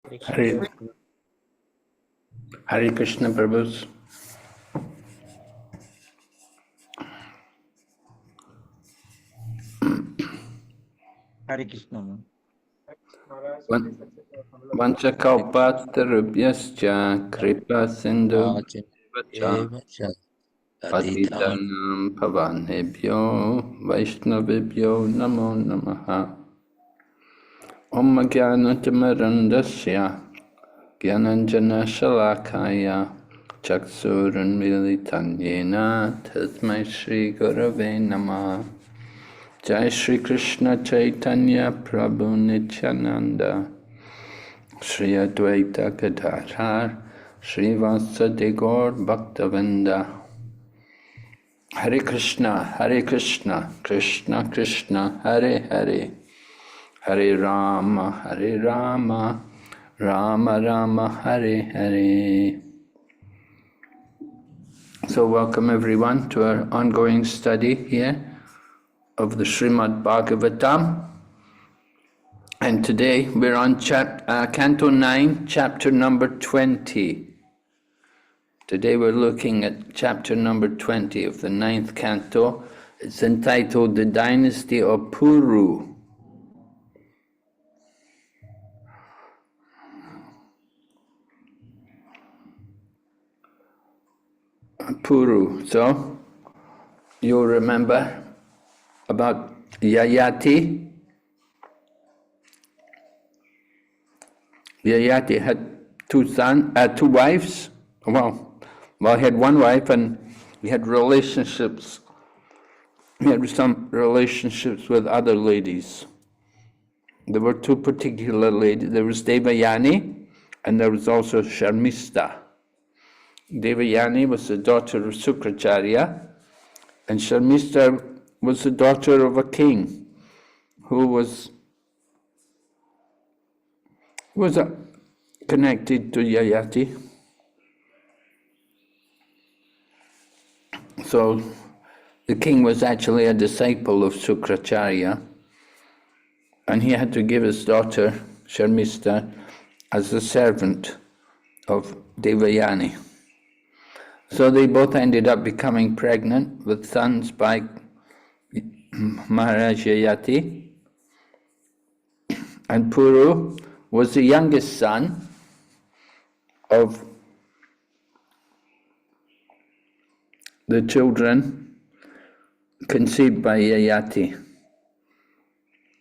Hare, Hare Krishna Prabhus. Hare Krishna. Vanchakalpatarubhyascha kripa sindhu vacha patitanam pavanebhyo vaishnavibhyo namo namaha. Om jnanachamarandasya gyananjana shalakaya chaksurunmilitanyena tasmai shri gurave namaha. Jai Shri Krishna Chaitanya Prabhu Nityananda Shri Advaita Gadadhar Shri Vasadi Gaur Bhaktavinda. Hare Krishna, Krishna Krishna, Hare Hare, Hare Rama, Rama Rama, Hare Hare. So welcome everyone to our ongoing study here of the Srimad Bhagavatam. And today we're on Canto 9, chapter number 20. Today we're looking at chapter number 20 of the 9th canto. It's entitled The Dynasty of Puru. Puru. So, you'll remember about Yayati. Yayati had two wives. Well, he had one wife and he had relationships. He had some relationships with other ladies. There were two particular ladies. There was Devayani and there was also Sharmista. Devayani was the daughter of Sukracharya and Sharmista was the daughter of a king who was connected to Yayati. So the king was actually a disciple of Sukracharya and he had to give his daughter Sharmista as a servant of Devayani. So they both ended up becoming pregnant with sons by Maharaj Yayati. And Puru was the youngest son of the children conceived by Yayati.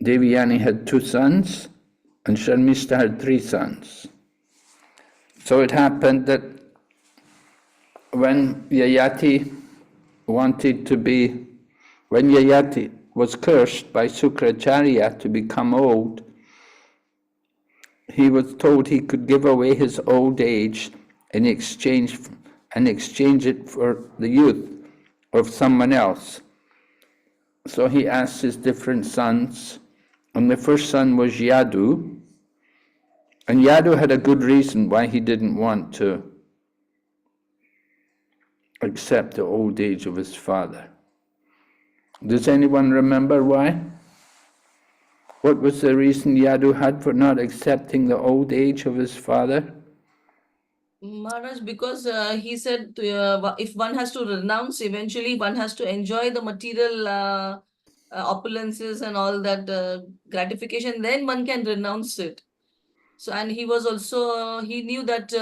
Devayani had 2 sons and Sharmista had 3 sons. So it happened that when Yayati was cursed by Sukracharya to become old, he was told he could give away his old age in exchange it for the youth of someone else. So he asked his different sons, and the first son was Yadu, and Yadu had a good reason why he didn't want to accept the old age of his father. Does anyone remember why? What was the reason Yadu had for not accepting the old age of his father? Maharaj, because he said if one has to renounce, eventually one has to enjoy the material opulences and all that gratification, then one can renounce it. So, and he was also, he knew that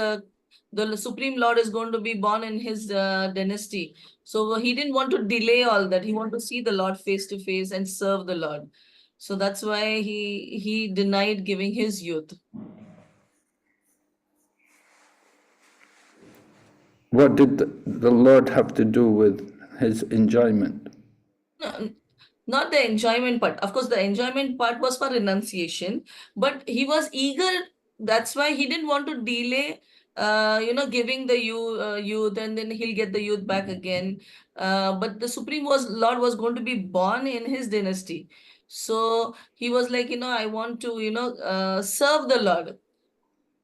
the Supreme Lord is going to be born in his dynasty. So he didn't want to delay all that. He wanted to see the Lord face to face and serve the Lord. So that's why he denied giving his youth. What did the Lord have to do with his enjoyment? No, not the enjoyment part. Of course, the enjoyment part was for renunciation, but he was eager. That's why he didn't want to delay, giving the youth, and then he'll get the youth back again. But the Supreme Lord was going to be born in his dynasty. So he was like, I want to, serve the Lord.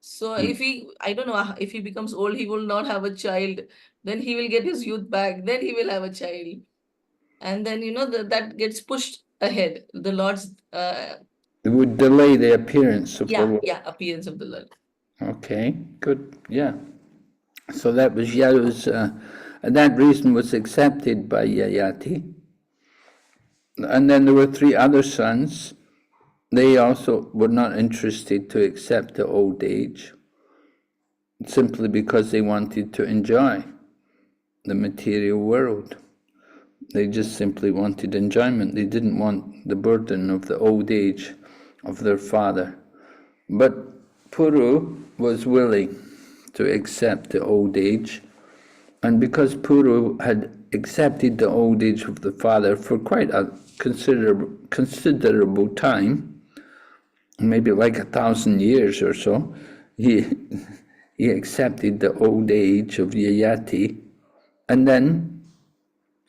So if I don't know, if he becomes old, he will not have a child. Then he will get his youth back. Then he will have a child. And then, that gets pushed ahead. The Lord's... It would delay the appearance of the Lord. Yeah, appearance of the Lord. Okay, good, yeah. So that was Yaru's, and that reason was accepted by Yayati. And then there were 3 other sons. They also were not interested to accept the old age, simply because they wanted to enjoy the material world. They just simply wanted enjoyment. They didn't want the burden of the old age of their father. But Puru was willing to accept the old age, and because Puru had accepted the old age of the father for quite a considerable time, maybe like 1,000 years or so, he accepted the old age of Yayati, and then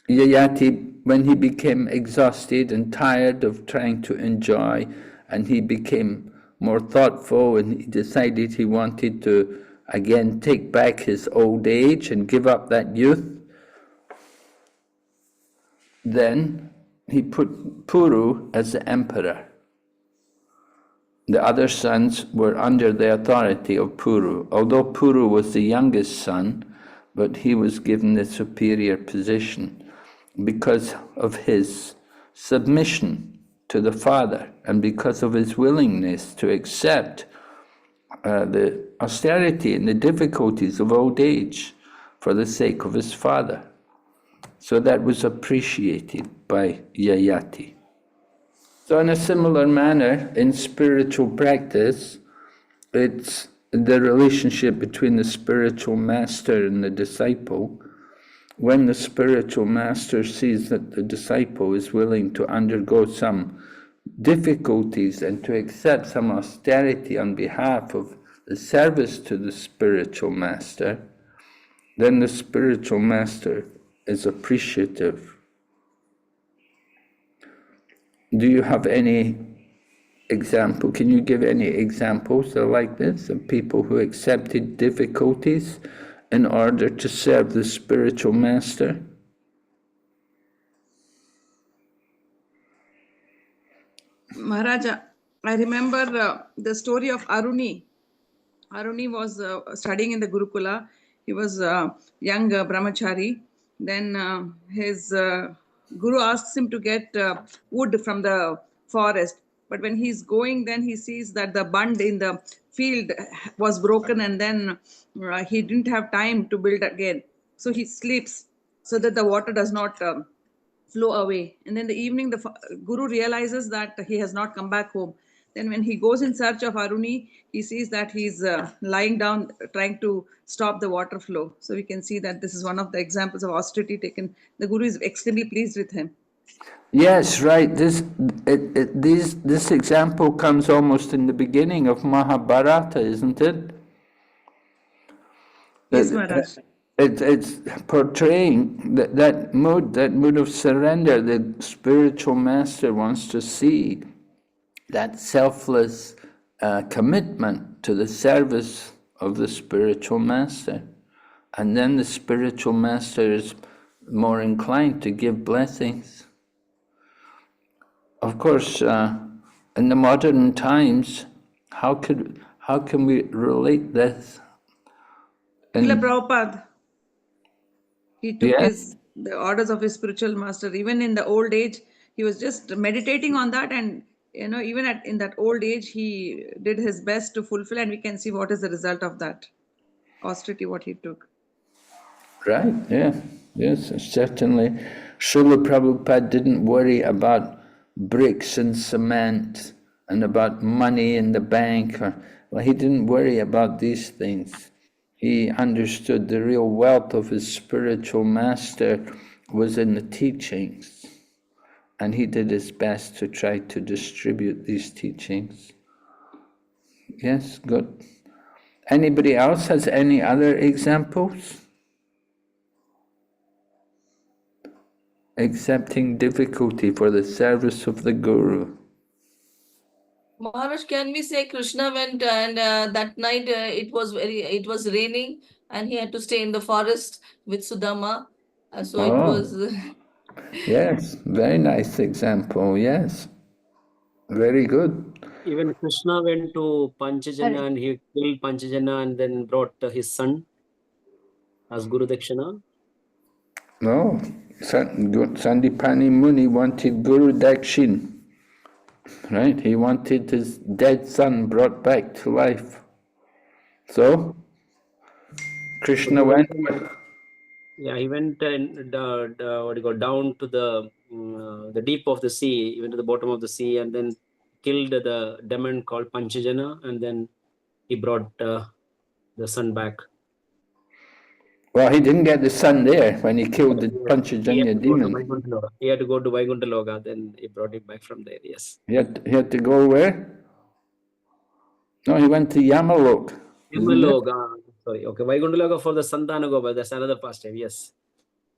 Yayati, when he became exhausted and tired of trying to enjoy, and he became more thoughtful, and he decided he wanted to again take back his old age and give up that youth, then he put Puru as the emperor. The other sons were under the authority of Puru, although Puru was the youngest son, but he was given the superior position because of his submission to the father and because of his willingness to accept the austerity and the difficulties of old age for the sake of his father. So that was appreciated by Yayati. So in a similar manner, in spiritual practice, it's the relationship between the spiritual master and the disciple. When the spiritual master sees that the disciple is willing to undergo some difficulties and to accept some austerity on behalf of the service to the spiritual master, then the spiritual master is appreciative. Do you have any example? Can you give any examples like this of people who accepted difficulties in order to serve the spiritual master? Maharaja, I remember the story of Aruni. Aruni was studying in the Gurukula. He was a young brahmachari. Then his guru asks him to get wood from the forest. But when he's going, then he sees that the bund in the field was broken, and then he didn't have time to build again. So he sleeps so that the water does not flow away. And then the evening, the guru realizes that he has not come back home. Then when he goes in search of Aruni, he sees that he's lying down trying to stop the water flow. So we can see that this is one of the examples of austerity taken. The guru is extremely pleased with him. Yes, right. This example comes almost in the beginning of Mahabharata, isn't it? Yes, Maharaj. It's portraying that mood of surrender. The spiritual master wants to see that selfless commitment to the service of the spiritual master. And then the spiritual master is more inclined to give blessings. Of course, in the modern times, how can we relate this? Srila Prabhupada, he took Yes. the orders of his spiritual master. Even in the old age, he was just meditating on that, and even in that old age, he did his best to fulfill, and we can see what is the result of that austerity, what he took. Right, yeah, yes, certainly. Srila Prabhupada didn't worry about bricks and cement and about money in the bank. He didn't worry about these things. He understood the real wealth of his spiritual master was in the teachings, and he did his best to try to distribute these teachings. Yes, good. Anybody else has any other examples? Accepting difficulty for the service of the Guru. Maharaj, can we say Krishna went and that night it was raining and he had to stay in the forest with Sudama. So it was. Yes, very nice example, yes. Very good. Even Krishna went to Panchajana and he killed Panchajana and then brought his son as Guru Dakshina. No, Sandipani Muni wanted Guru Dakshin, right? He wanted his dead son brought back to life. So, Krishna went. Yeah, he went down to the deep of the sea, even to the bottom of the sea, and then killed the demon called Panchajana, and then he brought the son back. Well, he didn't get the son there when he killed the He had Panchajanya to go to demon. Vaikuntha Loka. He had to go to Vaikuntha Loka, then he brought it back from there, yes. He had to go where? No, he went to Yamalok. Yamaloka, sorry, okay, Vaikuntha Loka for the Santana Gopa, that's another pastime, yes.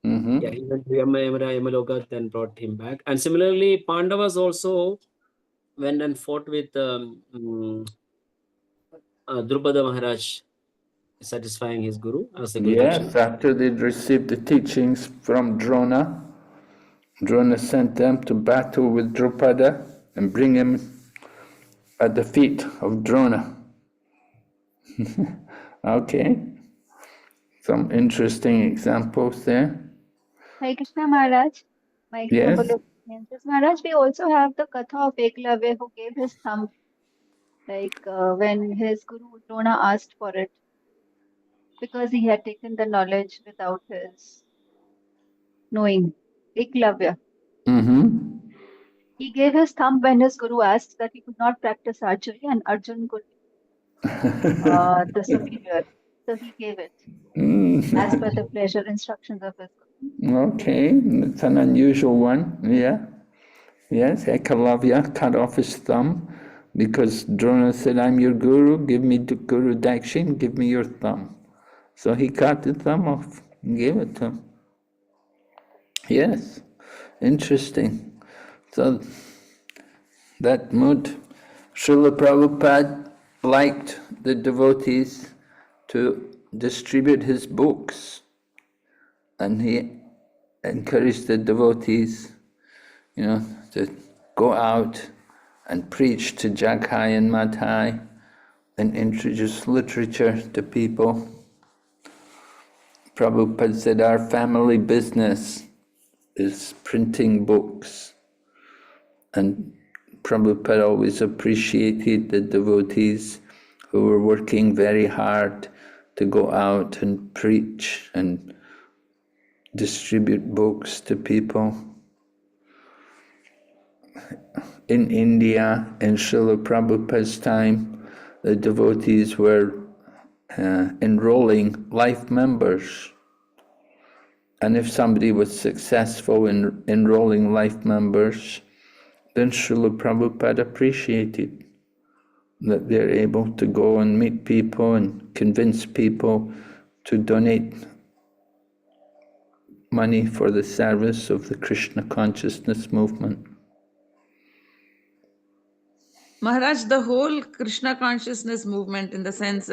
Mm-hmm. Yeah, he went to Yamaloka, then brought him back. And similarly, Pandavas also went and fought with Drupada Maharaj, satisfying his guru as the Guru Yes, Dakshin. after they'd received the teachings from Drona, Drona sent them to battle with Drupada and bring him at the feet of Drona. Okay, some interesting examples there. Hare Krishna Maharaj, my Yes. humble opinions. Maharaj, we also have the Katha of Eklavya who gave his thumb, when his Guru Drona asked for it, because he had taken the knowledge without his knowing. Eklavya. Mm-hmm. He gave his thumb when his Guru asked that he could not practice archery and Arjun could be the superior. So he gave it as per the pleasure instructions of his Guru. Okay, it's an unusual one, yeah. Yes, Ekalavya cut off his thumb because Drona said, I'm your guru, give me the Guru Dakshin, give me your thumb. So he cut the thumb off and gave it to him. Yes, interesting. So that mood, Srila Prabhupada liked the devotees to distribute his books, and he encouraged the devotees, to go out and preach to Jaghai and Madhai and introduce literature to people. Prabhupada said, our family business is printing books. And Prabhupada always appreciated the devotees who were working very hard to go out and preach and distribute books to people. In India, in Srila Prabhupada's time, the devotees were enrolling life members. And if somebody was successful in enrolling life members, then Srila Prabhupada appreciated that they're able to go and meet people and convince people to donate money for the service of the Krishna consciousness movement. Maharaj, the whole Krishna consciousness movement, in the sense,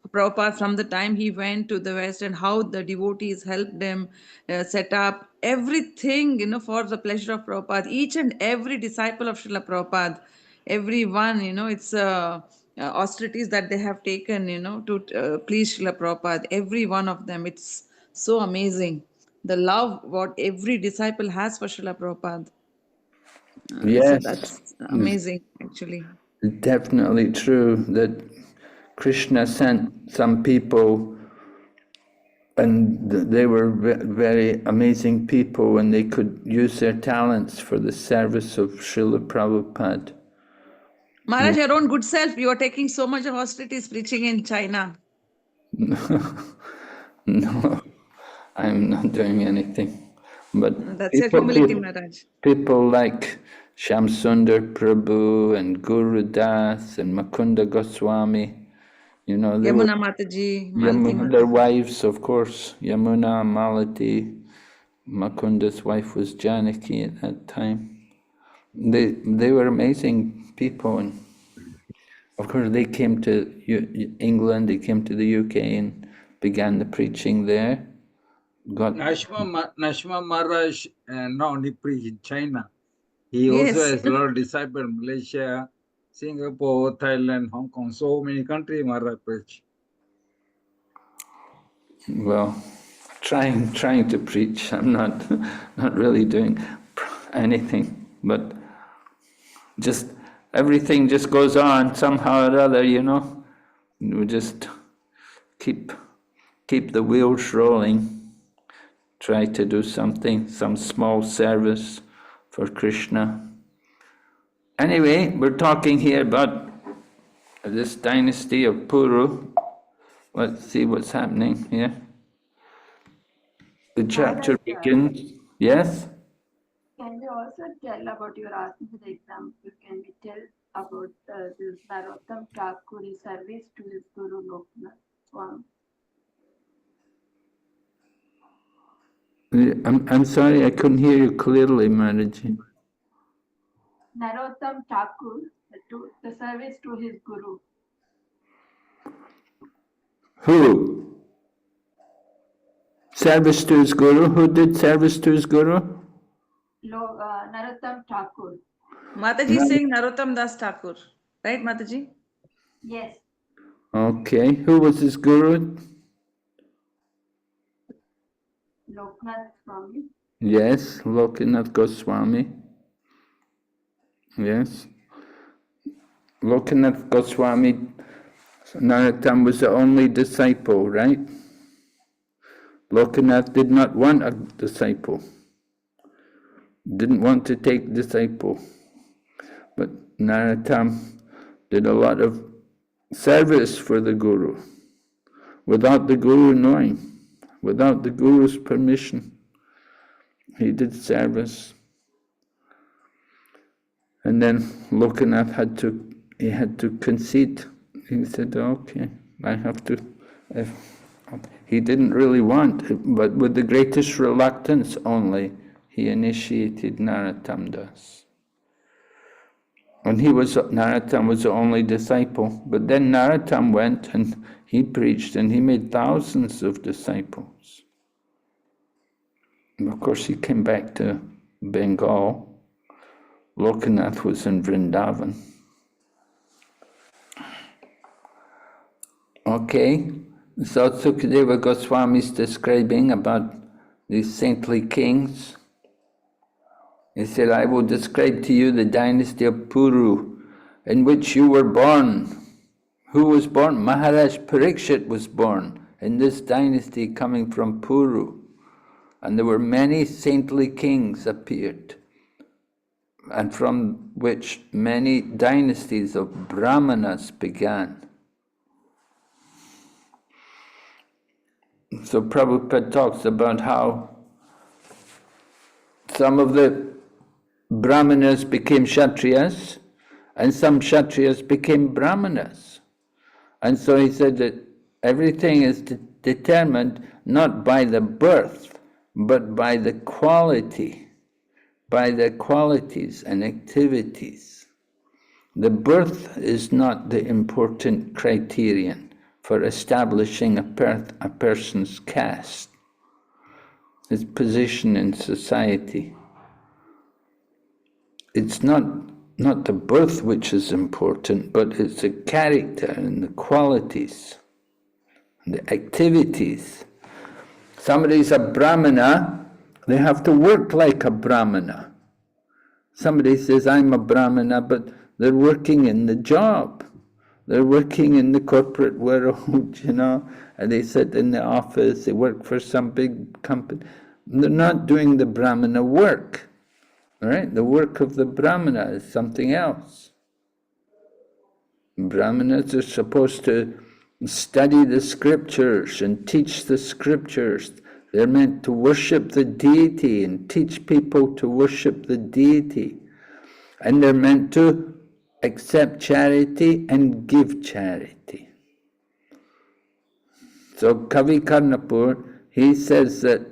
Prabhupada, from the time he went to the West and how the devotees helped them set up everything, for the pleasure of Prabhupada, each and every disciple of Srila Prabhupada, everyone, it's austerities that they have taken, to please Srila Prabhupada, every one of them. It's so amazing. The love what every disciple has for Srila Prabhupada. So Yes, that's amazing, actually. definitely true that Krishna sent some people and they were very amazing people and they could use their talents for the service of Srila Prabhupada. Maharaj, your own good self, you are taking so much of austerities preaching in China. No, I'm not doing anything. But That's your humility, Maharaj. people like Shyam Sundar Prabhu and Guru Das and Mukunda Goswami, they Yamuna were Mataji, Malati their Mataji. wives, of course, Yamuna, Malati. Mukunda's wife was Janaki at that time. They were amazing people, and of course they came to England, they came to the UK and began the preaching there. Nashma Maharaj not only preached in China, He also Yes. has a lot of disciples in Malaysia, Singapore, Thailand, Hong Kong, so many countries, Maharaj. Well, trying to preach. I'm not really doing anything, but just everything just goes on somehow or other, you know. We just keep the wheels rolling. Try to do something, some small service for Krishna. Anyway, we're talking here about this dynasty of Puru. Let's see what's happening here. The chapter Maharaj, begins. Yes? can you also tell about your asking for the example? Can we tell about this Narottam Thakuri's service to his Guru Loknath Swami? I'm sorry, I couldn't hear you clearly, Maharaji. Narottam Thakur, the service to his Guru. Who? Service to his Guru? Who did service to his Guru? Narottam Thakur. Mataji is saying Narottam Das Thakur. Right, Mataji? Yes. Okay, who was his Guru? Loknath Swami. Yes, Lokanath Goswami. Yes. Lokanath Goswami, Narottam was the only disciple, right? Lokanath did not want a disciple. Didn't want to take disciple. But Narottam did a lot of service for the Guru, without the Guru knowing, without the Guru's permission. He did service. And then Lokanath had to concede. He said, okay, I have to. He didn't really want, but with the greatest reluctance only, he initiated Narottam Das. And Narottam was the only disciple. But then Narottam went and he preached and he made thousands of disciples. And of course, he came back to Bengal. Lokanath was in Vrindavan. Okay, so Sukadeva Goswami is describing about these saintly kings. He said, I will describe to you the dynasty of Puru, in which you were born. Who was born? Maharaj Parikshit was born in this dynasty coming from Puru. And there were many saintly kings appeared, and from which many dynasties of Brahmanas began. So Prabhupada talks about how some of the Brahmanas became Kshatriyas, and some Kshatriyas became Brahmanas. And so he said that everything is determined not by the birth, but by the quality, by the qualities and activities. The birth is not the important criterion for establishing a person's caste, his position in society. It's not the birth which is important, but it's the character and the qualities, and the activities. Somebody's a Brahmana, they have to work like a Brahmana. Somebody says, I'm a Brahmana, but they're working in the job. They're working in the corporate world, you know, and they sit in the office, they work for some big company. They're not doing the Brahmana work. All right? The work of the Brahmana is something else. Brahmanas are supposed to study the scriptures and teach the scriptures. They're meant to worship the deity and teach people to worship the deity. And they're meant to accept charity and give charity. So Kavi Karnapur, he says that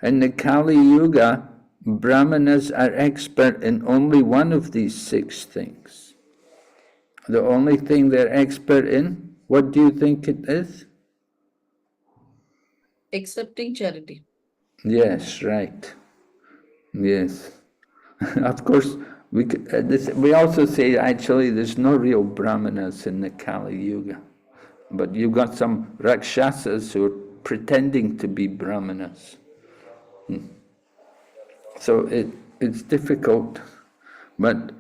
in the Kali Yuga, Brahmanas are expert in only one of these 6 things. The only thing they're expert in, what do you think it is? Accepting charity. Yes, right. Yes. Of course, we also say actually there's no real brahmanas in the Kali Yuga, but you've got some rakshasas who are pretending to be brahmanas. So it's difficult, but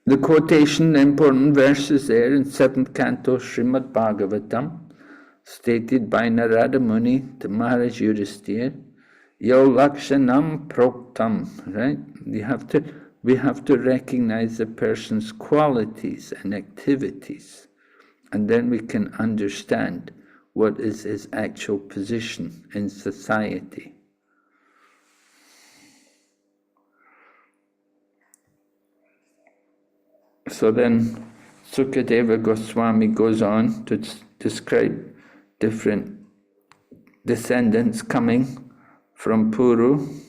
the quotation, the important verses there in 7th Canto Srimad Bhagavatam, stated by Narada Muni to Maharaj Yudhisthira, Yo Lakshanam Proktam, right? We have to recognize a person's qualities and activities, and then we can understand what is his actual position in society. So then Sukadeva Goswami goes on to describe different descendants coming from Puru.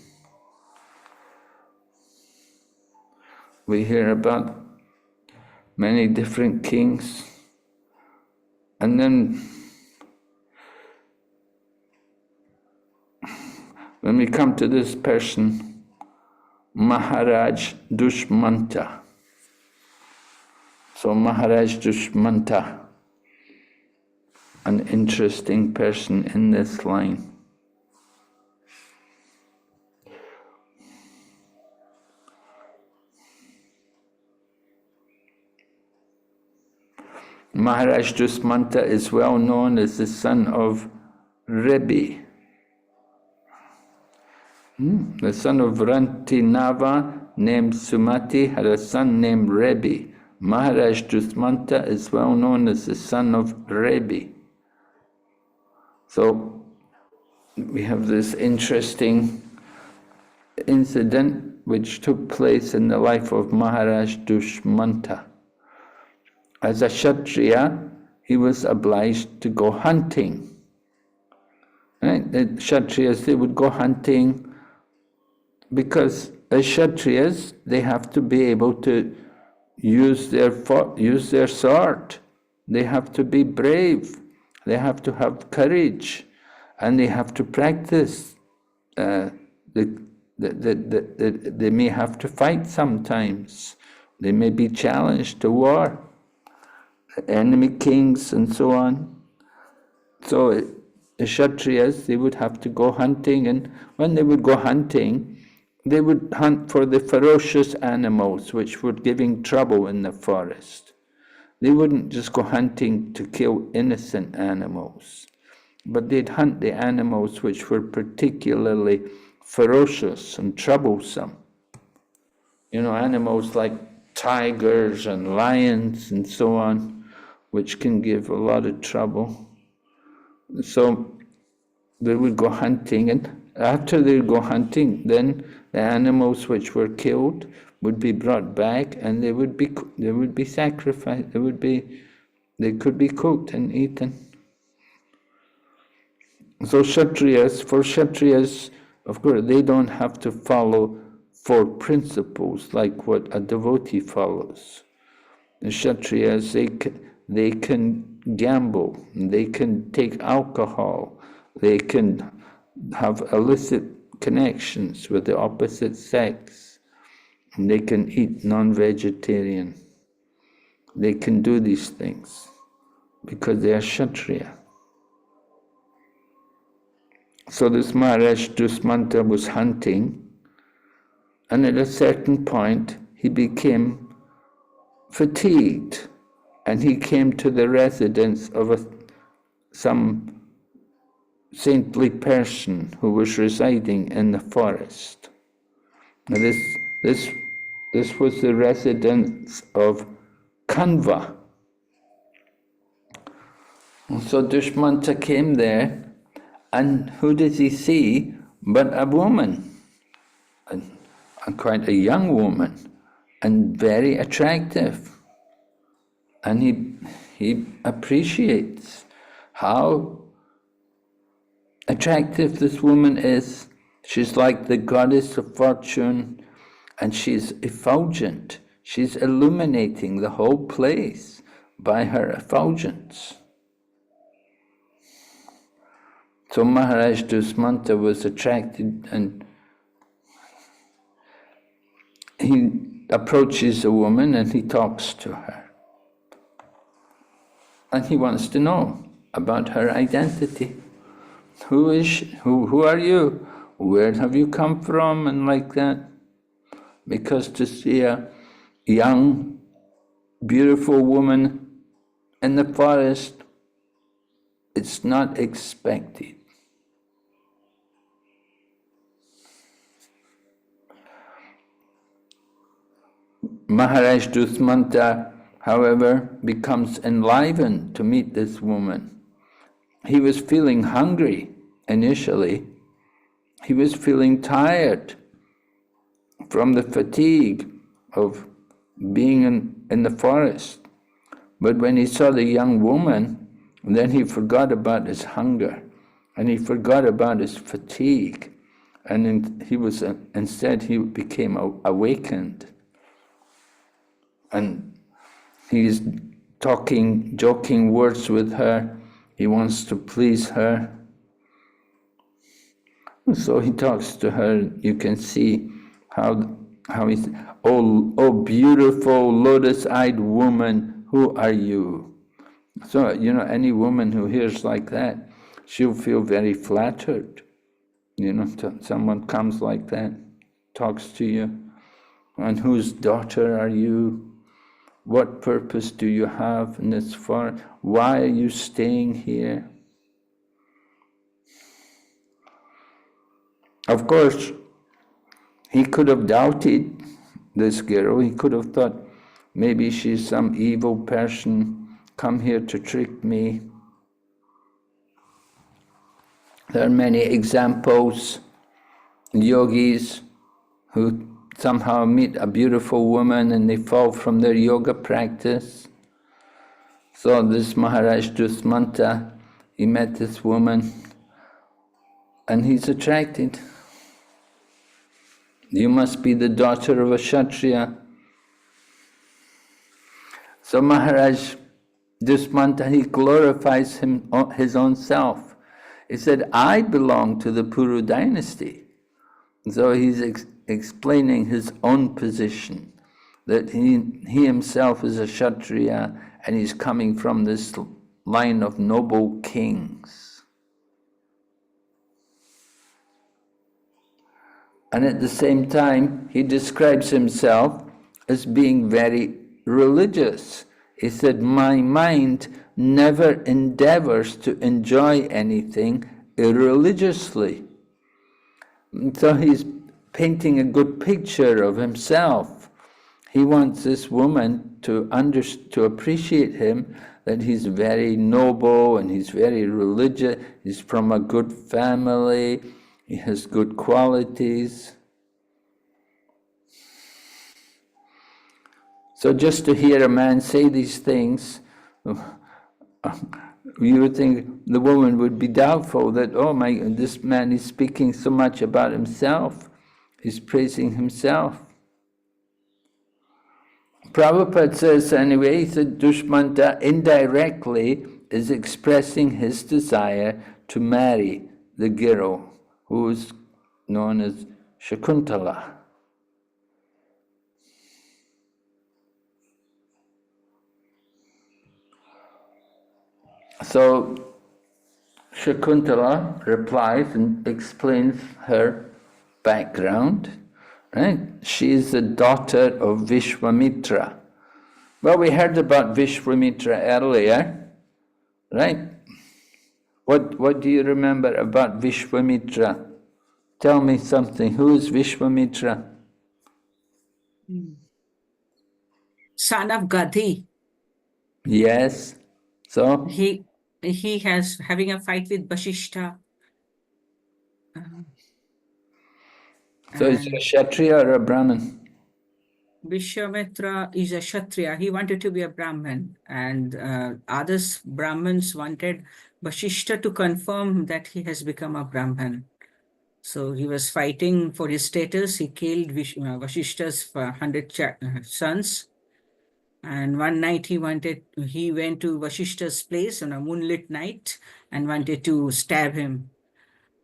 We hear about many different kings. And then when we come to this person, Maharaj Dushmanta. So Maharaj Dushmanta, an interesting person in this line. Maharaj Dushmanta is well known as the son of Rebbe. The son of Rantinava, named Sumati, had a son named Rebbe. Maharaj Dushmanta is well known as the son of Rebbe. So we have this interesting incident which took place in the life of Maharaj Dushmanta. As a Kshatriya, he was obliged to go hunting. Right? The Kshatriyas, they would go hunting because as Kshatriyas, they have to be able to use their sword. They have to be brave. They have to have courage, and they have to practice. They may have to fight sometimes. They may be challenged to war, enemy kings and so on. So the Kshatriyas, they would have to go hunting, and when they would go hunting, they would hunt for the ferocious animals which were giving trouble in the forest. They wouldn't just go hunting to kill innocent animals, but they'd hunt the animals which were particularly ferocious and troublesome. You know, animals like tigers and lions and so on, which can give a lot of trouble. So they would go hunting, and after they would go hunting, then the animals which were killed would be brought back, and they would be sacrificed. They could be cooked and eaten. So for Kshatriyas, of course, they don't have to follow 4 principles like what a devotee follows. The Kshatriyas, they can gamble, they can take alcohol, they can have illicit connections with the opposite sex, and they can eat non-vegetarian. They can do these things because they are Kshatriya. So this Maharaj Dushmanta was hunting, and at a certain point he became fatigued, and he came to the residence of some saintly person who was residing in the forest. Now this was the residence of Kanva. So Dushmanta came there, and who does he see but a woman, and quite a young woman, and very attractive. And he appreciates how attractive this woman is. She's like the goddess of fortune, and she's effulgent. She's illuminating the whole place by her effulgence. So Maharaj Dushmanta was attracted, and he approaches a woman and he talks to her. And he wants to know about her identity. Who is she? Who are you? Where have you come from? And like that. Because to see a young, beautiful woman in the forest, it's not expected. Maharaj Dushmanta, however, becomes enlivened to meet this woman. He was feeling hungry initially. He was feeling tired from the fatigue of being in the forest. But when he saw the young woman, then he forgot about his hunger and he forgot about his fatigue. And instead he became awakened. And he's talking, joking words with her. He wants to please her. So he talks to her. You can see how he's, oh beautiful lotus-eyed woman, who are you? So, any woman who hears like that, she'll feel very flattered. Someone comes like that, talks to you. And whose daughter are you? What purpose do you have in this forest? Why are you staying here? Of course, he could have doubted this girl. He could have thought, maybe she's some evil person, come here to trick me. There are many examples, yogis who somehow meet a beautiful woman and they fall from their yoga practice. So this Maharaj Dushmanta, he met this woman and he's attracted. You must be the daughter of a Kshatriya. So Maharaj Dushmanta, he glorifies his own self. He said, I belong to the Puru dynasty. So he's explaining his own position, that he himself is a Kshatriya and he's coming from this line of noble kings. And at the same time, he describes himself as being very religious. He said, my mind never endeavors to enjoy anything irreligiously. So he's painting a good picture of himself. He wants this woman to appreciate him, that he's very noble and he's very religious, he's from a good family, he has good qualities. So just to hear a man say these things, you would think the woman would be doubtful that, oh my, this man is speaking so much about himself, he's praising himself. Prabhupada says anyway, he said Dushmanta indirectly is expressing his desire to marry the girl who is known as Shakuntala. So Shakuntala replies and explains her background, right? She is the daughter of Vishwamitra. Well, we heard about Vishwamitra earlier, right? What do you remember about Vishwamitra? Tell me something. Who is Vishwamitra? Son of Gadhi. Yes. So? He has having a fight with Vasishtha. So is he a Kshatriya or a Brahmin? Vishwamitra is a Kshatriya. He wanted to be a Brahmin, and others Brahmins wanted Vasishtha to confirm that he has become a Brahmin. So he was fighting for his status. He killed Vasishtha's 100 sons. And one night he went to Vasishtha's place on a moonlit night and wanted to stab him.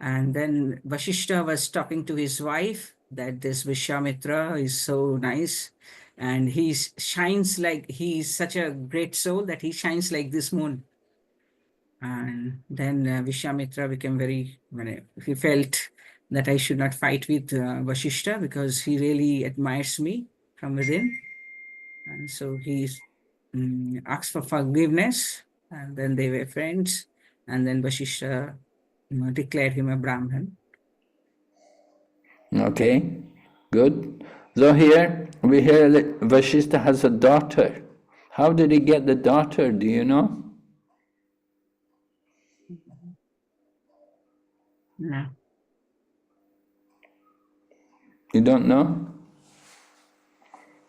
And then Vasishtha was talking to his wife, that this Vishwamitra is so nice, and he shines like, he's such a great soul that he shines like this moon. And then Vishwamitra became very, he felt that I should not fight with Vashishta because he really admires me from within. And so he asked for forgiveness, and then they were friends. And then Vashishta declared him a Brahmin. Okay, good. So here we hear that Vashishta has a daughter. How did he get the daughter? Do you know? No. You don't know?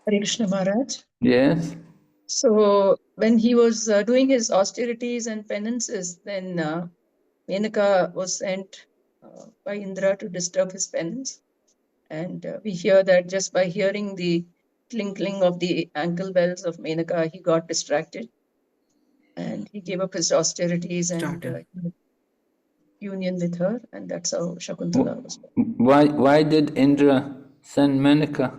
Hare Krishna Maharaj. Yes. So when he was doing his austerities and penances, then Menaka was sent by Indra to disturb his penance. And we hear that just by hearing the twinkling of the ankle bells of Menaka, he got distracted. And he gave up his austerities and union with her. And that's how Shakuntala was born. Why did Indra send Menaka?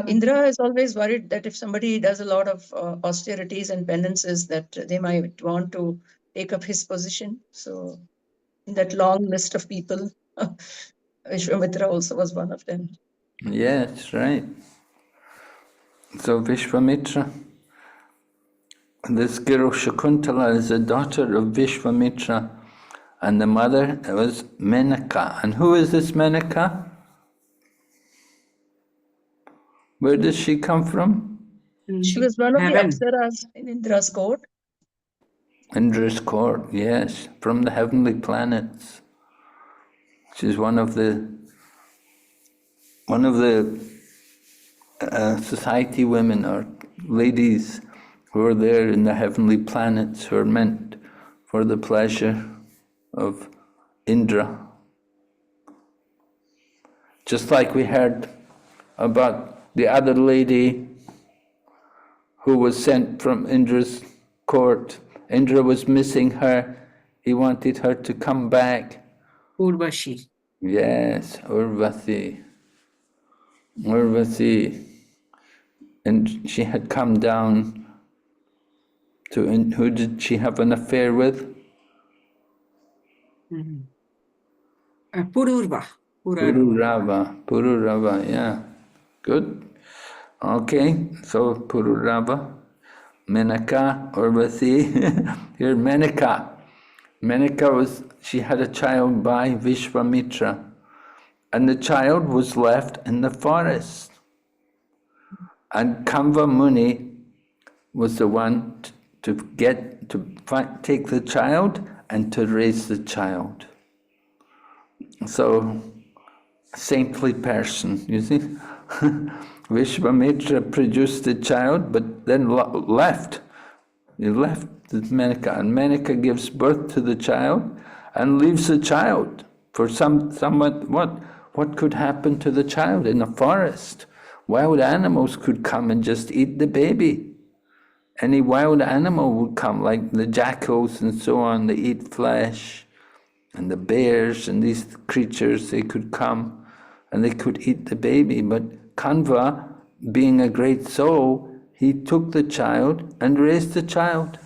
Indra is always worried that if somebody does a lot of austerities and penances, that they might want to take up his position. So in that long list of people, Vishwamitra also was one of them. Yes, right. So Vishwamitra, this girl Shakuntala is the daughter of Vishwamitra, and the mother was Menaka. And who is this Menaka? Where does she come from? She was one of the Heaven. Apsaras in Indra's court. Indra's court, yes, from the heavenly planets. She's one of the society women or ladies who are there in the heavenly planets, who are meant for the pleasure of Indra. Just like we heard about the other lady who was sent from Indra's court. Indra was missing her. He wanted her to come back. Urvashi. Yes, Urvasi. Urvasi. And she had come down to, who did she have an affair with? Pururva. Pururava, yeah. Good. Okay, so Pururava, Menaka, Urvasi. Here, Menaka. Menaka she had a child by Vishwamitra, and the child was left in the forest. And Kanva Muni was the one to take the child and to raise the child. So, saintly person, you see. Vishwamitra produced the child, but then left. He left Menaka, and Menaka gives birth to the child and leaves the child for what could happen to the child in the forest? Wild animals could come and just eat the baby. Any wild animal would come, like the jackals and so on, they eat flesh, and the bears and these creatures, they could come and they could eat the baby. But Kanva, being a great soul, he took the child and raised the child.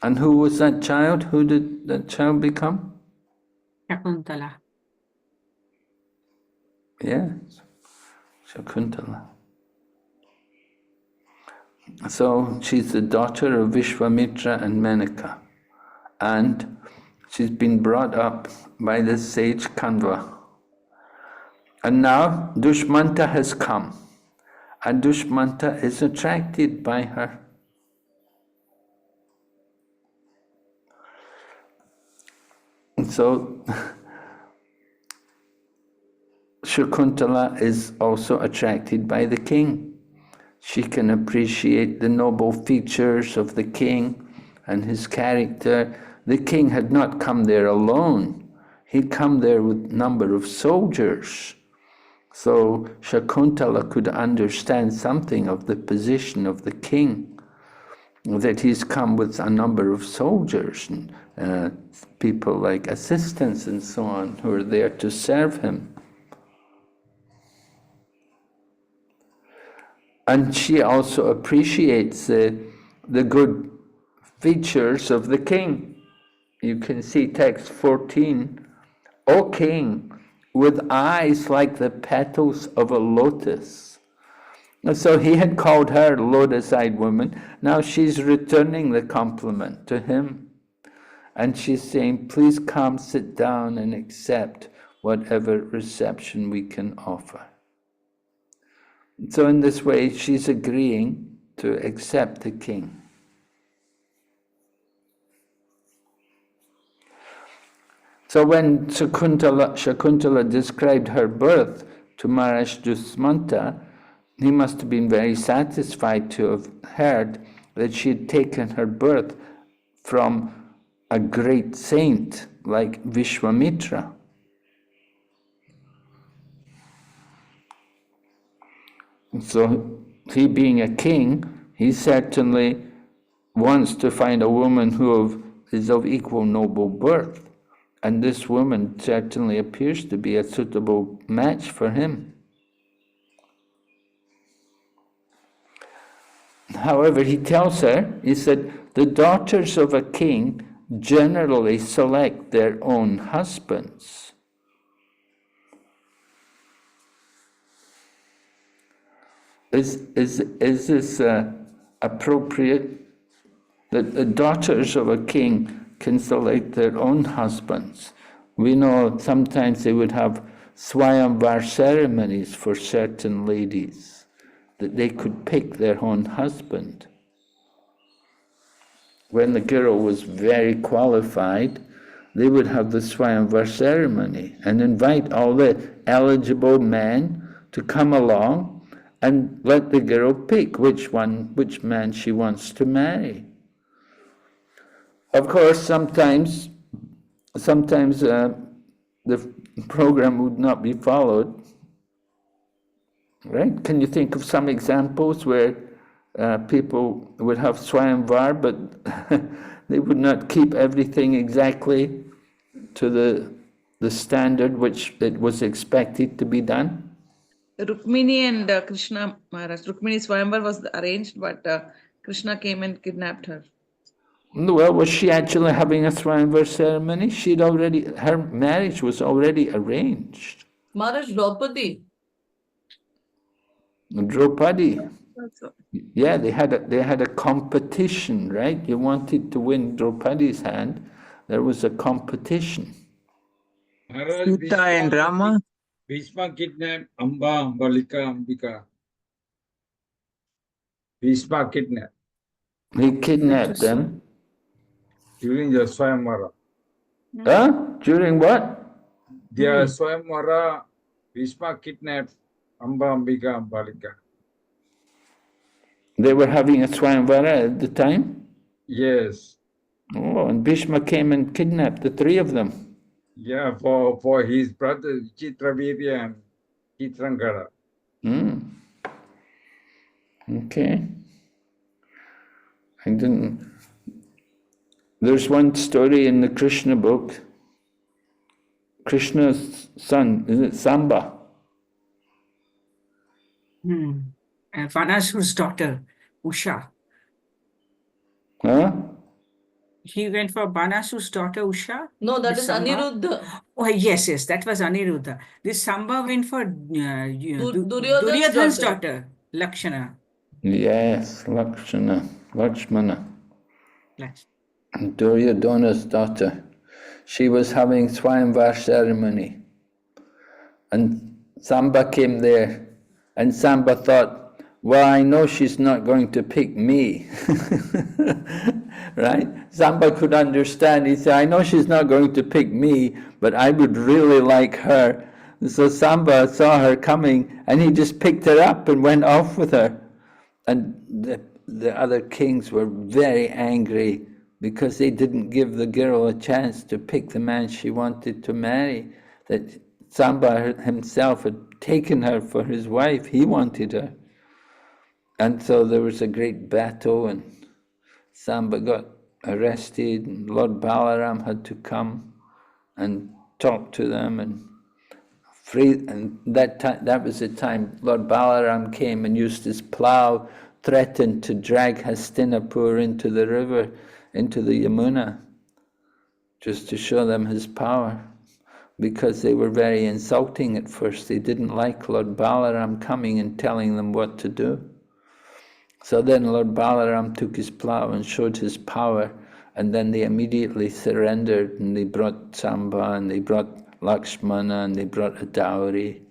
And who was that child? Who did that child become? Shakuntala. Yes, Shakuntala. So she's the daughter of Vishwamitra and Menaka, and she's been brought up by the sage Kanva. And now Dushmanta has come, and Dushmanta is attracted by her. And so Shakuntala is also attracted by the king. She can appreciate the noble features of the king and his character. The king had not come there alone. He'd come there with a number of soldiers. So Shakuntala could understand something of the position of the king. that he's come with a number of soldiers and people like assistants and so on who are there to serve him. And she also appreciates the good features of the king. You can see text 14, O king, with eyes like the petals of a lotus. And so he had called her lotus-eyed woman. Now she's returning the compliment to him. And she's saying, please come sit down and accept whatever reception we can offer. So in this way, she's agreeing to accept the king. So when Shakuntala described her birth to Maharaj Dushmanta, he must have been very satisfied to have heard that she had taken her birth from a great saint like Vishwamitra. And so he being a king, he certainly wants to find a woman who is of equal noble birth. And this woman certainly appears to be a suitable match for him. However, he tells her, he said, the daughters of a king generally select their own husbands. Is this appropriate? That the daughters of a king can select their own husbands. We know sometimes they would have Swayamvar ceremonies for certain ladies, that they could pick their own husband. When the girl was very qualified, they would have the Swayamvar ceremony and invite all the eligible men to come along and let the girl pick which man she wants to marry. Of course, sometimes the program would not be followed, right? Can you think of some examples where people would have Swayamvar, but they would not keep everything exactly to the standard which it was expected to be done? Rukmini and Krishna Maharaj. Rukmini's Swayamvar was arranged, but Krishna came and kidnapped her. Well, was she actually having a Swayamvar ceremony? Her marriage was already arranged. Maharaj Draupadi. Draupadi. Yeah, they had a competition, right? You wanted to win Draupadi's hand. There was a competition. Sita and Rama. Bhishma kidnapped Amba, Balika, Ambika. Bhishma kidnapped. He kidnapped them. During the Swayamvara. Huh? During what? Their Swayamvara, Bhishma kidnapped Amba, Ambika, Balika. They were having a Swayamvara at the time? Yes. Oh, and Bhishma came and kidnapped the three of them. Yeah, for his brother Chitravirya and Chitrangara. Okay. There's one story in the Krishna book. Krishna's son, is it Samba? And Vanasur's daughter, Usha. Huh? He went for Banasur's daughter, Usha. No, that This is Samba? Aniruddha. Oh, yes, that was Aniruddha. This Samba went for Duryodhana's Duryodhana's daughter, Lakshana. Yes, Lakshmana. Yes. Duryodhana's daughter. She was having Swayamvar ceremony. And Samba came there. And Samba thought, well, I know she's not going to pick me. Right? Samba could understand. He said, I know she's not going to pick me, but I would really like her. So Samba saw her coming, and he just picked her up and went off with her. And the other kings were very angry because they didn't give the girl a chance to pick the man she wanted to marry. That Samba himself had taken her for his wife. He wanted her. And so there was a great battle, and Samba got arrested, and Lord Balaram had to come and talk to them and free. And that was the time Lord Balaram came and used his plough, threatened to drag Hastinapur into the river, into the Yamuna, just to show them his power. Because they were very insulting at first. They didn't like Lord Balaram coming and telling them what to do. So then Lord Balaram took his plough and showed his power, and then they immediately surrendered, and they brought Samba, and they brought Lakshmana, and they brought a dowry,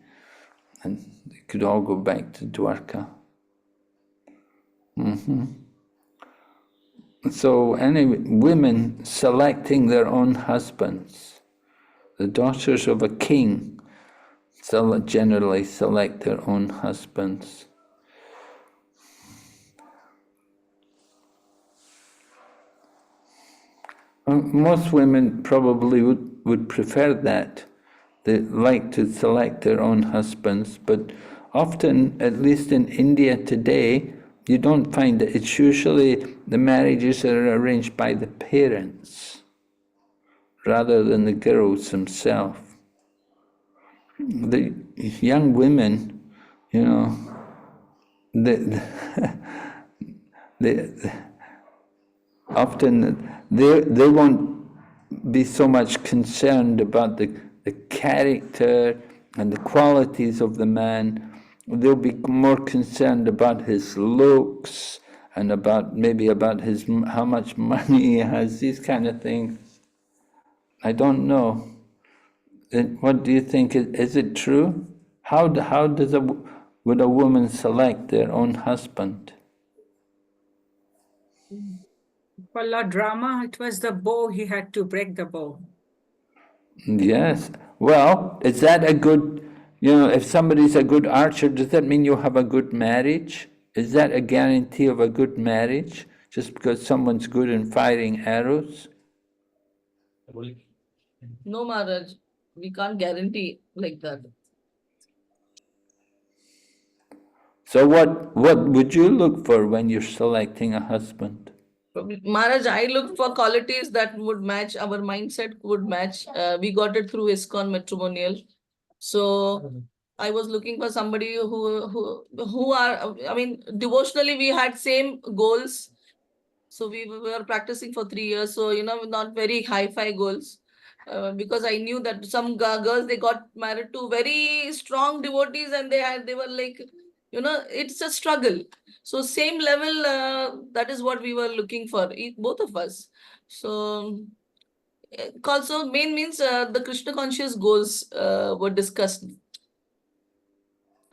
and they could all go back to Dwarka. So anyway, women selecting their own husbands. The daughters of a king generally select their own husbands. Most women probably would prefer that. They like to select their own husbands, but often, at least in India today, you don't find it. It's usually the marriages are arranged by the parents rather than the girls themselves. The young women, you know, often they won't be so much concerned about the character and the qualities of the man. They'll be more concerned about his looks and maybe about how much money he has, these kind of things. I don't know. What do you think? Is it true? How would a woman select their own husband? For Lord Rama, it was the bow. He had to break the bow. Yes. Well, is that a good, if somebody's a good archer, does that mean you'll have a good marriage? Is that a guarantee of a good marriage? Just because someone's good in firing arrows? No, Maharaj, we can't guarantee like that. So what would you look for when you're selecting a husband? Maharaj, I look for qualities that would match our mindset, would match. We got it through ISKCON matrimonial. So I was looking for somebody who are, devotionally we had same goals. So we were practicing for 3 years. So, not very hi-fi goals. Because I knew that some girls, they got married to very strong devotees, and they were like, it's a struggle. So same level, that is what we were looking for, both of us. So also main means the Krishna conscious goals were discussed.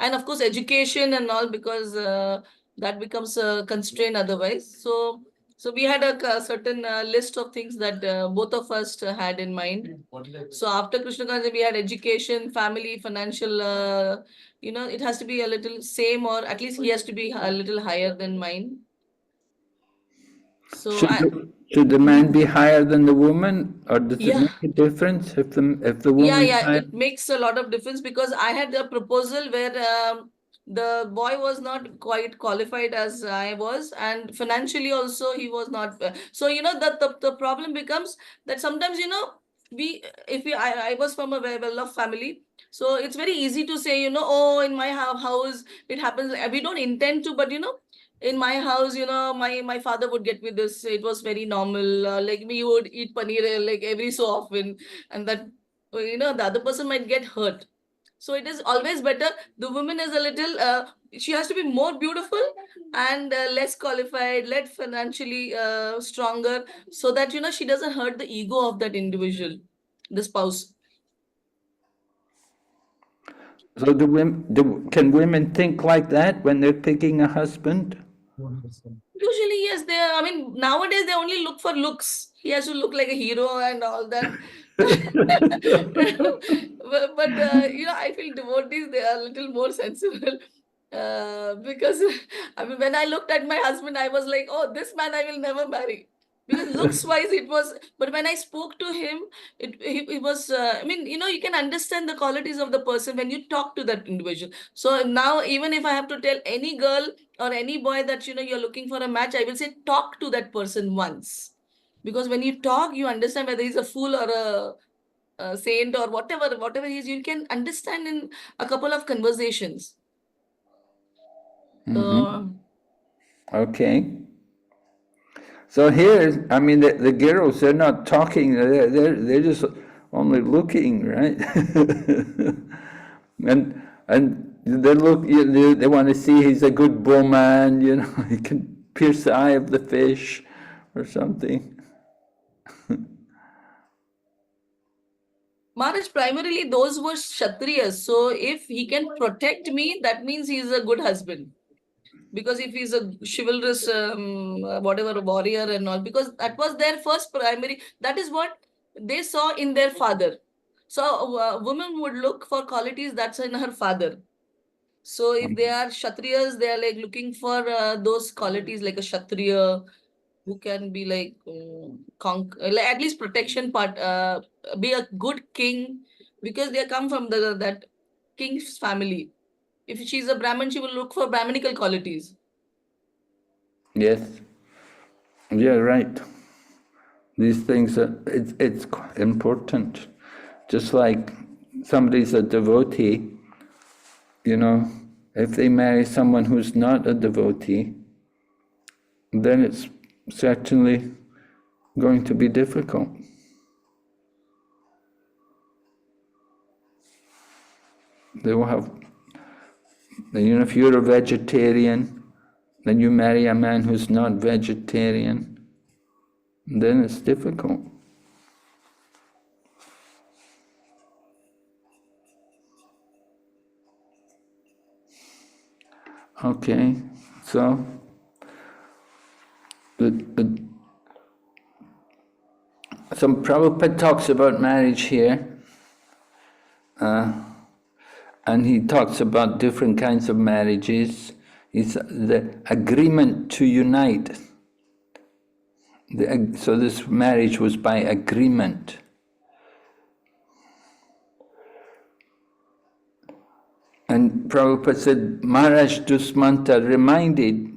And of course, education and all, because that becomes a constraint otherwise. So we had a certain list of things that both of us had in mind. So after Krishna consciousness, we had education, family, financial, it has to be a little same, or at least he has to be a little higher than mine. So should the man be higher than the woman, or does it make a difference if the woman? It makes a lot of difference, because I had a proposal where the boy was not quite qualified as I was, and financially also he was not. So the problem becomes that sometimes I was from a very well-off family, so it's very easy to say oh, in my house it happens. We don't intend to, but in my house, my father would get me this. It was very normal. Like we would eat paneer like every so often, and that the other person might get hurt. So it is always better. The woman is a little. She has to be more beautiful and less qualified, less financially stronger, so that she doesn't hurt the ego of that individual, the spouse. So can women think like that when they're picking a husband? Usually, yes. Nowadays they only look for looks. He has to look like a hero and all that. but I feel devotees, they are a little more sensible. Because when I looked at my husband, I was like, oh, this man I will never marry. Because looks wise it was, but when I spoke to him, it was, I mean, you can understand the qualities of the person when you talk to that individual. So now, even if I have to tell any girl or any boy that, you're looking for a match, I will say, talk to that person once. Because when you talk, you understand whether he's a fool or a saint or whatever he is, you can understand in a couple of conversations. So, Okay. So here, I mean, the girls, they're not talking, they're just only looking, right? and they look, they want to see he's a good bowman, he can pierce the eye of the fish or something. Maharaj, primarily those were Kshatriyas. So if he can protect me, that means he is a good husband. Because if he's a chivalrous, whatever, warrior and all, because that was their first primary, that is what they saw in their father. So a woman would look for qualities that's in her father. So if they are Kshatriyas, they are like looking for those qualities like a Kshatriya, who can be like, like at least protection part, be a good king, because they come from that king's family. If she's a Brahmin, she will look for Brahminical qualities. Yes. Yeah, right. These things it's important. Just like somebody's a devotee, if they marry someone who's not a devotee, then it's certainly going to be difficult. They will have, if you're a vegetarian, then you marry a man who's not vegetarian, then it's difficult. Okay, so some Prabhupada talks about marriage here, and he talks about different kinds of marriages. It's the agreement to unite. So this marriage was by agreement. And Prabhupada said, Maharaj Dusmanta reminded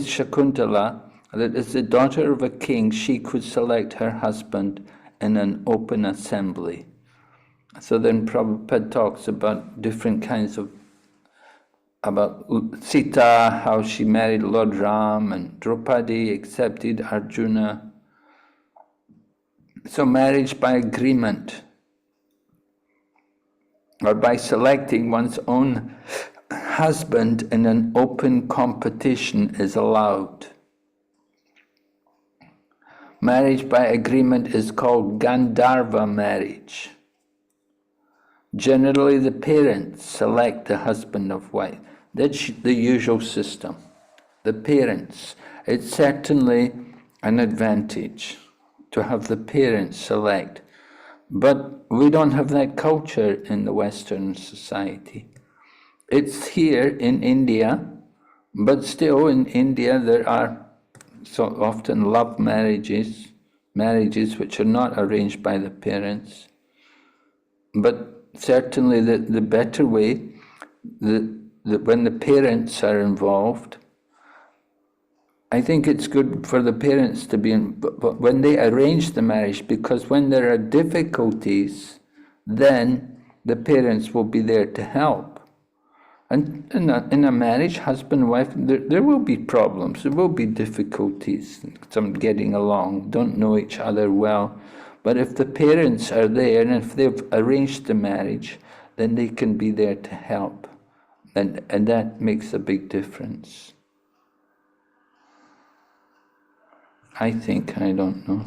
Shakuntala that as the daughter of a king, she could select her husband in an open assembly. So then Prabhupada talks about different kinds of, about Sita, how she married Lord Ram, and Draupadi accepted Arjuna. So marriage by agreement, or by selecting one's own husband in an open competition, is allowed. Marriage by agreement is called Gandharva marriage. Generally, the parents select the husband of wife. That's the usual system. The parents. It's certainly an advantage to have the parents select. But we don't have that culture in the Western society. It's here in India, but still in India there are so often love marriages which are not arranged by the parents. But certainly the better way, when the parents are involved, I think it's good for the parents to be in, but when they arrange the marriage, because when there are difficulties, then the parents will be there to help. And in a marriage, husband and wife, there will be problems, there will be difficulties, some getting along, don't know each other well. But if the parents are there, and if they've arranged the marriage, then they can be there to help. And that makes a big difference. I think, I don't know.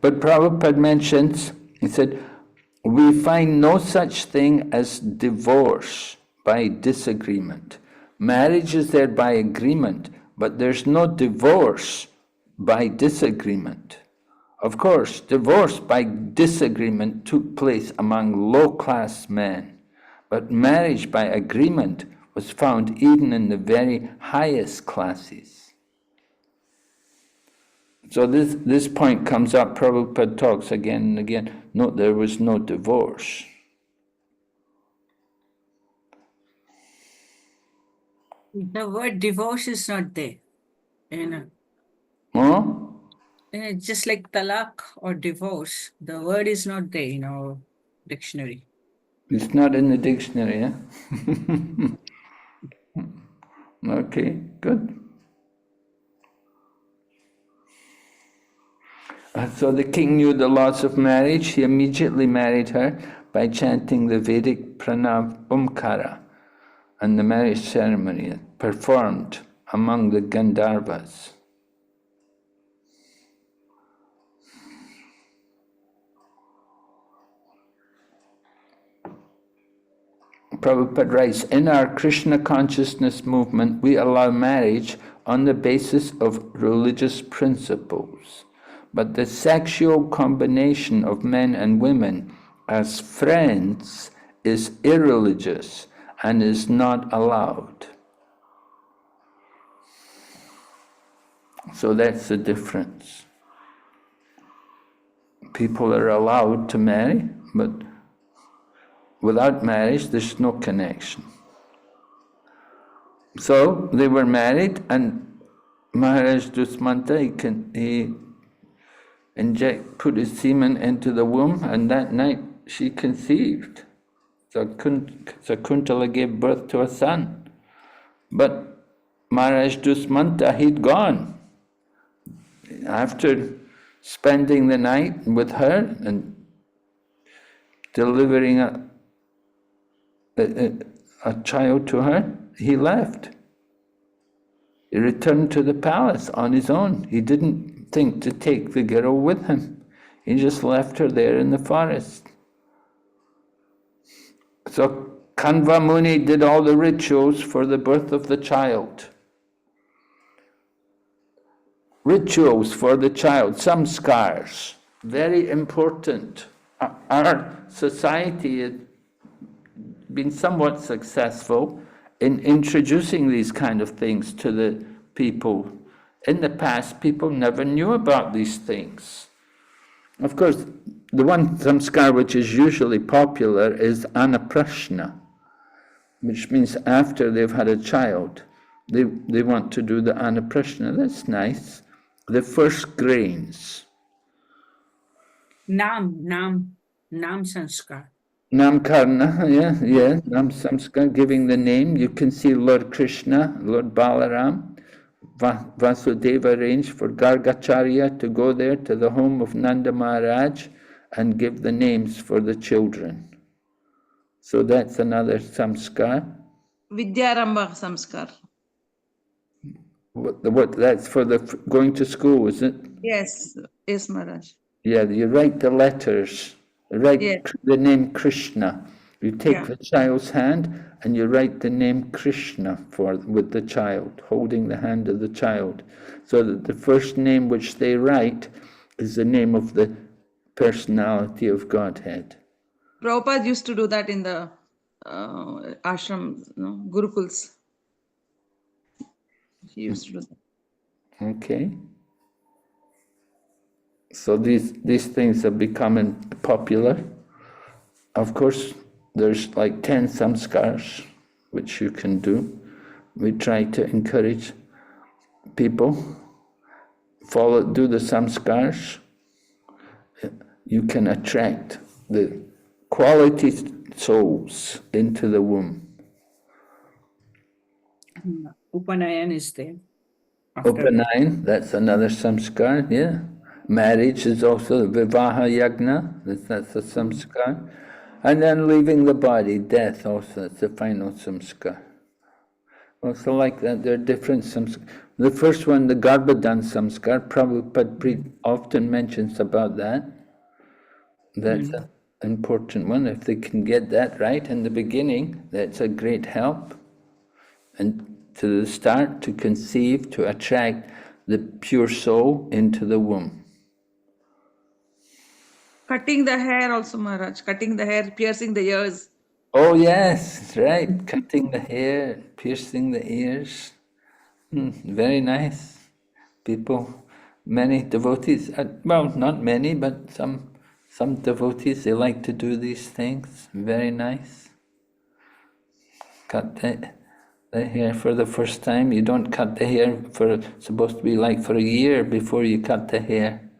But Prabhupada mentions, he said, we find no such thing as divorce by disagreement. Marriage is there by agreement, but there's no divorce by disagreement. Of course, divorce by disagreement took place among low-class men, but marriage by agreement was found even in the very highest classes. So this point comes up, Prabhupada talks again and again. No, there was no divorce. The word divorce is not there. Oh? Just like talak or divorce, the word is not there in our dictionary. It's not in the dictionary, eh? Okay, good. So the king knew the laws of marriage. He immediately married her by chanting the Vedic pranav Omkara, and the marriage ceremony performed among the Gandharvas. Prabhupada writes, in our Krishna consciousness movement, we allow marriage on the basis of religious principles. But the sexual combination of men and women as friends is irreligious and is not allowed. So that's the difference. People are allowed to marry, but without marriage, there's no connection. So they were married, and Maharaj Dusmanta, he put his semen into the womb, and that night she conceived. So Kuntala gave birth to a son. But Maharaj Dusmanta, he'd gone. After spending the night with her and delivering a child to her, he left. He returned to the palace on his own. He didn't think to take the girl with him. He just left her there in the forest. So Kanva Muni did all the rituals for the birth of the child. Rituals for the child, samskars, very important. Our society has been somewhat successful in introducing these kind of things to the people. In the past, people never knew about these things. Of course, the one samskar which is usually popular is anaprashna, which means after they've had a child, they want to do the anaprashna. That's nice. The first grains. Nam sanskar. Namkarna, yeah, Nam Samskar, giving the name. You can see Lord Krishna, Lord Balaram, Vasudeva arranged for Gargacharya to go there to the home of Nanda Maharaj and give the names for the children. So that's another samskar. Vidyarambha samskar. What that's for the going to school, is it? Yes, yes, Maharaj. Yeah, you write the letters, write the name Krishna. You take the child's hand and you write the name Krishna with the child, holding the hand of the child, so that the first name which they write is the name of the personality of Godhead. Prabhupada used to do that in the ashrams, gurukuls. He used to do that. Okay. So these things are becoming popular. Of course, there's like 10 samskars which you can do. We try to encourage people, do the samskars. You can attract the quality souls into the womb. Upanayan is there. Upanayan, that's another samskar, yeah. Marriage is also vivaha yagna, that's a samskar. And then leaving the body, death also, that's the final samskar. Also like that, there are different samskar. The first one, the Garbhadan samskar, Prabhupada often mentions about that. That's an important one. If they can get that right in the beginning, that's a great help. And to the start, to conceive, to attract the pure soul into the womb. Cutting the hair also, Maharaj. Cutting the hair, piercing the ears. Oh yes, right. Cutting the hair, piercing the ears. Very nice. People, many devotees. Well, not many, but some devotees. They like to do these things. Very nice. Cut the hair for the first time. You don't cut the hair for. It's supposed to be like for a year before you cut the hair.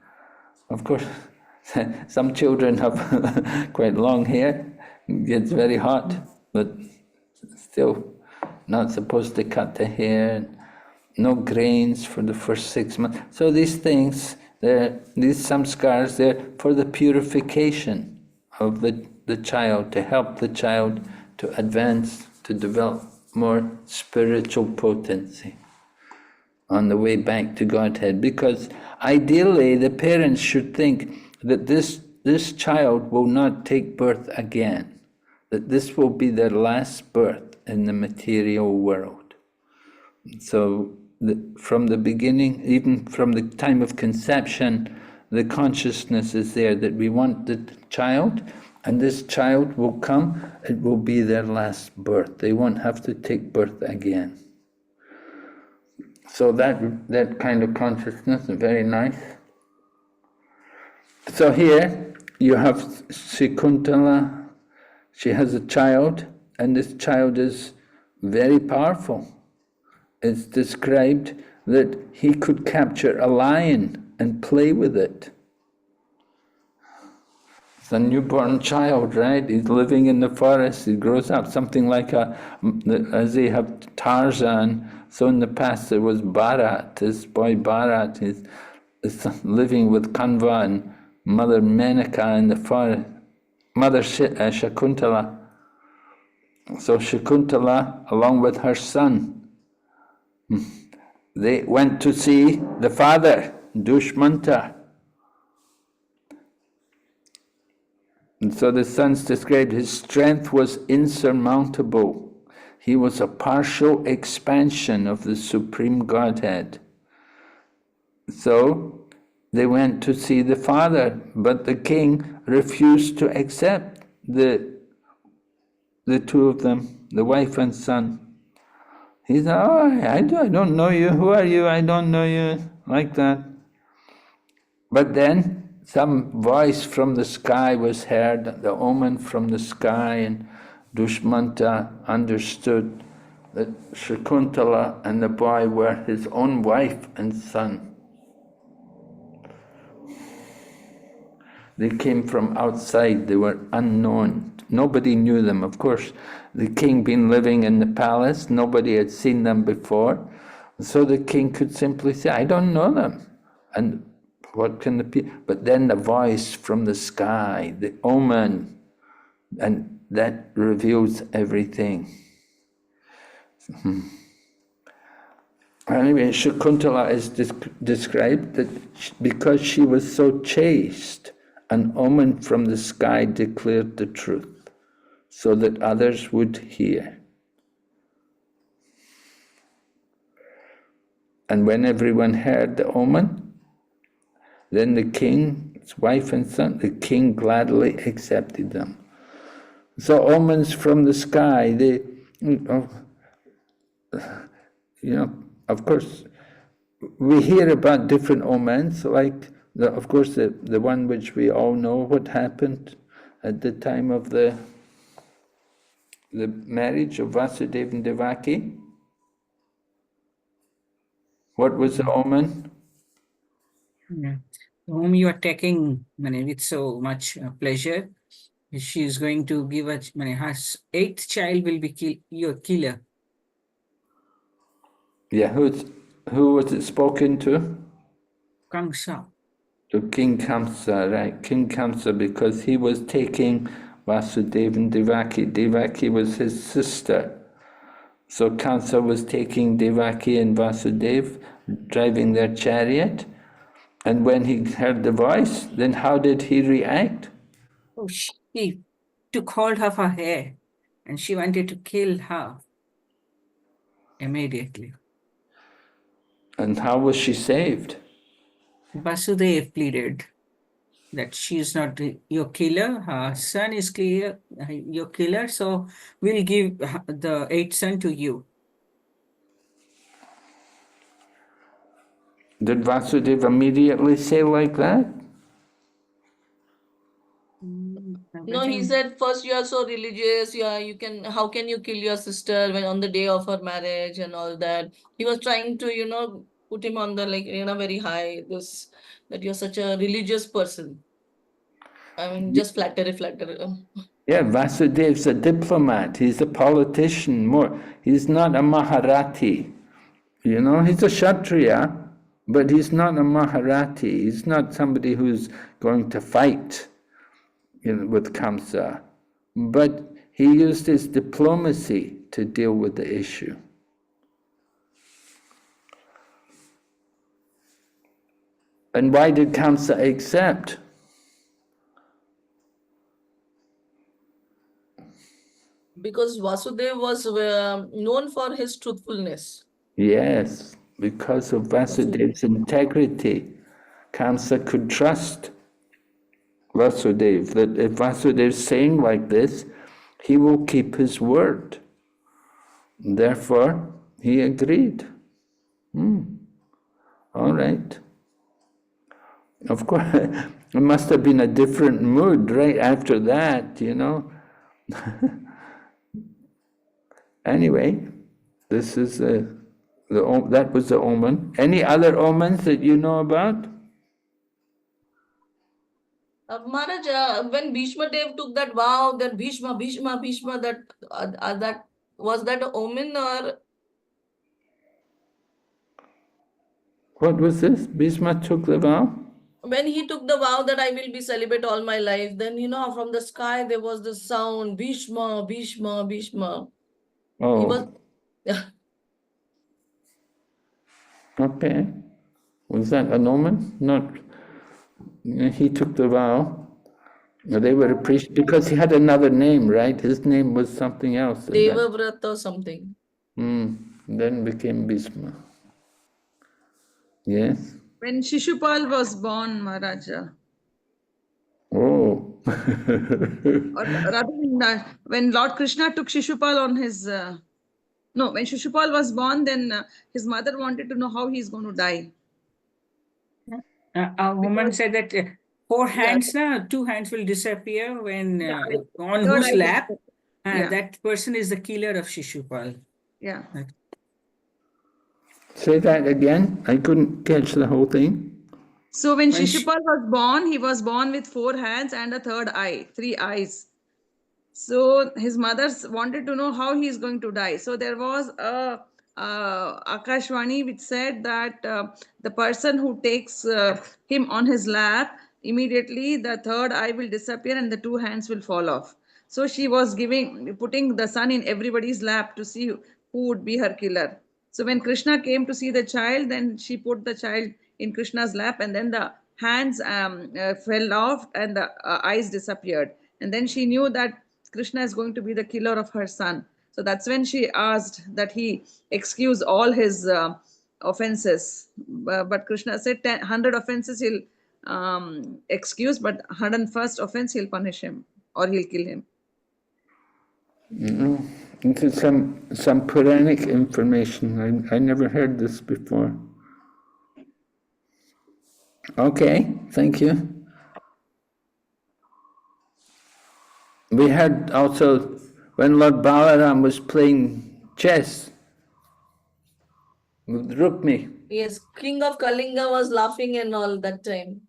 Of course, some children have quite long hair. It gets very hot, but still not supposed to cut the hair. No grains for the first 6 months. So these things, these samskars, they're for the purification of the child, to help the child to advance, to develop more spiritual potency on the way back to Godhead. Because ideally, the parents should think that this child will not take birth again, that this will be their last birth in the material world. So from the beginning, even from the time of conception, the consciousness is there that we want the child, and this child will come, it will be their last birth. They won't have to take birth again. So that kind of consciousness is very nice. So here you have Shakuntala. She has a child, and this child is very powerful. It's described that he could capture a lion and play with it. It's a newborn child, right? He's living in the forest. He grows up something like as they have Tarzan. So in the past there was Bharat, this boy Bharat. He's living with Kanva and Mother Menaka in the forest. Mother Shakuntala. So Shakuntala, along with her son, they went to see the father, Dushmanta. And so the son's described, his strength was insurmountable. He was a partial expansion of the Supreme Godhead. So they went to see the father, but the king refused to accept the two of them, the wife and son. He said, oh, I don't know you, who are you, I don't know you, like that. But then some voice from the sky was heard, the omen from the sky, and Dushmanta understood that Shakuntala and the boy were his own wife and son. They came from outside, they were unknown. Nobody knew them. Of course, the king being living in the palace, nobody had seen them before. So the king could simply say, I don't know them. And what can the people... But then the voice from the sky, the omen, and that reveals everything. Anyway, Shakuntala is described that because she was so chaste, an omen from the sky declared the truth, so that others would hear. And when everyone heard the omen, then the king's wife and son, the king gladly accepted them. So omens from the sky, they, of course, we hear about different omens, like, of course, the one which we all know what happened at the time of the marriage of Vasudeva and Devaki. What was the omen? Yeah. Whom you are taking with so much pleasure. She is going to give her 8th child will be your killer. Yeah, who was it spoken to? Kamsa. To King Kamsa, right? King Kamsa, because he was taking Vasudeva and Devaki. Devaki was his sister. So Kamsa was taking Devaki and Vasudeva, driving their chariot. And when he heard the voice, then how did he react? Oh, she took hold of her hair and she wanted to kill her immediately. And how was she saved? Vasudeva pleaded. that she is not your killer, her son is clear, your killer, so we'll give the 8th son to you. Did Vasudeva immediately say like that? No, he said first you are so religious, how can you kill your sister when on the day of her marriage and all that. He was trying to, put him on the very high, that you're such a religious person. I mean, just flattery. Yeah, Vasudev's a diplomat. He's a politician more. He's not a Maharathi. He's a Kshatriya, but he's not a Maharathi. He's not somebody who's going to fight with Kamsa. But he used his diplomacy to deal with the issue. And why did Kamsa accept? Because Vasudeva was known for his truthfulness. Yes, because of Vasudev's integrity. Kamsa could trust Vasudeva, that if Vasudev's saying like this, he will keep his word. Therefore, he agreed. All right. Of course, it must have been a different mood right after that, Anyway, this is that was the omen. Any other omens that you know about? Maharaj, when Bhishma Dev took that vow, that Bhishma, that was that an omen or? What was this? Bhishma took the vow? When he took the vow that I will be celibate all my life, then from the sky there was the sound, Bhishma. Oh. He was, Okay. Was that an omen? Not. He took the vow. They were appreciated because he had another name, right? His name was something else. Devavrat or something. Then became Bhishma. Yes. When Shishupal was born, Maharaja. Oh. Or rather than when Lord Krishna took Shishupal on his... when Shishupal was born, then his mother wanted to know how he's going to die. A woman said that 4 hands, 2 hands will disappear when on Third whose eye lap yeah. that person is the killer of Shishupal. Yeah. Say that again. I couldn't catch the whole thing. So when Shishupal was born, he was born with 4 hands and a third eye, 3 eyes. So his mother wanted to know how he is going to die. So there was a Akashvani which said that the person who takes him on his lap, immediately the third eye will disappear and the 2 hands will fall off. So she was putting the son in everybody's lap to see who would be her killer. So when Krishna came to see the child, then she put the child in Krishna's lap and then the hands fell off and the eyes disappeared. And then she knew that Krishna is going to be the killer of her son. So that's when she asked that he excuse all his offenses. But Krishna said 100 offenses he'll excuse, but 101st offense he'll punish him or he'll kill him. This is some Puranic information. I never heard this before. Okay, thank you. We heard also when Lord Balaram was playing chess with Rukmi. Yes, King of Kalinga was laughing and all that time.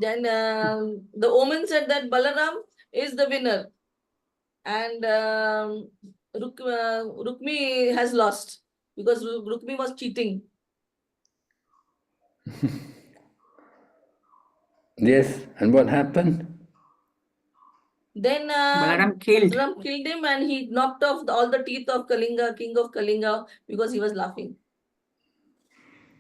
Then the omen said that Balaram is the winner. And Rukmi has lost because Rukmi was cheating. Yes, and what happened? Then Balaram killed him and he knocked off all the teeth of Kalinga, King of Kalinga, because he was laughing.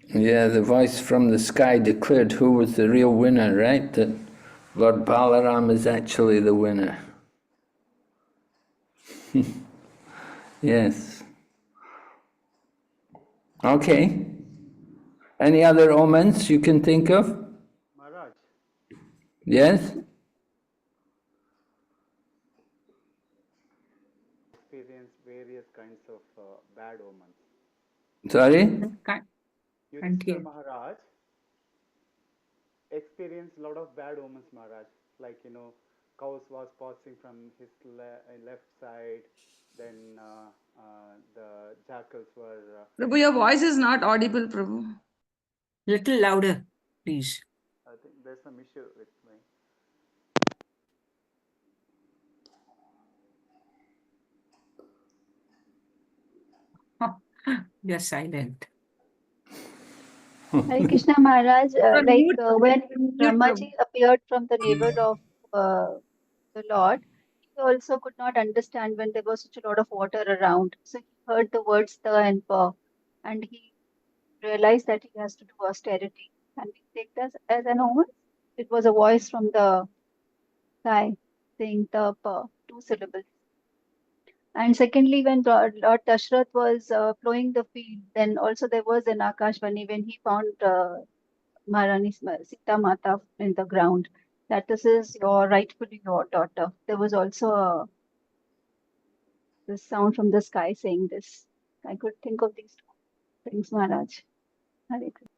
Yeah, the voice from the sky declared who was the real winner, right? That Lord Balaram is actually the winner. Yes. Okay. Any other omens you can think of? Maharaj. Yes? Experience various kinds of bad omens. Sorry? Yudhishthira Continue. Maharaj experienced a lot of bad omens, Maharaj. Like, cows was passing from his left side, then the jackals were. Prabhu, your voice is not audible, Prabhu. Little louder, please. I think there's some issue with me. You're silent. Hare Krishna Maharaj, when Mute, Brahmaji Prabhu. appeared from the navel of the Lord, he also could not understand when there was such a lot of water around. So he heard the words "the" and "pa," and he realized that he has to do austerity. And we take this as an omen. It was a voice from the sky saying "the," "pa," 2 syllables. And secondly, when Lord Dashrath was plowing the field, then also there was an Akashvani when he found Maharani Sita Mata in the ground, that this is rightfully your daughter. There was also this sound from the sky saying this. I could think of these 2 things, Maharaj. Hare Krishna.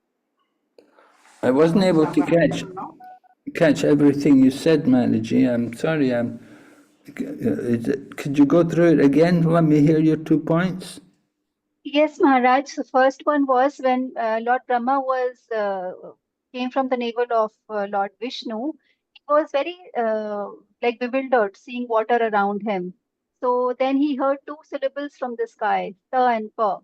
I wasn't able to Am I audible now? catch everything you said, Manaji. I'm sorry. Could you go through it again? Let me hear your 2 points. Yes, Maharaj. The first one was when Lord Brahma came from the navel of Lord Vishnu. He was very bewildered, seeing water around him. So then he heard 2 syllables from the sky, "ta" and "pa,"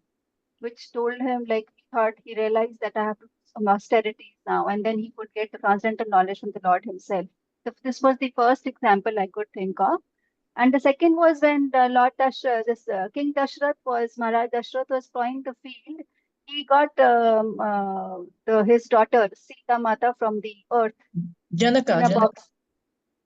which told him, he realized that I have to do some austerities now, and then he could get the transcendental knowledge from the Lord himself. So this was the first example I could think of. And the second was when the Lord King Dashrath Maharaj Dashrath was plowing the field. He got his daughter Sita Mata from the earth Janaka, in a Janaka. box.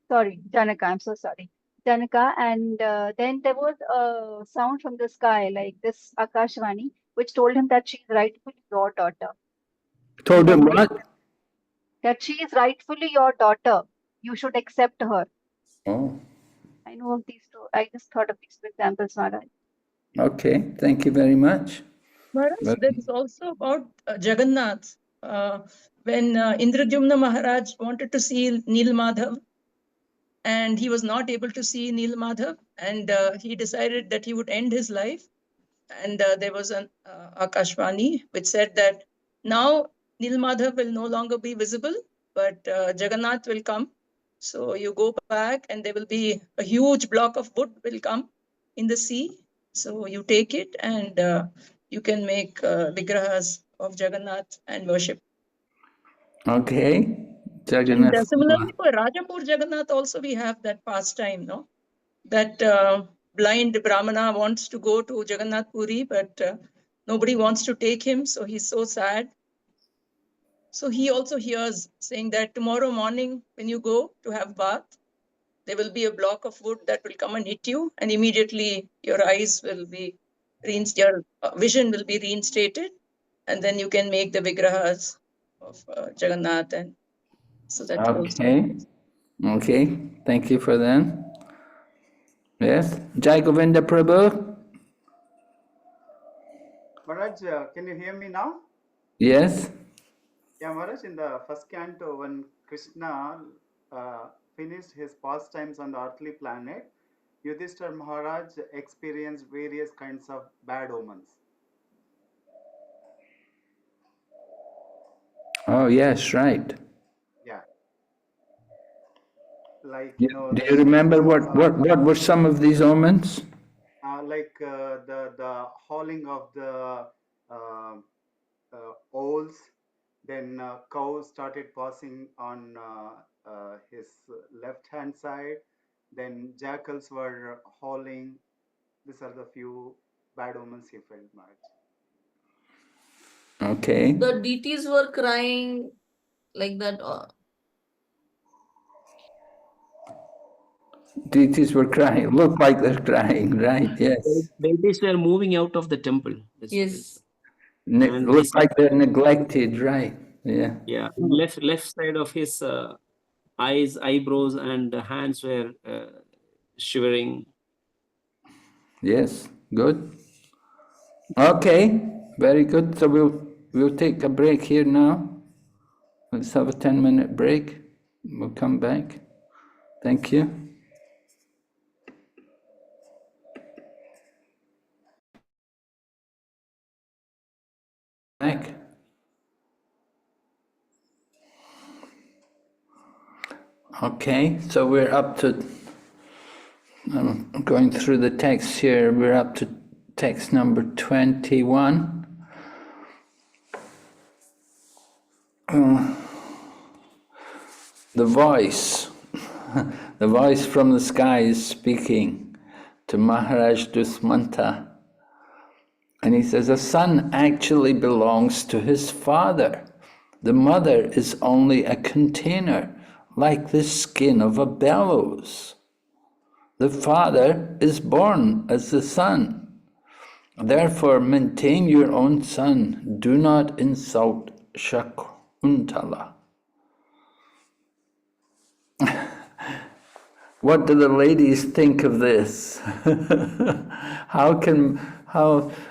Sorry, Janaka. I'm so sorry, Janaka. And then there was a sound from the sky, like this Akashvani, which told him that she is rightfully your daughter. Told him what? That she is rightfully your daughter. You should accept her. Oh, I know of these 2. I just thought of these 2 examples, Maharaj. okay. Thank you very much. Maharaj, there is also about Jagannath. When Indradyumna Maharaj wanted to see Nil Madhav, and he was not able to see Nil Madhav, and he decided that he would end his life. And there was an Akashvani which said that now Nil Madhav will no longer be visible, but Jagannath will come. So you go back and there will be a huge block of wood will come in the sea. So you take it and you can make vigrahas of Jagannath and worship. Okay. And Jagannath. similarly for Rajapur Jagannath also we have that pastime, no? That blind Brahmana wants to go to Jagannath Puri, but nobody wants to take him, so he's so sad. So he also hears saying that tomorrow morning when you go to have bath, there will be a block of wood that will come and hit you, and immediately your eyes will be your vision will be reinstated, and then you can make the vigrahas of Jagannath, and so that also. Okay. Okay. Thank you for that. Yes. Jai Govinda Prabhu. Maharaj, can you hear me now? Yes. Yeah, Maharaj, in the first canto, when Krishna finished his pastimes on the earthly planet, Yudhishthira Maharaj experienced various kinds of bad omens. Oh, yes, right. Yeah. Like, Do you remember what were some of these omens? Like the hauling of the owls, then cows started passing on his left hand side, then jackals were hauling. These are the few bad omens he felt, Maharaj. Okay. The deities were crying like that. Deities were crying. Looked like they're crying, right? Yes. Deities were moving out of the temple. Yes. And Looked like they're neglected, right? Yeah. Yeah, left side of his eyebrows and hands were shivering. Yes, good. Okay, very good. So we'll take a break here now. Let's have a 10-minute break. We'll come back. Thank you. Back. Okay, so we're up to, I'm going through the text here, we're up to text number 21. The voice, the voice from the sky is speaking to Maharaj Dusmanta. And he says, a son actually belongs to his father. The mother is only a container, like the skin of a bellows. The father is born as the son. Therefore, maintain your own son. Do not insult Shakuntala. What do the ladies think of this?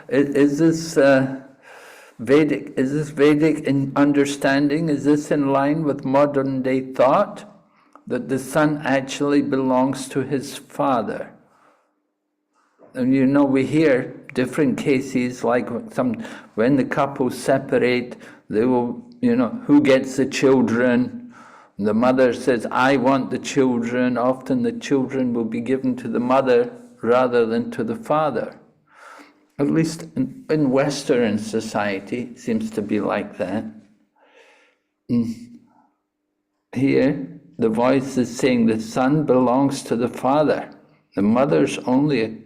Is this Vedic? Is this Vedic in understanding? Is this in line with modern day thought? That the son actually belongs to his father. And you know, we hear different cases, like when the couples separate, they will, you know, who gets the children? The mother says, I want the children. Often the children will be given to the mother rather than to the father. At least in Western society, it seems to be like that. Here, the voice is saying the son belongs to the father. The mother's only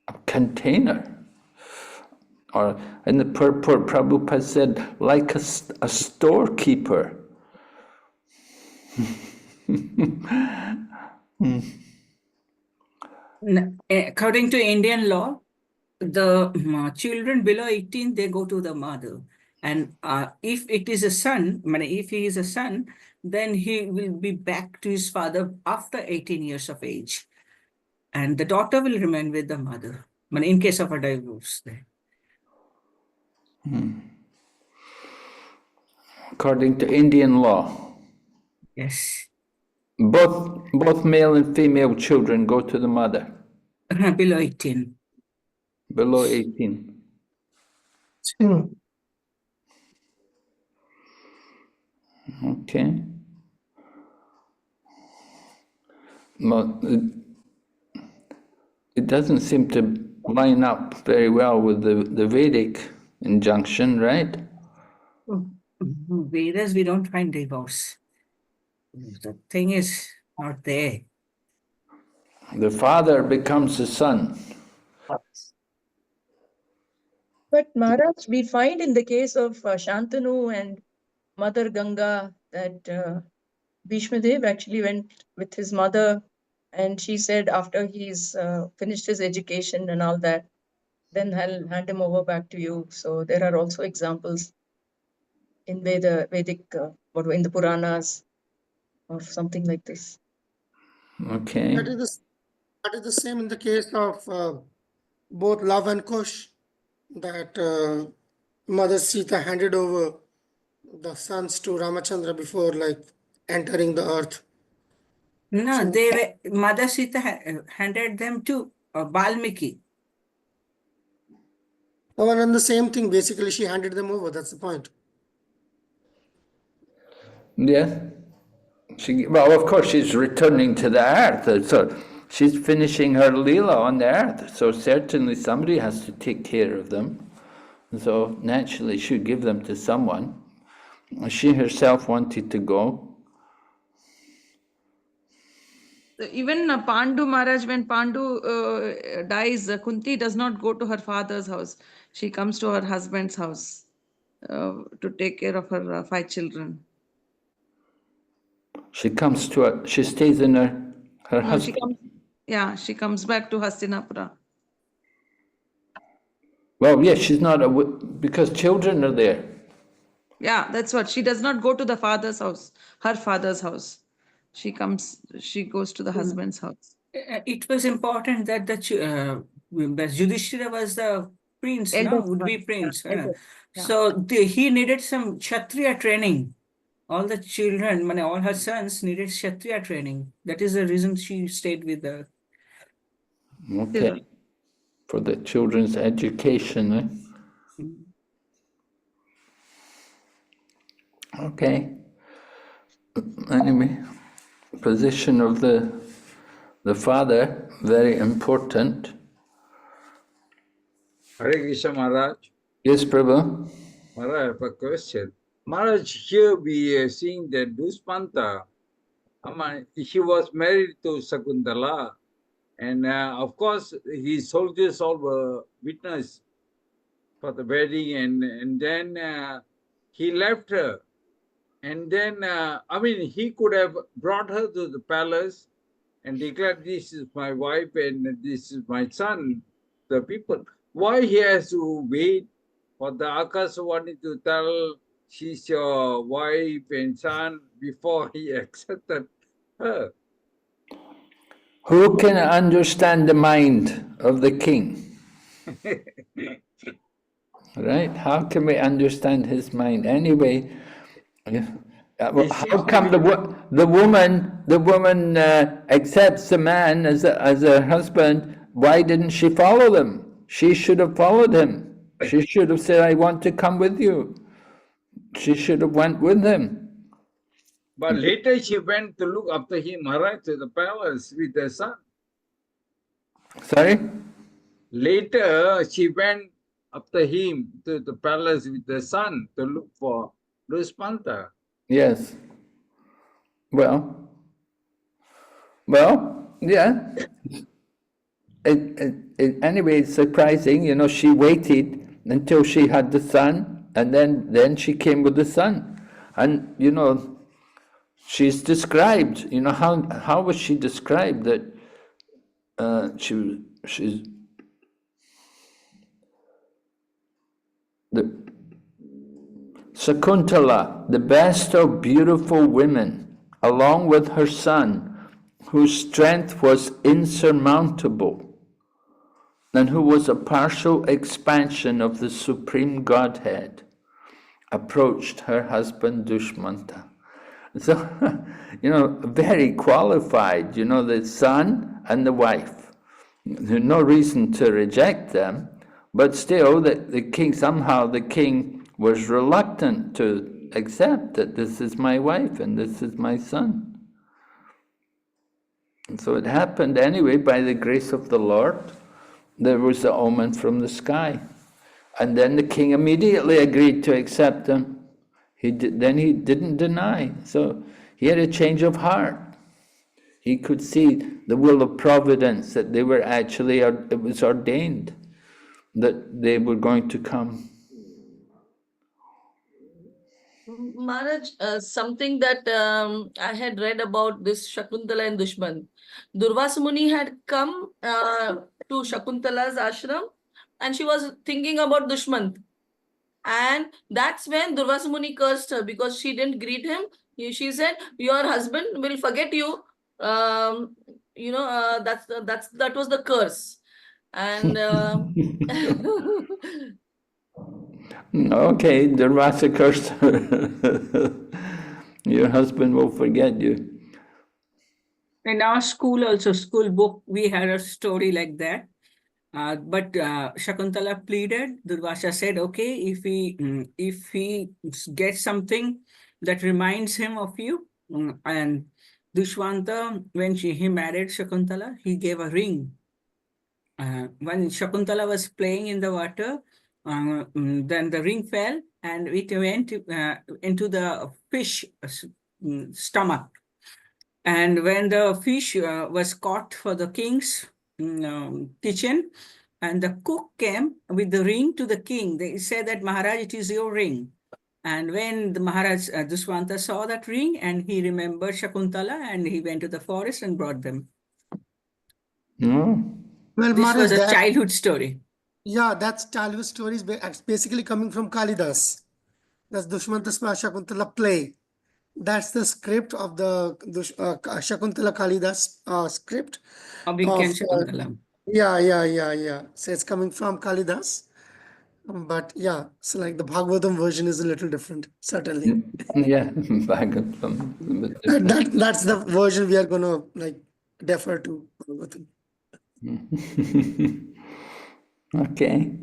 a container. Or, and the purport Prabhupada said, like a storekeeper. According to Indian law, the children below 18, they go to the mother. And if it is a son, if he is a son, then he will be back to his father after 18 years of age. And the daughter will remain with the mother, in case of a divorce. According to Indian law. Yes. Both male and female children go to the mother. Below 18. Below 18. Okay. Well, it doesn't seem to line up very well with the Vedic injunction, right? Vedas, we don't find divorce. The thing is not there. The father becomes the son. But Maharaj, we find in the case of Shantanu and Mother Ganga that Bhishma Dev actually went with his mother, and she said after he's finished his education and all that, then I'll hand him over back to you. So there are also examples in Vedic, in the Puranas or something like this. Okay. That is the same in the case of both Lava and Kush, that Mother Sita handed over the sons to Ramachandra before entering the earth. No, Mother Sita handed them to Valmiki. Oh, and then the same thing, basically she handed them over, that's the point. Yes. Well, of course, she's returning to the earth, so she's finishing her Leela on the earth, so certainly somebody has to take care of them. So naturally, she'll give them to someone. She herself wanted to go. Even Pandu Maharaj, when Pandu dies, Kunti does not go to her father's house. She comes to her husband's house to take care of her 5 children. She comes to she stays in her husband. She comes back to Hastinapura. Well, yes, she's not because children are there. Yeah, that's what. She does not go to the father's house, her father's house. she goes to the husband's house. It was important that the Yudhishthira was the prince, no, Eldest would be one. prince. Yeah, eldest. Yeah. So he needed some Kshatriya training. All the children, all her sons needed Kshatriya training. That is the reason she stayed with the. Okay. For the children's education, eh? Okay. Anyway, position of the father, very important. Hare Krishna Maharaj. Yes, Prabhu. Maharaj, I have a question. Maharaj, here we are seeing that Dushmanta, he was married to Shakuntala, and of course his soldiers all were witness for the wedding, and then he left her, and then he could have brought her to the palace and declared, this is my wife and this is my son, the people. Why he has to wait for the Akasavani to tell she's your wife and son before he accepted her? Who can understand the mind of the king? Right? How can we understand his mind? Anyway, how come the woman accepts the man as a husband? Why didn't she follow them? She should have followed him. She should have said, I want to come with you. She should have went with him. But later she went to look after him, Maharaj, to the palace with her son. Sorry? Later she went after him to the palace with the son to look for Dushmanta. Yes. Well, yeah. Anyway, it's surprising, she waited until she had the son, and then she came with the son. And, she's described, how was she described that she's the Shakuntala, the best of beautiful women, along with her son, whose strength was insurmountable, and who was a partial expansion of the Supreme Godhead, approached her husband Dushmanta. So, very qualified, the son and the wife. There's no reason to reject them, but still the king was reluctant to accept that this is my wife and this is my son. And so it happened anyway, by the grace of the Lord. There was the omen from the sky. And then the king immediately agreed to accept them. Then he didn't deny. So he had a change of heart. He could see the will of providence, that they were actually, it was ordained that they were going to come. Maharaj, something that I had read about this Shakuntala and Dushman. Durvasa Muni had come to Shakuntala's ashram, and she was thinking about Dushman. And that's when Durvasa Muni cursed her because she didn't greet him. She said, your husband will forget you. That was the curse. And okay, Durvasa cursed her. Your husband will forget you. In our school book, we had a story like that. But Shakuntala pleaded. Durvasa said, okay, if he gets something that reminds him of you, and Dushmanta, when he married Shakuntala, he gave a ring. When Shakuntala was playing in the water, then the ring fell and it went into the fish stomach. And when the fish was caught for the king's kitchen, and the cook came with the ring to the king, they said that, Maharaj, it is your ring. And when the Maharaj Dushmanta saw that ring, and he remembered Shakuntala, and he went to the forest and brought them. No. Well, This Maharaj, was a childhood story. Yeah, that's childhood story is basically coming from Kalidas. That's Dushmanta Shakuntala play. That's the script of the Shakuntala Kalidas script. Abhigyan Of, Shakuntalam. yeah. So it's coming from Kalidas. But yeah, so like the Bhagavatam version is a little different, certainly. Yeah, Bhagavatam. a bit different. That's the version we are going to like defer to. Bhagavatam. Okay.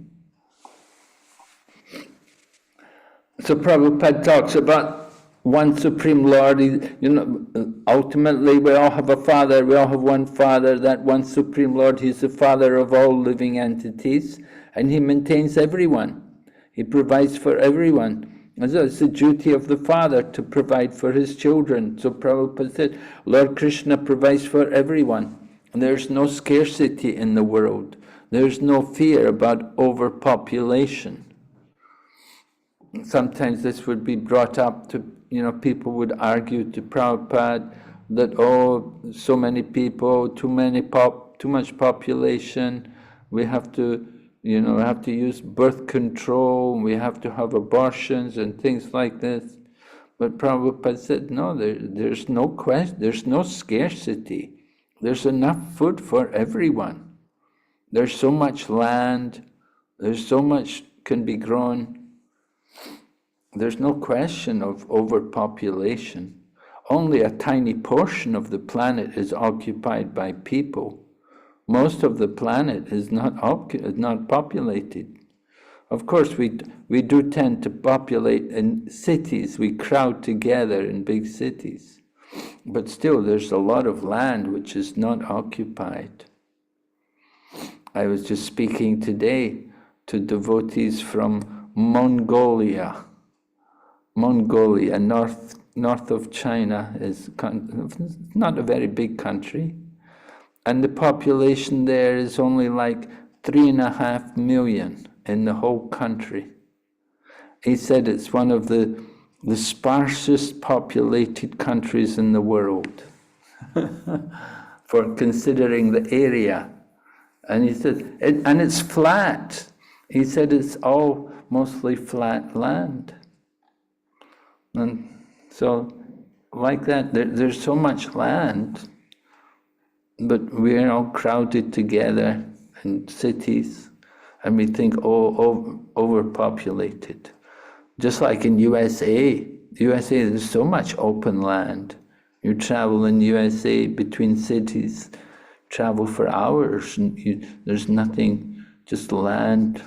So Prabhupada talks about one Supreme Lord. Ultimately we all have a Father, we all have one Father, that one Supreme Lord, He's the Father of all living entities, and He maintains everyone. He provides for everyone. And so it's the duty of the Father to provide for His children. So Prabhupada said, Lord Krishna provides for everyone. And there's no scarcity in the world. There's no fear about overpopulation. Sometimes this would be brought up to, people would argue to Prabhupada that, so many people, too much population, we have to, use birth control, we have to have abortions and things like this. But Prabhupada said, no, there's no question, there's no scarcity. There's enough food for everyone. There's so much land, there's so much can be grown. There's no question of overpopulation. Only a tiny portion of the planet is occupied by people. Most of the planet is not populated. Of course, we do tend to populate in cities. We crowd together in big cities. But still, there's a lot of land which is not occupied. I was just speaking today to devotees from Mongolia, north of China, is not a very big country, and the population there is only like 3.5 million in the whole country. He said it's one of the sparsest populated countries in the world for considering the area. And he said, and it's flat. He said it's all mostly flat land. And so, like that, there's so much land, but we're all crowded together in cities, and we think, overpopulated. Just like in USA, there's so much open land. You travel in USA between cities, travel for hours, and there's nothing, just land.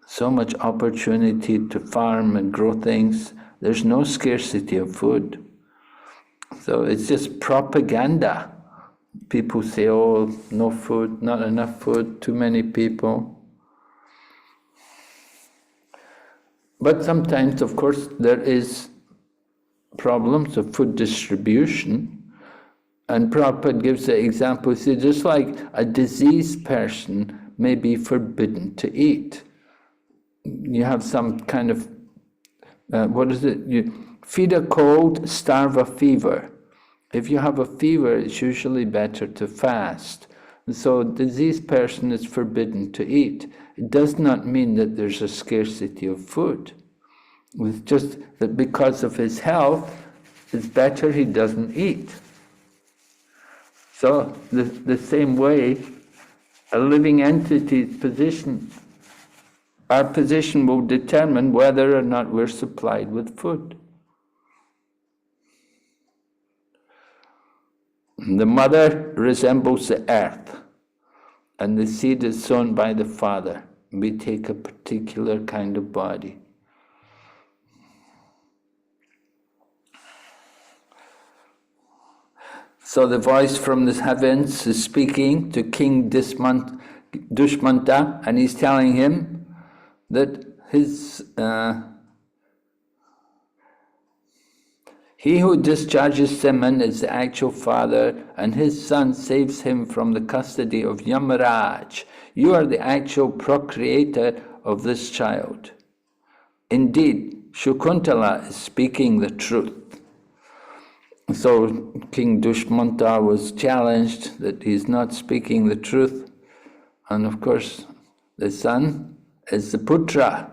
So much opportunity to farm and grow things. There's no scarcity of food. So it's just propaganda. People say, no food, not enough food, too many people. But sometimes, of course, there is problems of food distribution. And Prabhupada gives the example, he says, just like a diseased person may be forbidden to eat. You have some kind of, you feed a cold, starve a fever. If you have a fever, it's usually better to fast. And so a diseased person is forbidden to eat. It does not mean that there's a scarcity of food. It's just that because of his health, it's better he doesn't eat. So the same way, a living entity's position, our position will determine whether or not we're supplied with food. The mother resembles the earth, and the seed is sown by the father. We take a particular kind of body. So the voice from the heavens is speaking to King Dushmanta, and he's telling him that he who discharges Simon is the actual father, and his son saves him from the custody of Yamaraj. You are the actual procreator of this child. Indeed, Shakuntala is speaking the truth. So King Dushmanta was challenged that he's not speaking the truth. And of course, the son is the putra.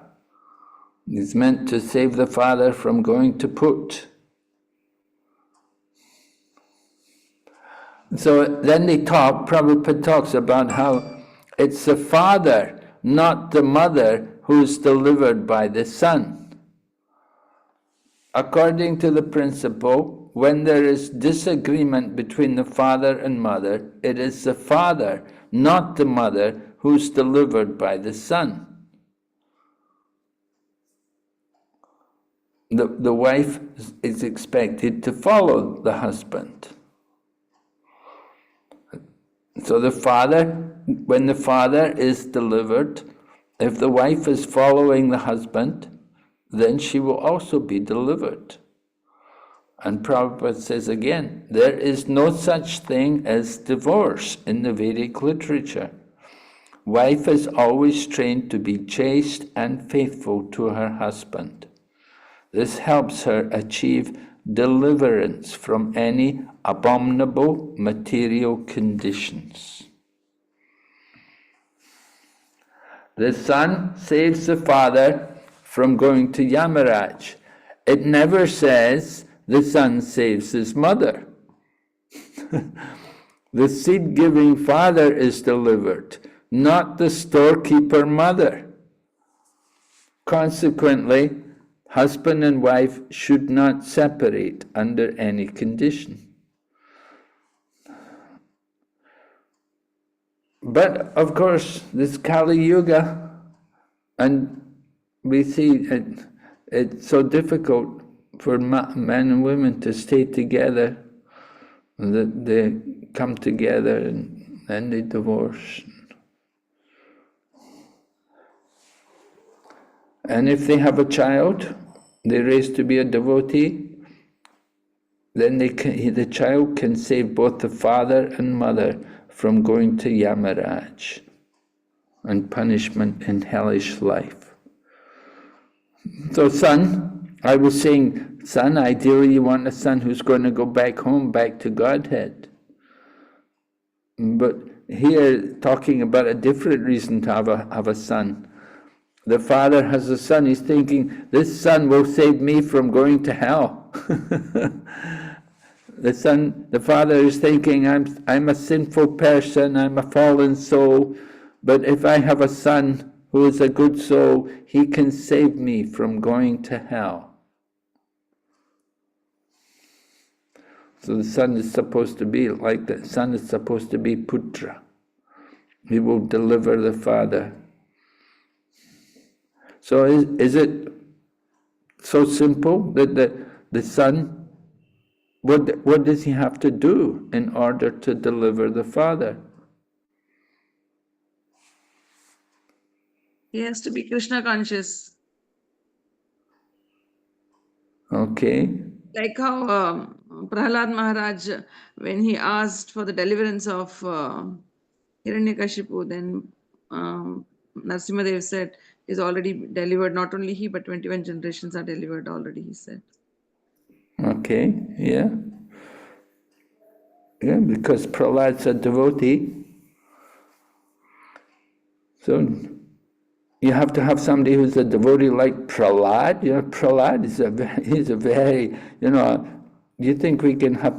He's meant to save the father from going to put. So then Prabhupada talks about how it's the father, not the mother, who's delivered by the son. According to the principle, when there is disagreement between the father and mother, it is the father, not the mother, who's delivered by the son. The wife is expected to follow the husband. So the father, when the father is delivered, if the wife is following the husband, then she will also be delivered. And Prabhupada says again, there is no such thing as divorce in the Vedic literature. Wife is always trained to be chaste and faithful to her husband. This helps her achieve deliverance from any abominable material conditions. The son saves the father from going to Yamaraj. It never says the son saves his mother. The seed-giving father is delivered, not the storekeeper mother. Consequently, husband and wife should not separate under any condition. But of course, this Kali Yuga, and we see it's so difficult for men and women to stay together, that they come together and then they divorce. And if they have a child, they raise to be a devotee, then the child can save both the father and mother from going to Yamaraj and punishment in hellish life. So son, I was saying, son, ideally you want a son who's going to go back home, back to Godhead. But here, talking about a different reason to have a son. The father has a son, he's thinking, this son will save me from going to hell. The father is thinking, I'm a sinful person, I'm a fallen soul, but if I have a son who is a good soul, he can save me from going to hell. So the son is supposed to be like that. Son is supposed to be putra. He will deliver the father. So is it so simple that the son, what does he have to do in order to deliver the father? He has to be Krishna conscious. Okay. Like how Prahlad Maharaj, when he asked for the deliverance of Hiranyakashipu, then Narasimhadev said, is already delivered. Not only he, but 21 generations are delivered already, he said. Okay, yeah. Yeah, because Prahlad's a devotee. So you have to have somebody who's a devotee like Prahlad. You know, Prahlad is a very, you know, do you think we can have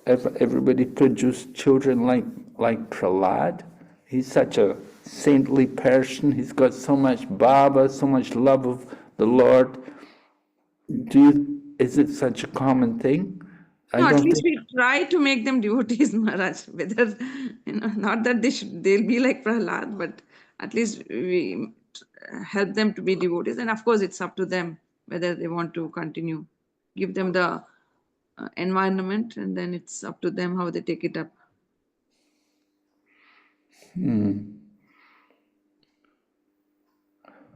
everybody produce children like Prahlad? He's such a saintly person. He's got so much bhava, so much love of the Lord. Is it such a common thing? No, at least we try to make them devotees, Maharaj. Whether, not that they'll be like Prahlad, but at least we help them to be devotees. And of course, it's up to them whether they want to continue. Give them the environment, and then it's up to them how they take it up.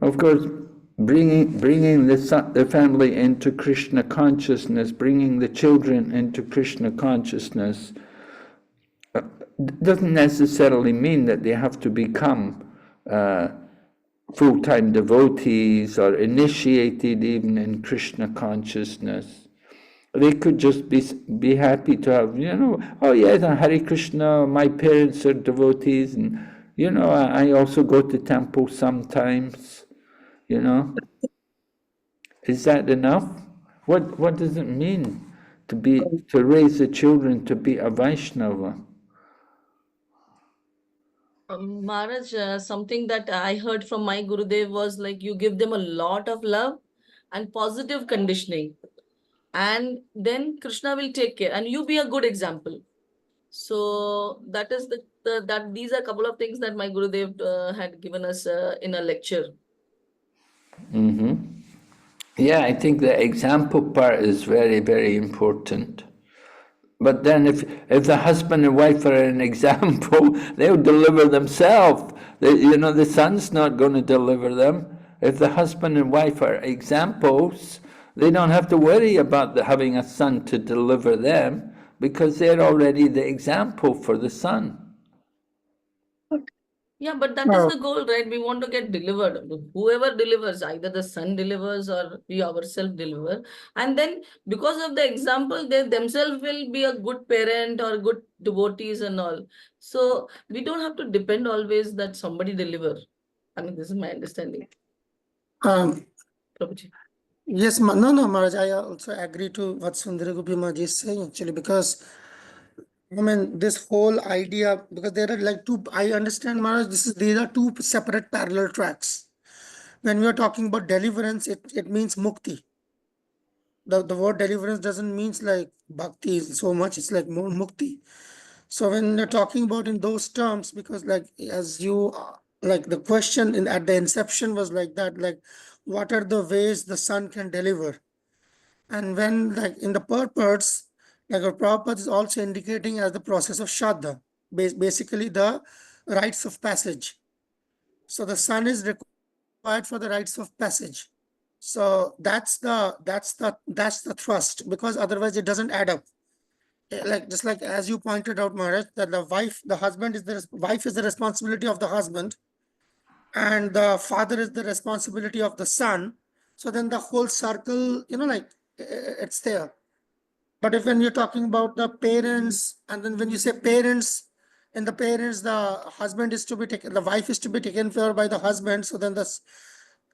Of course, bringing the family into Krishna consciousness, bringing the children into Krishna consciousness, doesn't necessarily mean that they have to become full-time devotees or initiated even in Krishna consciousness. They could just be happy to have, oh yes, Hare Krishna, my parents are devotees, and I also go to temple sometimes. Is that enough? What does it mean to raise the children to be a Vaishnava. Maharaj, something that I heard from my Gurudev was like you give them a lot of love and positive conditioning, and then Krishna will take care, and you be a good example. So that is that these are a couple of things that my Gurudev had given us in a lecture. Yeah, I think the example part is very, very important. But then if the husband and wife are an example, they'll deliver themselves. The son's not going to deliver them. If the husband and wife are examples, they don't have to worry about having a son to deliver them because they're already the example for the son. Yeah, but that is the goal, right? We want to get delivered. Whoever delivers, either the son delivers or we ourselves deliver. And then because of the example, they themselves will be a good parent or good devotees and all. So we don't have to depend always that somebody deliver. I mean, this is my understanding. Prabhuji. Yes, no, Maharaj, I also agree to what Sundara Gopi Maharaj is saying actually, because I mean, this whole idea, because there are like two, I understand, Maharaj, these are two separate parallel tracks. When we are talking about deliverance, it means mukti. The word deliverance doesn't mean like bhakti so much, it's like more mukti. So when you're talking about in those terms, because like as you like the question at the inception was like that, like what are the ways the son can deliver? And when like in the purports, like our Prabhupada is also indicating as the process of Shraddha, basically the rites of passage. So the son is required for the rites of passage. So that's the thrust, because otherwise it doesn't add up. Like just like as you pointed out, Maharaj, that the wife is the responsibility of the husband, and the father is the responsibility of the son. So then the whole circle, like it's there. But if when you're talking about the parents, and then when you say parents, and the parents, the husband is to be taken, the wife is to be taken care of by the husband. So then that's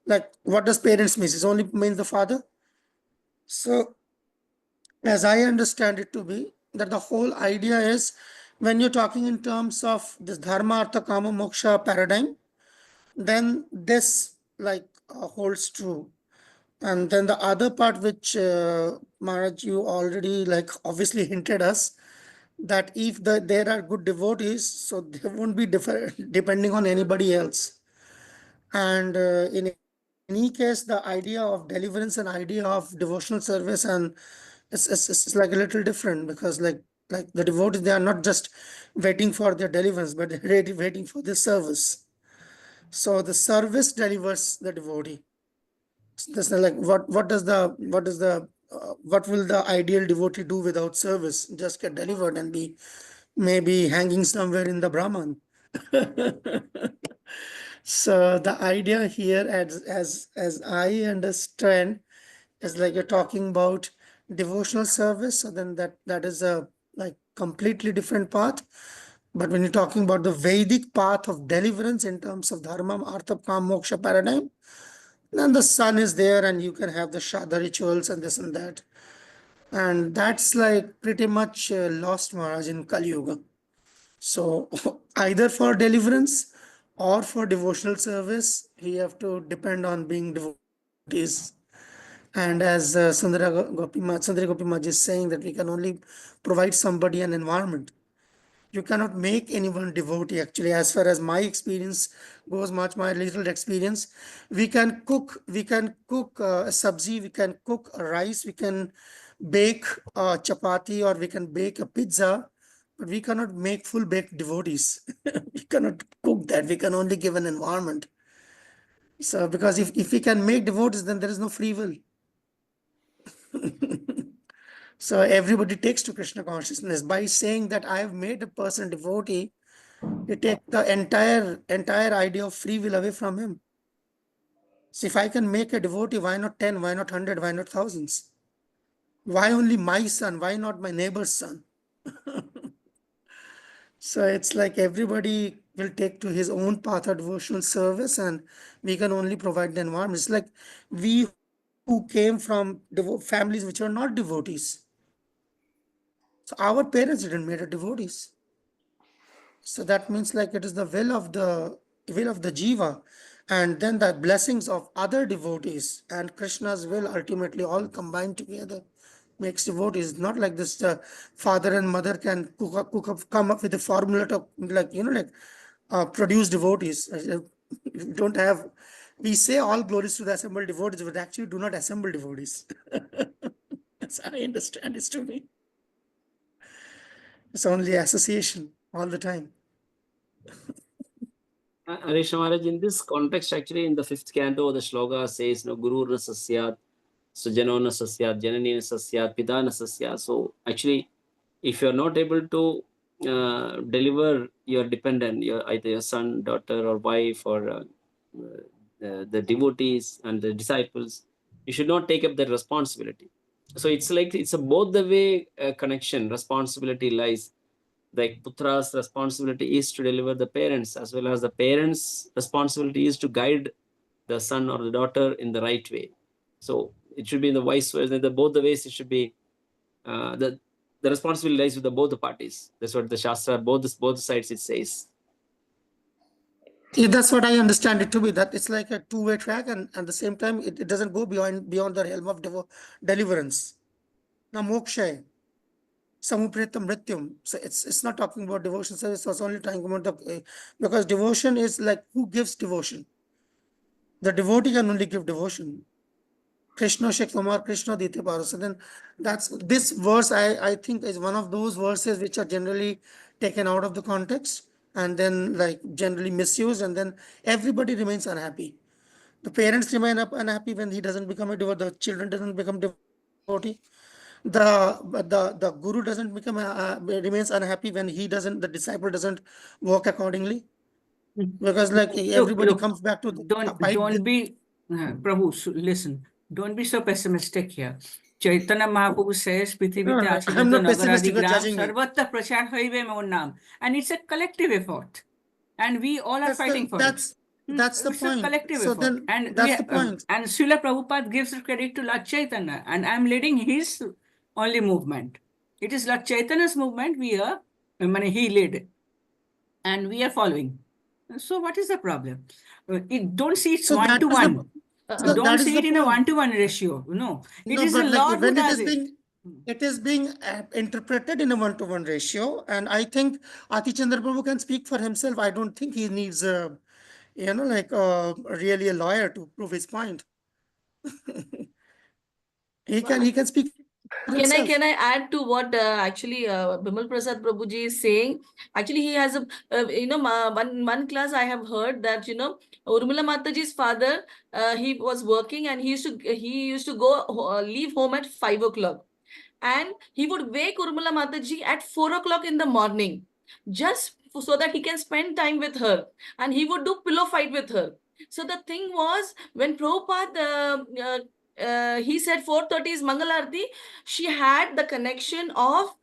like, what does parents mean? It only means the father. So as I understand it to be, that the whole idea is when you're talking in terms of this dharma, artha, kama, moksha paradigm, then this like holds true. And then the other part which Maharaj, you already like obviously hinted us, that if there are good devotees, so they won't be depending on anybody else. And in any case, the idea of deliverance and idea of devotional service, and it's like a little different, because like the devotees, they are not just waiting for their deliverance, but they're ready waiting for the service. So the service delivers the devotee. That's like what will the ideal devotee do without service? Just get delivered and be maybe hanging somewhere in the Brahman. So the idea here, as I understand, is like you're talking about devotional service. So then that is a like completely different path. But when you're talking about the Vedic path of deliverance in terms of dharma, artha, kama, moksha paradigm, then the sun is there, and you can have the Shraddha rituals and this and that. And that's like pretty much lost, Maharaj, in Kali Yuga. So either for deliverance or for devotional service, we have to depend on being devotees. And as Sundara Gopi Maharaj is saying, that we can only provide somebody an environment. You cannot make anyone devotee. Actually, as far as my experience goes, my little experience, we can cook a sabzi, we can cook a rice, we can bake a chapati, or we can bake a pizza, but we cannot make full baked devotees. We cannot cook that. We can only give an environment. So because if we can make devotees, then there is no free will. So everybody takes to Krishna consciousness by saying that I have made a person devotee. You take the entire idea of free will away from him. So if I can make a devotee, why not 10? Why not 100? Why not thousands? Why only my son? Why not my neighbor's son? So it's like everybody will take to his own path of devotional service, and we can only provide the environment. It's like we who came from families which are not devotees. So our parents didn't make it devotees. So that means like it is the will of the jiva, and then the blessings of other devotees and Krishna's will ultimately all combined together makes devotees. Not like this father and mother can come up with a formula to produce devotees. We don't have. We say all glories to the assembled devotees, but actually do not assemble devotees. That's how I understand it to me. It's only association all the time. Harish Maharaj, in this context, actually, in the 5th canto, the shloka says, no, Guru na sasyat, Sujano na sasyat, Janani na sasyat, Pita na sasyat. So, actually, if you're not able to deliver your dependent, either your son, daughter, or wife, or the devotees and the disciples, you should not take up that responsibility. So, it's like it's a both the way connection, responsibility lies. Like Putra's responsibility is to deliver the parents, as well as the parents' responsibility is to guide the son or the daughter in the right way. So it should be in the vice versa. Both the ways it should be. The responsibility lies with both the parties. That's what the Shastra, both sides, it says. Yeah, that's what I understand it to be. That it's like a two-way track, and at the same time, it doesn't go beyond the realm of deliverance. Now, moksha, samuprita mrityum. So it's not talking about devotion service. It's only talking about the because devotion is like who gives devotion. The devotee can only give devotion. Krishna Shekhamar Krishna Dite Paro. So then that's this verse I think is one of those verses which are generally taken out of the context and then like generally misused, and then everybody remains unhappy. The parents remain unhappy when he doesn't become a devotee, the children doesn't become devotee. The guru doesn't become remains unhappy when the disciple doesn't work accordingly, because like everybody Look, comes back to the don't be Prabhu, listen, don't be so pessimistic here. Chaitanya Mahaprabhu says, Prithivite I'm Achidadya not pessimistic, you're Nagaradigram judging me. Sarvatra Prachar Hoibe Mon Nam. And it's a collective effort. And we all are fighting for it. That's the It's point. a collective So effort. then And that's the point. and Srila Prabhupada gives the credit to Lord Chaitanya, and I'm leading his only movement. It is Lord Chaitanya's movement he led, and we are following. So what is the problem? Don't see it So one that to is the one. so Don't that is see the it in a point. 1-to-1 ratio. No, it No, is but the like Lord who when does it. it is being interpreted in a 1-to-1 ratio, and I think Ati Chandra Prabhu can speak for himself. I don't think he needs really a lawyer to prove his point. he can speak for himself. Can I add to what actually Bimal Prasad Prabhuji is saying? Actually, he has a one class I have heard that Urmila Mataji's father he was working and he used to go leave home at 5 o'clock, and he would wake Urmila Mataji at 4 o'clock in the morning, just so that he can spend time with her, and he would do pillow fight with her. So the thing was, when Prabhupada he said 4:30 is Mangalarti, she had the connection of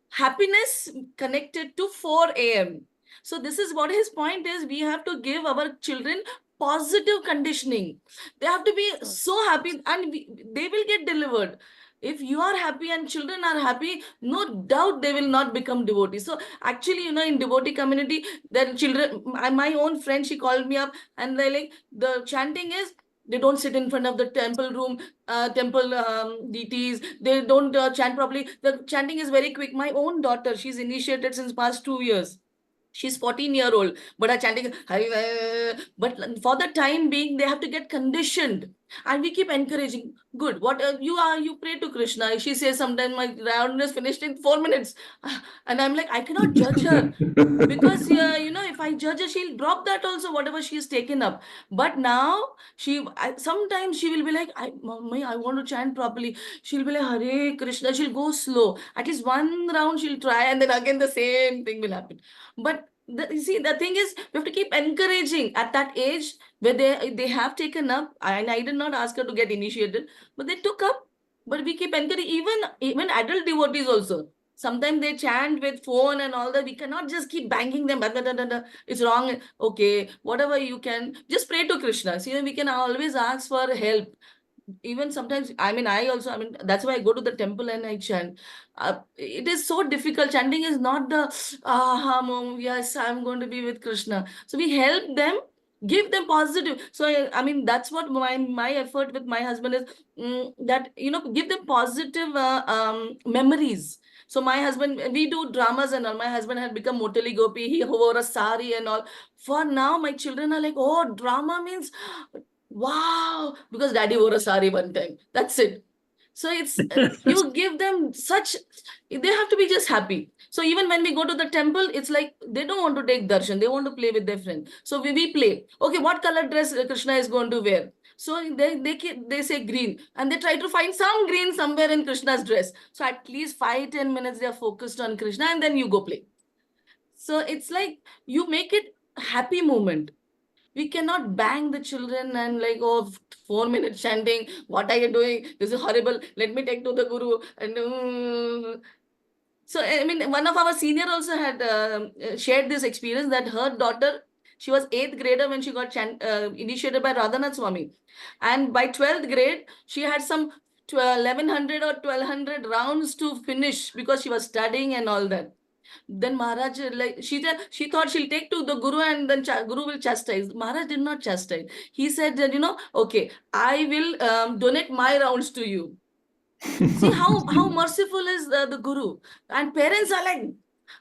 happiness connected to 4 a.m. So this is what his point is. We have to give our children positive conditioning. They have to be so happy, and they will get delivered. If you are happy and children are happy, no doubt they will not become devotees. So actually, in devotee community, then children, my own friend, she called me up and they're like, the chanting is, they don't sit in front of the temple room, temple deities. They don't chant properly. The chanting is very quick. My own daughter, she's initiated since past 2 years. She's 14-year-old, but her chanting, but for the time being, they have to get conditioned. And we keep encouraging. Good. What you pray to Krishna. She says sometimes my round is finished in 4 minutes. And I'm like, I cannot judge her. Because if I judge her, she'll drop that also, whatever she's taken up. But now sometimes she will be like, Mommy, I want to chant properly. She'll be like, Hare Krishna. She'll go slow. At least one round she'll try, and then again the same thing will happen. But you see, the thing is, we have to keep encouraging at that age where they have taken up. And I did not ask her to get initiated, but they took up. But we keep encouraging, even adult devotees also. Sometimes they chant with phone and all that. We cannot just keep banging them. It's wrong. Okay, whatever you can, just pray to Krishna. See, we can always ask for help. even sometimes, that's why I go to the temple and I chant. It is so difficult. Chanting is not the yes, I'm going to be with Krishna. So we help them, give them positive. So that's what my effort with my husband is, that give them positive memories. So my husband, we do dramas and all. My husband had become Motali Gopi. He wore a sari and all. For now, my children are like, oh, drama means wow, because daddy wore a sari one time. That's it. So it's you give them such, they have to be just happy. So even when we go to the temple, it's like they don't want to take darshan, they want to play with their friend. So we play. Okay, what color dress Krishna is going to wear? So they say green, and they try to find some green somewhere in Krishna's dress. So at least 5-10 minutes they are focused on Krishna, and then you go play. So it's like you make it happy moment. We cannot bang the children and like, oh, 4 minutes chanting, what are you doing? This is horrible. Let me take to the guru. And so, one of our senior also had shared this experience that her daughter, she was 8th grader when she got initiated by Radhanath Swami. And by 12th grade, she had some 1100 or 1200 rounds to finish because she was studying and all that. Then Maharaj, like she thought she'll take to the Guru and then Guru will chastise. Maharaj did not chastise. He said that, okay, I will donate my rounds to you. See how merciful is the Guru. And parents are like,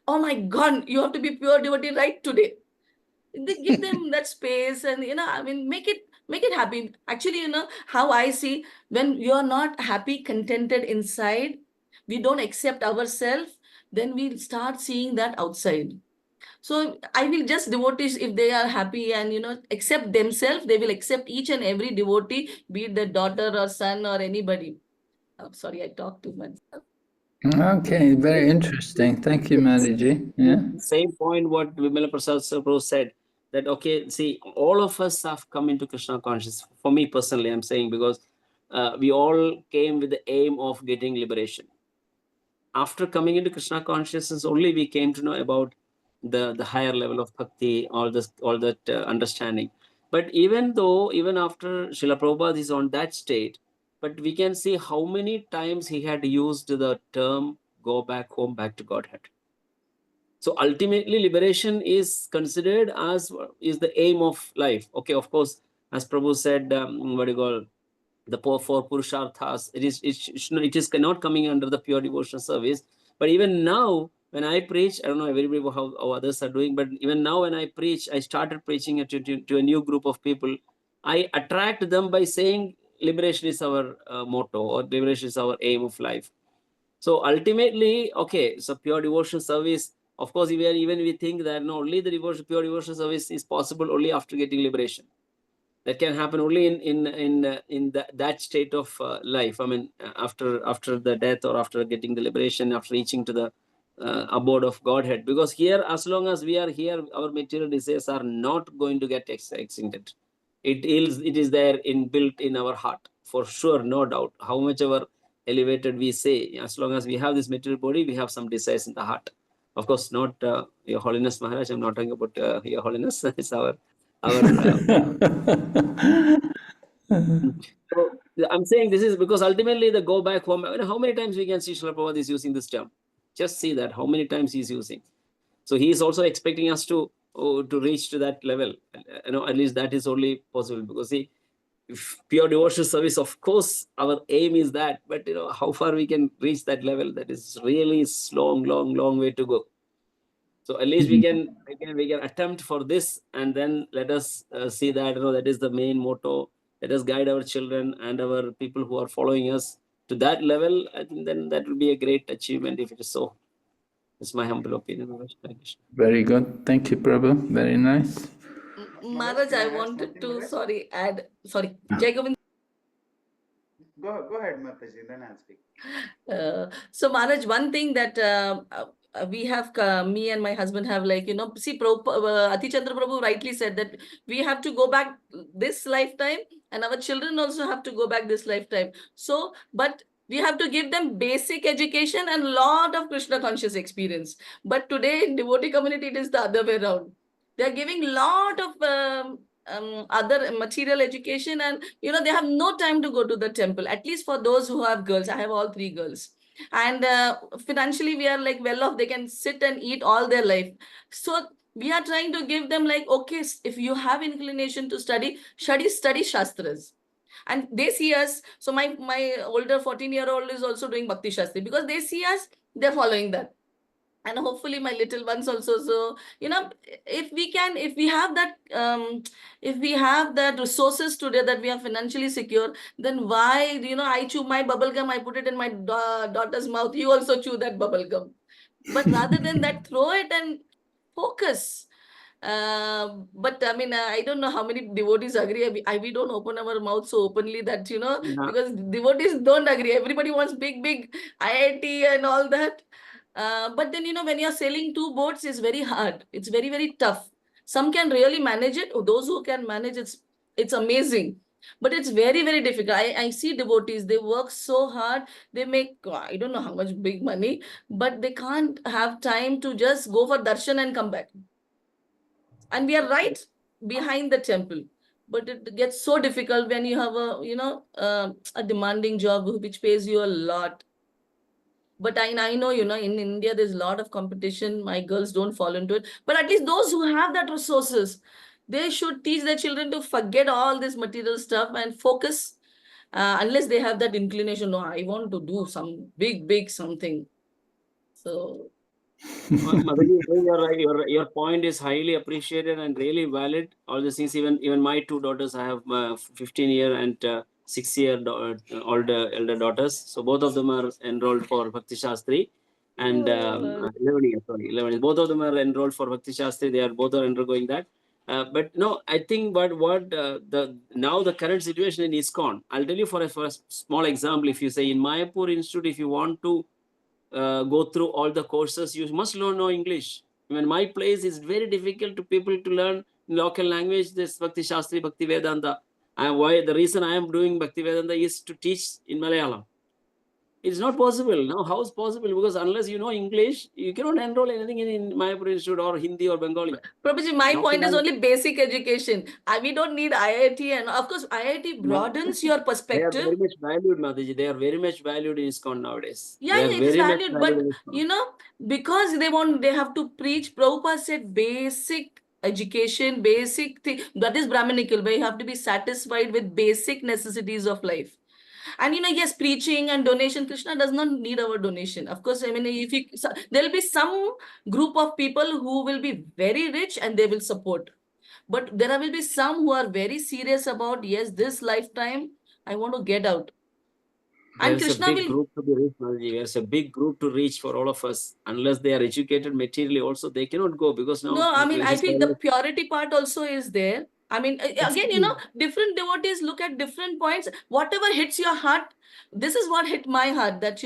oh my God, you have to be pure devotee right today. They give them that space and, make it happy. Actually, how I see, when you're not happy, contented inside, we don't accept ourselves, then we'll start seeing that outside. So I will just devotees, if they are happy and accept themselves, they will accept each and every devotee, be it their daughter or son or anybody. I'm sorry, I talked too much. Okay, very interesting. Thank you, Madhiji. Yeah. Same point what Vimala Prasad Prabhu said, that okay, see, all of us have come into Krishna consciousness. For me personally, I'm saying, because we all came with the aim of getting liberation. After coming into Krishna consciousness, only we came to know about the higher level of bhakti, all that understanding. But even after Srila Prabhupada is on that state, but we can see how many times he had used the term "go back home, back to Godhead." So ultimately, liberation is considered as is the aim of life. Okay, of course, as Prabhu said, what do you call, the four purusharthas, it is not coming under the pure devotional service. But even now, when I preach, I don't know everybody how others are doing, but even now when I preach, I started preaching to a new group of people. I attract them by saying liberation is our motto, or liberation is our aim of life. So ultimately, okay, so pure devotional service, of course, even we think that no, only the pure devotional service is possible only after getting liberation. That can happen only in that state of life. After the death, or after getting the liberation, after reaching to the abode of Godhead. Because here, as long as we are here, our material desires are not going to get extincted. It is there built in our heart, for sure, no doubt. How much ever elevated we say, as long as we have this material body, we have some desires in the heart. Of course, not Your Holiness Maharaj. I'm not talking about Your Holiness. It's our so I'm saying this is because ultimately the go back home. How many times we can see Srila Prabhupada is using this term? Just see that how many times he's using. So he is also expecting us to reach to that level. At least that is only possible, because see, pure devotional service, of course, our aim is that. But how far we can reach that level, that is really long way to go. So at least we can attempt for this, and then let us see that that is the main motto. Let us guide our children and our people who are following us to that level. I think then that will be a great achievement if it is so. That's my humble opinion. Very good. Thank you, Prabhu. Very nice. Maharaj, can I I add wanted something, to, Maharaj? Jai Govind. Go ahead, Mataji, then I'll speak. So Maharaj, one thing that we have, me and my husband have, like, see, Ati Chandra Prabhu rightly said that we have to go back this lifetime, and our children also have to go back this lifetime. So, but we have to give them basic education and lot of Krishna conscious experience. But today in devotee community, it is the other way around. They are giving lot of other material education, and they have no time to go to the temple. At least for those who have girls, I have all 3 girls, and financially we are like well off. They can sit and eat all their life. So we are trying to give them like, okay, if you have inclination to study shastras. And they see us. So my older 14-year-old is also doing Bhakti Shastri, because they see us, they're following that. And hopefully my little ones also. So if we have that resources today, that we are financially secure, then why I chew my bubble gum, I put it in my daughter's mouth, you also chew that bubble gum. But rather than that, throw it and focus. But I mean, I don't know how many devotees agree. We don't open our mouth so openly that, Yeah. because devotees don't agree. Everybody wants big IIT and all that. But then, when you're sailing 2 boats, it's very hard. It's very, very tough. Some can really manage it. Those who can manage it's amazing. But it's very, very difficult. I see devotees, they work so hard. They make, I don't know how much big money, but they can't have time to just go for darshan and come back. And we are right behind the temple. But it gets so difficult when you have a demanding job which pays you a lot. But I know, in India, there's a lot of competition. My girls don't fall into it. But at least those who have that resources, they should teach their children to forget all this material stuff and focus, unless they have that inclination. No, I want to do some big something. So Mataji, you're right. Your point is highly appreciated and really valid. All the things, even my 2 daughters, I have 15-year and 6-year elder daughters. So both of them are enrolled for Bhakti Shastri, and 11 years. Sorry, 11 years. Both of them are enrolled for Bhakti Shastri. They are both are undergoing that. But no, I think, but what now the current situation in ISKCON, I'll tell you for a small example. If you say in Mayapur Institute, if you want to go through all the courses, you must know English. Even my place is very difficult to people to learn local language, this Bhakti Shastri, Bhakti Vedanta. And why the reason I am doing Bhakti Vedanta is to teach in Malayalam. It's not possible. Now, how is possible? Because unless you know English, you cannot enroll anything in Mayapur Institute or Hindi or Bengali. Prabhuji, my Local point is language. only basic education. We don't need IIT, and of course, IIT broadens your They are perspective. very much valued, Mataji. They are very much valued in ISKCON nowadays. Yeah, They are it is very much valued, valued but in ISKCON. because they have to preach. Prabhupada said basic education, basic thing, that is Brahminical, where you have to be satisfied with basic necessities of life. And yes, preaching and donation, Krishna does not need our donation. Of course, I mean, there'll be some group of people who will be very rich and they will support. But there will be some who are very serious about, yes, this lifetime, I want to get out. And There's Krishna a big will. group to be reached, Mataji. There's a big group to reach for all of us. Unless they are educated materially, also they cannot go, because now. No, I mean, I feel the purity part also is there. I mean, again, different devotees look at different points. Whatever hits your heart, this is what hit my heart. That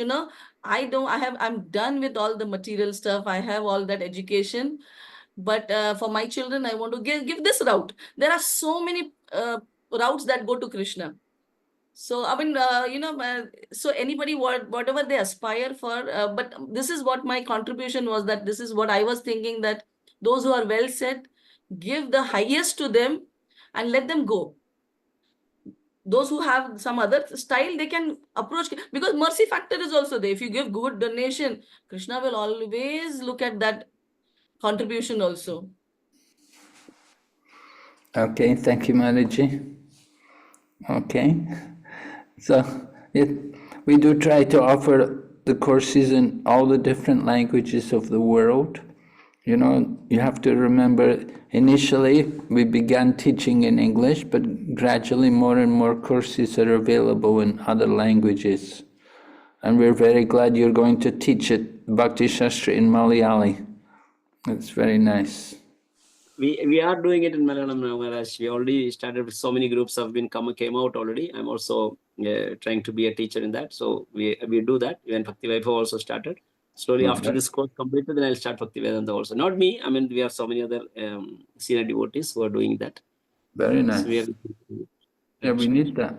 I'm done with all the material stuff. I have all that education, but for my children, I want to give this route. There are so many routes that go to Krishna. So I mean, so anybody whatever they aspire for, but this is what my contribution was. That this is what I was thinking, that those who are well set, give the highest to them, and let them go. Those who have some other style, they can approach, because mercy factor is also there. If you give good donation, Krishna will always look at that contribution also. Okay, thank you, Mataji. Okay, so we do try to offer the courses in all the different languages of the world. You have to remember, initially we began teaching in English, but gradually more and more courses are available in other languages. And we're very glad you're going to teach it, Bhakti Shastra, in Malayali. It's very nice. We are doing it in Malayalam now, Maharaj. We already started with so many groups have came out already. I'm also trying to be a teacher in that. So we do that. Even Bhakti Vaibhav also started. Slowly after this course completed, then I'll start Bhakti Vedanta also. Not me. I mean, we have so many other senior devotees who are doing that. Very nice. So yeah, we need that.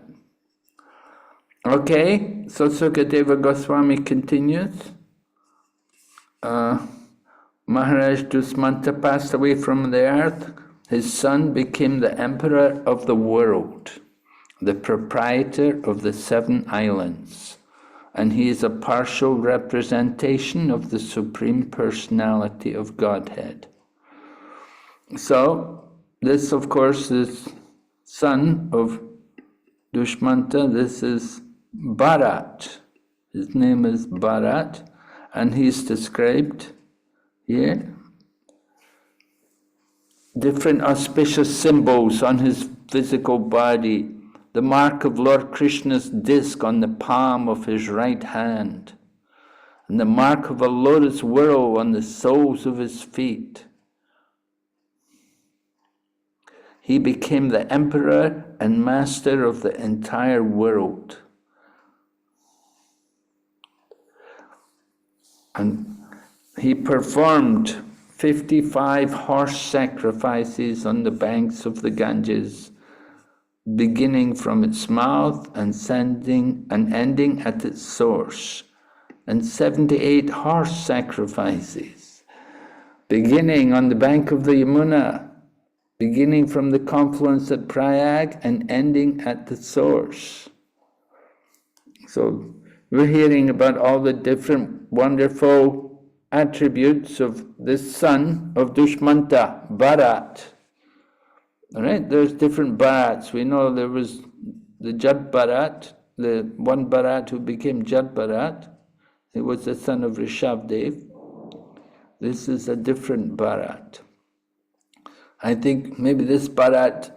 Okay, so Sukadeva Goswami continues. Maharaj Dusmanta passed away from the earth his son became the emperor of the world, the proprietor of the 7 islands, and he is a partial representation of the Supreme Personality of Godhead. So, this, of course, is son of Dushmanta. This is Bharat. His name is Bharat, and he's described here. Different auspicious symbols on his physical body. The mark of Lord Krishna's disc on the palm of his right hand, and the mark of a lotus whorl on the soles of his feet. He became the emperor and master of the entire world. And he performed 55 horse sacrifices on the banks of the Ganges, beginning from its mouth and ending at its source, and 78 horse sacrifices, beginning on the bank of the Yamuna, beginning from the confluence at Prayag and ending at the source. So we're hearing about all the different wonderful attributes of this son of Dushmanta, Bharat. All right, there's different Bharats. We know there was the Jad Bharat, the one Bharat who became Jad Bharat. He was the son of Rishabdev. This is a different Bharat. I think maybe this Bharat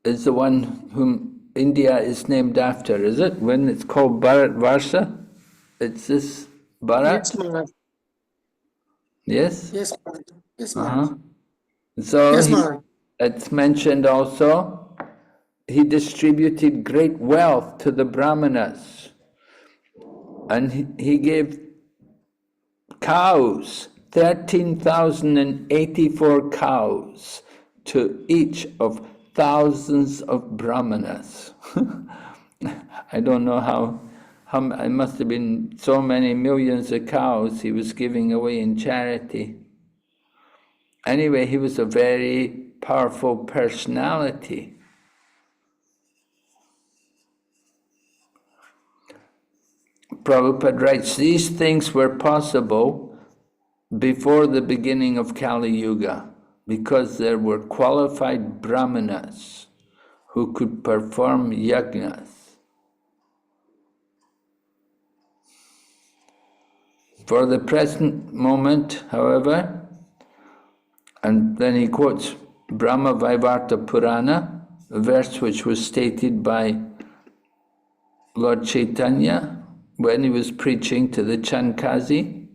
is the one whom India is named after, is it? When it's called Bharat Varsha, it's this Bharat? Yes, Maharaj. Yes? Yes, Maharaj. Yes, Maharaj. So Yes, Maharaj. it's mentioned also, he distributed great wealth to the Brahmanas, and he gave cows, 13,084 cows, to each of thousands of Brahmanas. I don't know how it must have been so many millions of cows he was giving away in charity. Anyway, he was a very powerful personality. Prabhupada writes, these things were possible before the beginning of Kali Yuga, because there were qualified brahmanas who could perform yajnas. For the present moment, however, and then he quotes Brahma Vaivarta Purana, a verse which was stated by Lord Chaitanya when he was preaching to the Chankazi,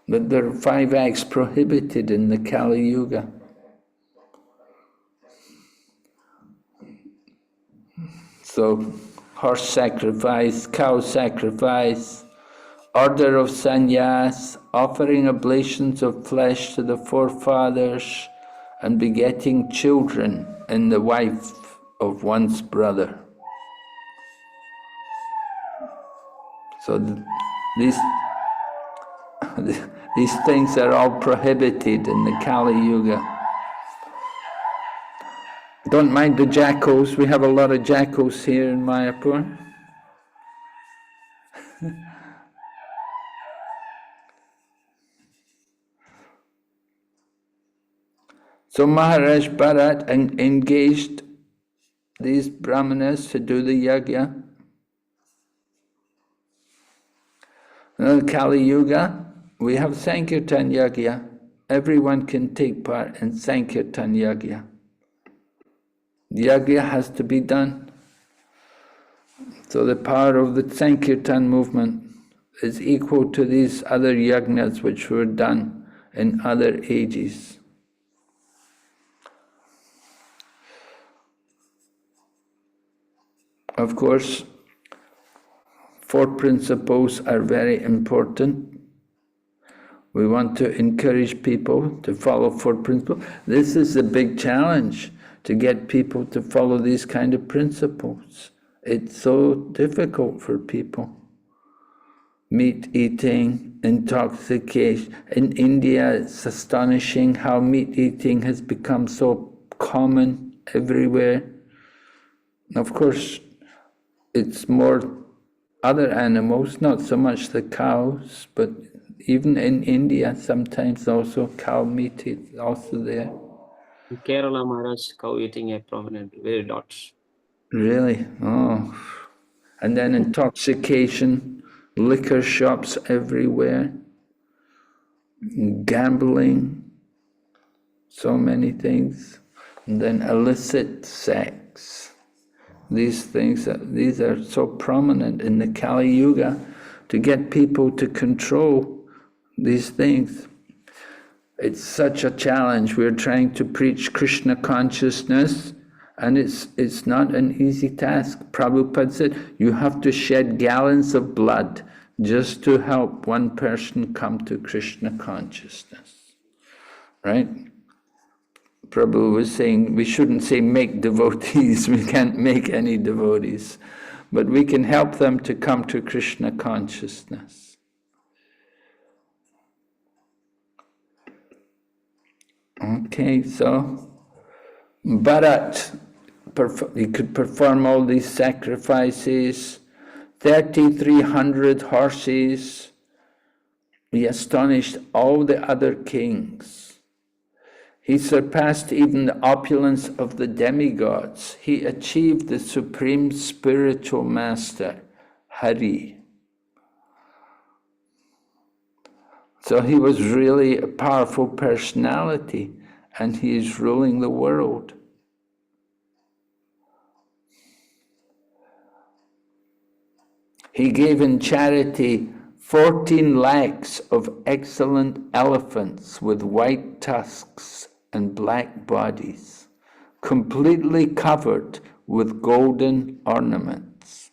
that there are 5 acts prohibited in the Kali Yuga. So, horse sacrifice, cow sacrifice, order of sannyas, offering oblations of flesh to the forefathers, and begetting children in the wife of one's brother. So these things are all prohibited in the Kali Yuga. Don't mind the jackals. We have a lot of jackals here in Mayapur. So Maharaj Bharat engaged these brahmanas to do the yajna. In Kali Yuga, we have Sankirtan Yajna. Everyone can take part in Sankirtan Yajna. Yajna has to be done. So the power of the Sankirtan movement is equal to these other yajnas which were done in other ages. Of course, 4 principles are very important. We want to encourage people to follow 4 principles. This is a big challenge, to get people to follow these kind of principles. It's so difficult for people. Meat eating, intoxication. In India, it's astonishing how meat eating has become so common everywhere. Of course, it's more other animals, not so much the cows, but even in India, sometimes also cow meat is also there. In Kerala, Maharaj, cow eating a prominent, very lot. Really? Oh. And then intoxication, liquor shops everywhere, gambling, so many things. And then illicit sex. These things, these are so prominent in the Kali Yuga to get people to control these things. It's such a challenge. We're trying to preach Krishna consciousness, and it's not an easy task. Prabhupada said, you have to shed gallons of blood just to help one person come to Krishna consciousness. Right? Prabhu was saying, we shouldn't say make devotees, we can't make any devotees, but we can help them to come to Krishna consciousness. Okay, so Bharat, he could perform all these sacrifices, 3,300 horses. He astonished all the other kings. He surpassed even the opulence of the demigods. He achieved the supreme spiritual master, Hari. So he was really a powerful personality, and he is ruling the world. He gave in charity 14 lakhs of excellent elephants with white tusks and black bodies, completely covered with golden ornaments.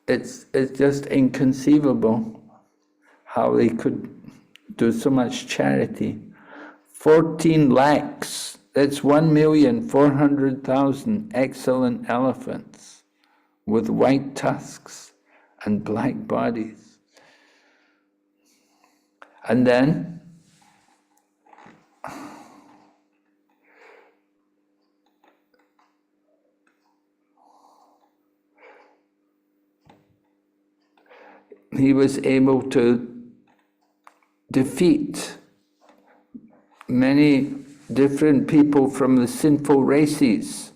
It's just inconceivable how they could do so much charity. 14 lakhs, that's 1,400,000 excellent elephants with white tusks and black bodies. And then he was able to defeat many different people from the sinful races.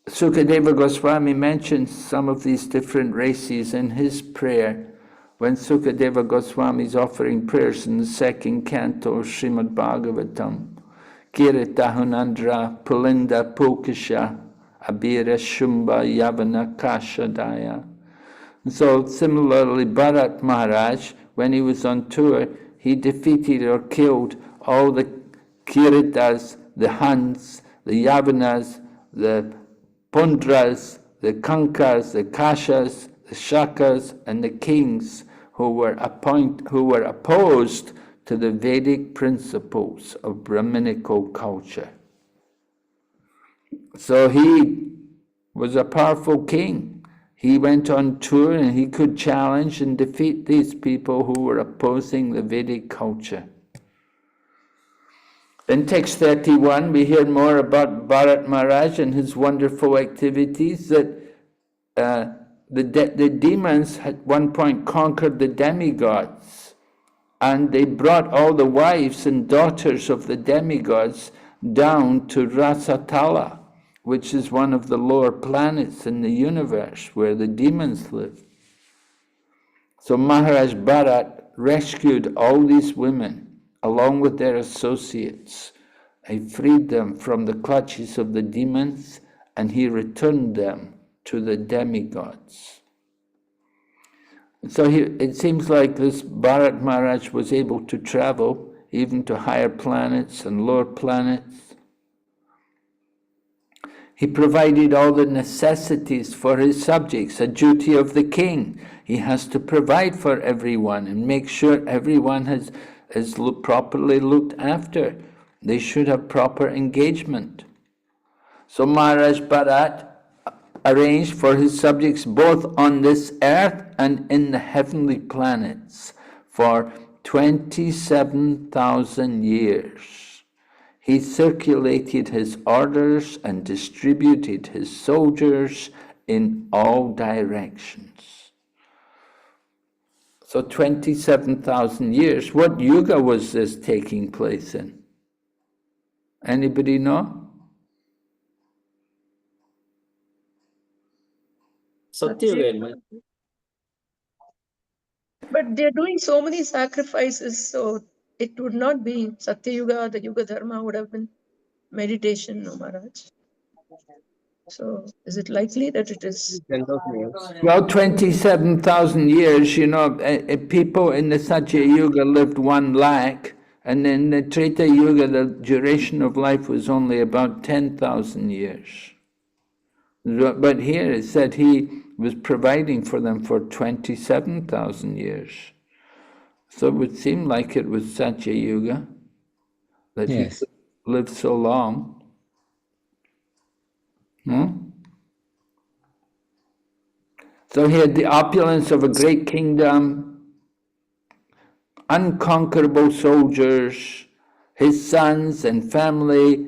Sukadeva Goswami mentions some of these different races in his prayer when Sukadeva Goswami is offering prayers in the second canto of Srimad Bhagavatam. Kirita Hunandra Pulinda Pukasha Abira Shumba Yavana Kashadaya. So similarly, Bharat Maharaj, when he was on tour, he defeated or killed all the Kiritas, the Huns, the Yavanas, the Pundras, the Kankas, the Kashas, the Shakas, and the kings who were opposed to the Vedic principles of Brahminical culture. So he was a powerful king. He went on tour and he could challenge and defeat these people who were opposing the Vedic culture. In text 31, we hear more about Bharat Maharaj and his wonderful activities, that the demons at one point conquered the demigods, and they brought all the wives and daughters of the demigods down to Rasatala, which is one of the lower planets in the universe where the demons live. So Maharaj Bharat rescued all these women along with their associates. He freed them from the clutches of the demons, and he returned them to the demigods. So it seems like this Bharat Maharaj was able to travel even to higher planets and lower planets. He provided all the necessities for his subjects, a duty of the king. He has to provide for everyone and make sure everyone is properly looked after. They should have proper engagement. So Maharaj Bharat arranged for his subjects both on this earth and in the heavenly planets for 27,000 years. He circulated his orders and distributed his soldiers in all directions. So 27,000 years. What yuga was this taking place in? Anybody know? Satyuga. But they're doing so many sacrifices, so it would not be Satya Yuga. The Yuga Dharma would have been meditation, no Maharaj. So is it likely that it is? 10,000 years. Well, 27,000 years, you know, people in the Satya Yuga lived 1 lakh, and in the Treta Yuga, the duration of life was only about 10,000 years. But here it said he was providing for them for 27,000 years. So it would seem like it was Satya Yuga, that Yes. he lived so long. So he had the opulence of a great kingdom, unconquerable soldiers, his sons and family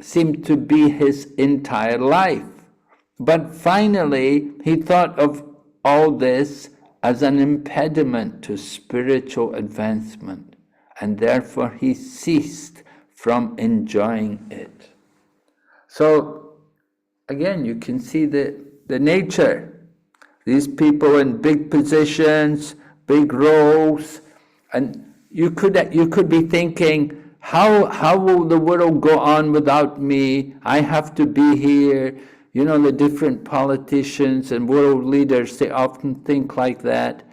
seemed to be his entire life. But finally, he thought of all this as an impediment to spiritual advancement, and therefore he ceased from enjoying it. So, again, you can see the nature. These people in big positions, big roles, and you could be thinking, how will the world go on without me? I have to be here. You know, the different politicians and world leaders, they often think like that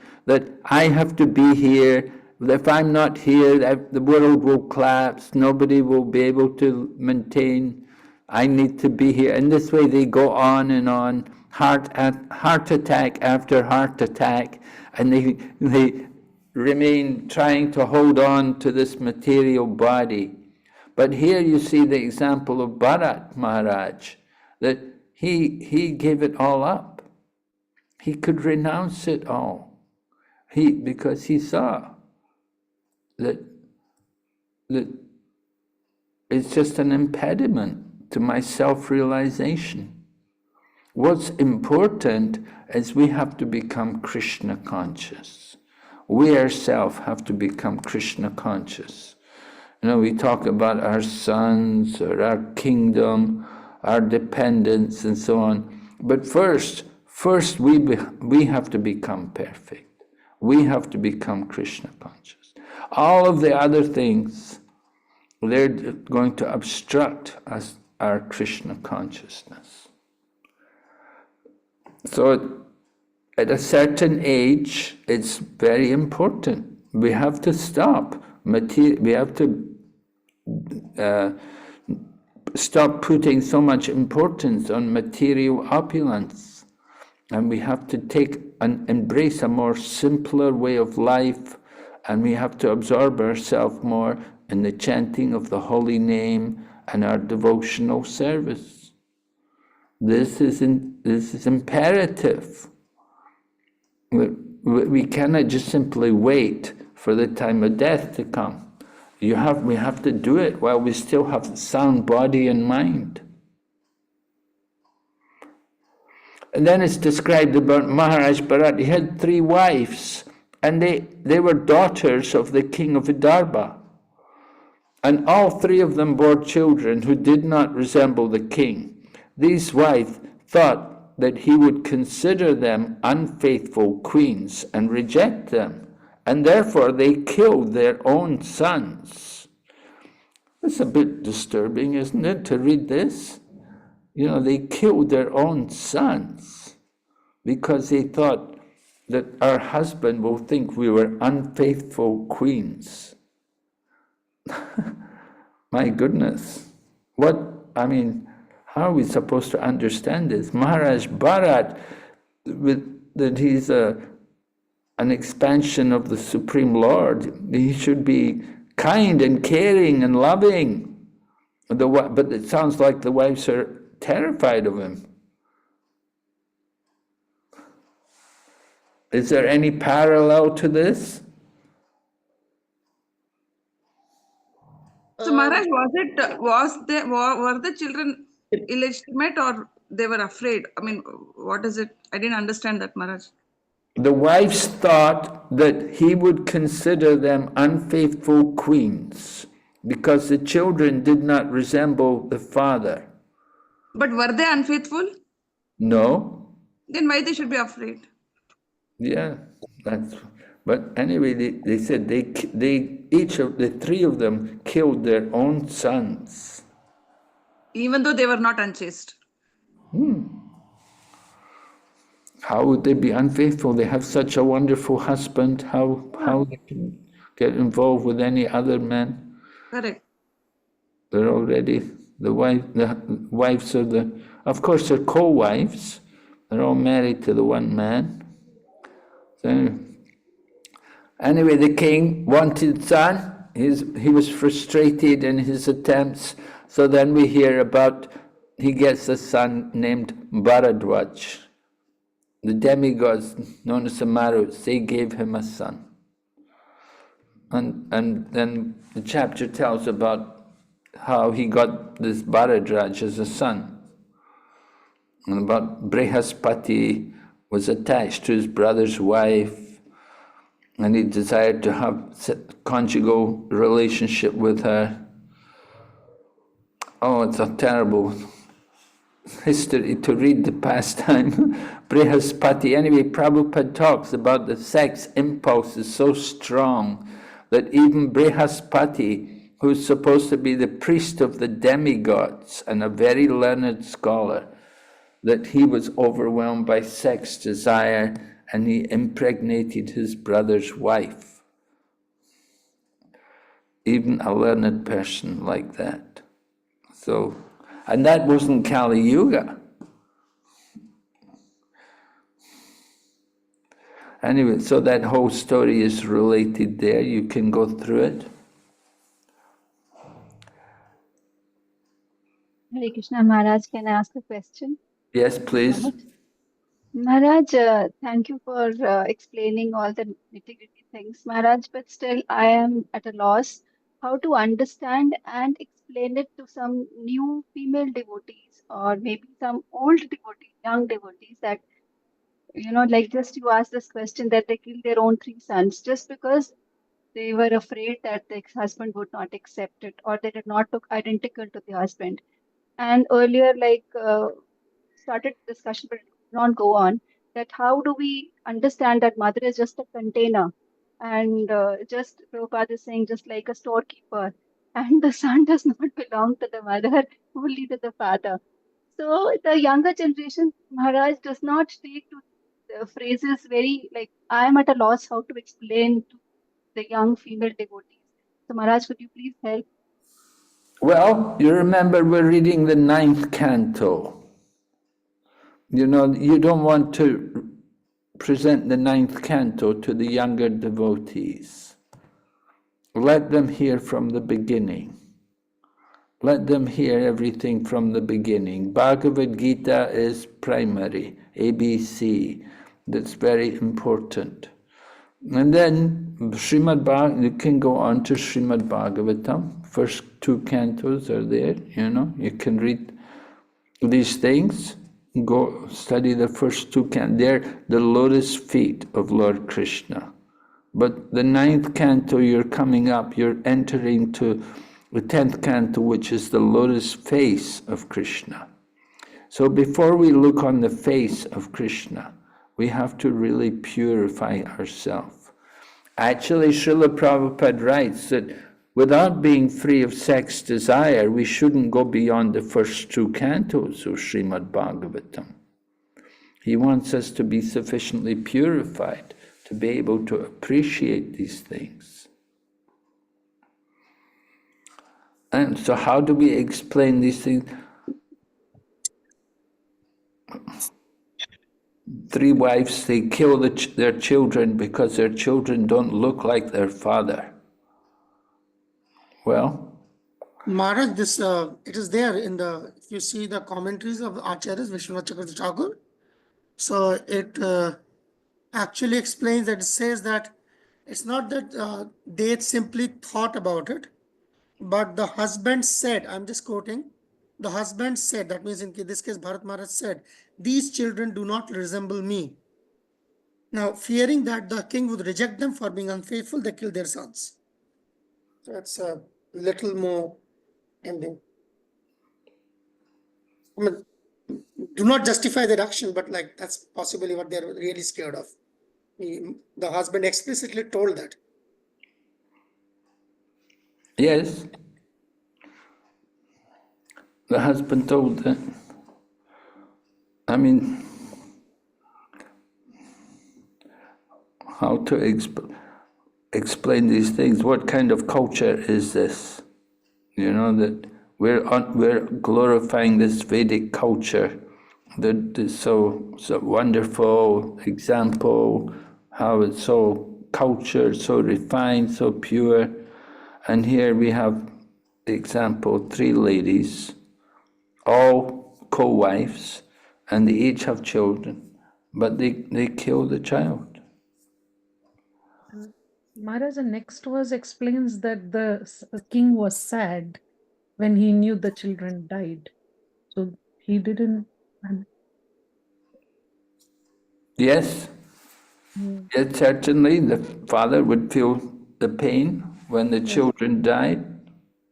I have to be here. If I'm not here, the world will collapse. Nobody will be able to maintain. I need to be here. And this way they go on and on, heart attack after heart attack, and they remain trying to hold on to this material body. But here you see the example of Bharat Maharaj, that he gave it all up. He could renounce it all. Because he saw that it's just an impediment to my self-realization. What's important is we have to become Krishna conscious. We ourselves have to become Krishna conscious. You know, we talk about our sons or our kingdom, our dependence and so on. But first we have to become perfect. We have to become Krishna conscious. All of the other things, they're going to obstruct our Krishna consciousness. So at a certain age, it's very important. We have to stop. We have to stop putting so much importance on material opulence. And we have to take and embrace a more simpler way of life, and we have to absorb ourselves more in the chanting of the holy name and our devotional service. This is imperative. We cannot just simply wait for the time of death to come. We have to do it while we still have sound body and mind. And then it's described about Maharaj Bharat. He had 3 wives, and they were daughters of the king of Vidarbha. And all 3 of them bore children who did not resemble the king. These wives thought that he would consider them unfaithful queens and reject them, and therefore they killed their own sons. It's a bit disturbing, isn't it, to read this? You know, they killed their own sons because they thought that our husband will think we were unfaithful queens. My goodness. How are we supposed to understand this? Maharaj Bharat, that he's an expansion of the Supreme Lord. He should be kind and caring and loving. But it sounds like the wives are terrified of him. Is there any parallel to this? So Maharaj, were the children illegitimate or they were afraid? I mean, what is it? I didn't understand that, Maharaj. The wives thought that he would consider them unfaithful queens because the children did not resemble the father. But were they unfaithful? No? Then why they should be afraid? Yeah, that's. But anyway, they said each of the three of them killed their own sons. Even though they were not unchaste. How would they be unfaithful? They have such a wonderful husband. How they can get involved with any other man? Correct. They're already the wives are of course they're co-wives. They're all married to the one man. So anyway, the king wanted son. He was frustrated in his attempts. So then we hear about he gets a son named Bharadwaj. The demigods known as the Maruts, they gave him a son. And then the chapter tells about how he got this Bharadwaj as a son. And about Brihaspati was attached to his brother's wife, and he desired to have conjugal relationship with her. Oh, it's a terrible history to read the pastime. Brihaspati. Anyway, Prabhupada talks about the sex impulse is so strong that even Brihaspati, who's supposed to be the priest of the demigods and a very learned scholar, that he was overwhelmed by sex desire and he impregnated his brother's wife. Even a learned person like that. So, and that wasn't Kali Yuga. Anyway, so that whole story is related there. You can go through it. Hare Krishna Maharaj, can I ask a question? Yes, please. Maharaj, thank you for explaining all the nitty-gritty things, Maharaj, but still I am at a loss how to understand and explain it to some new female devotees or maybe some old devotees, young devotees that, like just you asked this question that they killed their own 3 sons just because they were afraid that the husband would not accept it or they did not look identical to the husband. And earlier, started discussion, but it did not go on, that how do we understand that mother is just a container and just Prabhupada is saying just like a storekeeper and the son does not belong to the mother, only to the father. So the younger generation, Maharaj, does not take to the phrases very like, I am at a loss how to explain to the young female devotees. So Maharaj, could you please help? Well, you remember we're reading the 9th canto. You know, you don't want to present the 9th canto to the younger devotees. Let them hear from the beginning. Let them hear everything from the beginning. Bhagavad Gita is primary, ABC. That's very important. And then Srimad Bhagavatam, you can go on to Srimad Bhagavatam. First 2 cantos are there, you can read these things. Go study the first 2 cantos. They're the lotus feet of Lord Krishna. But the 9th canto, you're coming up, you're entering to the 10th canto, which is the lotus face of Krishna. So before we look on the face of Krishna, we have to really purify ourselves. Actually, Srila Prabhupada writes that without being free of sex desire, we shouldn't go beyond the first 2 cantos of Srimad Bhagavatam. He wants us to be sufficiently purified to be able to appreciate these things. And so how do we explain these things? 3 wives, they kill their children because their children don't look like their father. Well, Maharaj, this it is there in the, if you see the commentaries of Acharyas, Vishwanath Chakravarti Thakur. So it actually explains that, it says that it's not that they simply thought about it, but the husband said, I'm just quoting, the husband said, that means in this case Bharat Maharaj said, these children do not resemble me. Now, fearing that the king would reject them for being unfaithful, they killed their sons. So it's a little more ending. I mean, do not justify their action, but like that's possibly what they're really scared of. The husband explicitly told that. Yes. The husband told that. I mean, how to explain these things? What kind of culture is this? You know, that we're glorifying this Vedic culture, that is so wonderful example, how it's so cultured, so refined, so pure. And here we have the example, 3 ladies, all co-wives, and they each have children, but they kill the child. Maharaj, the next verse explains that the king was sad when he knew the children died. So he didn't. Yes, yes, certainly the father would feel the pain when the children died.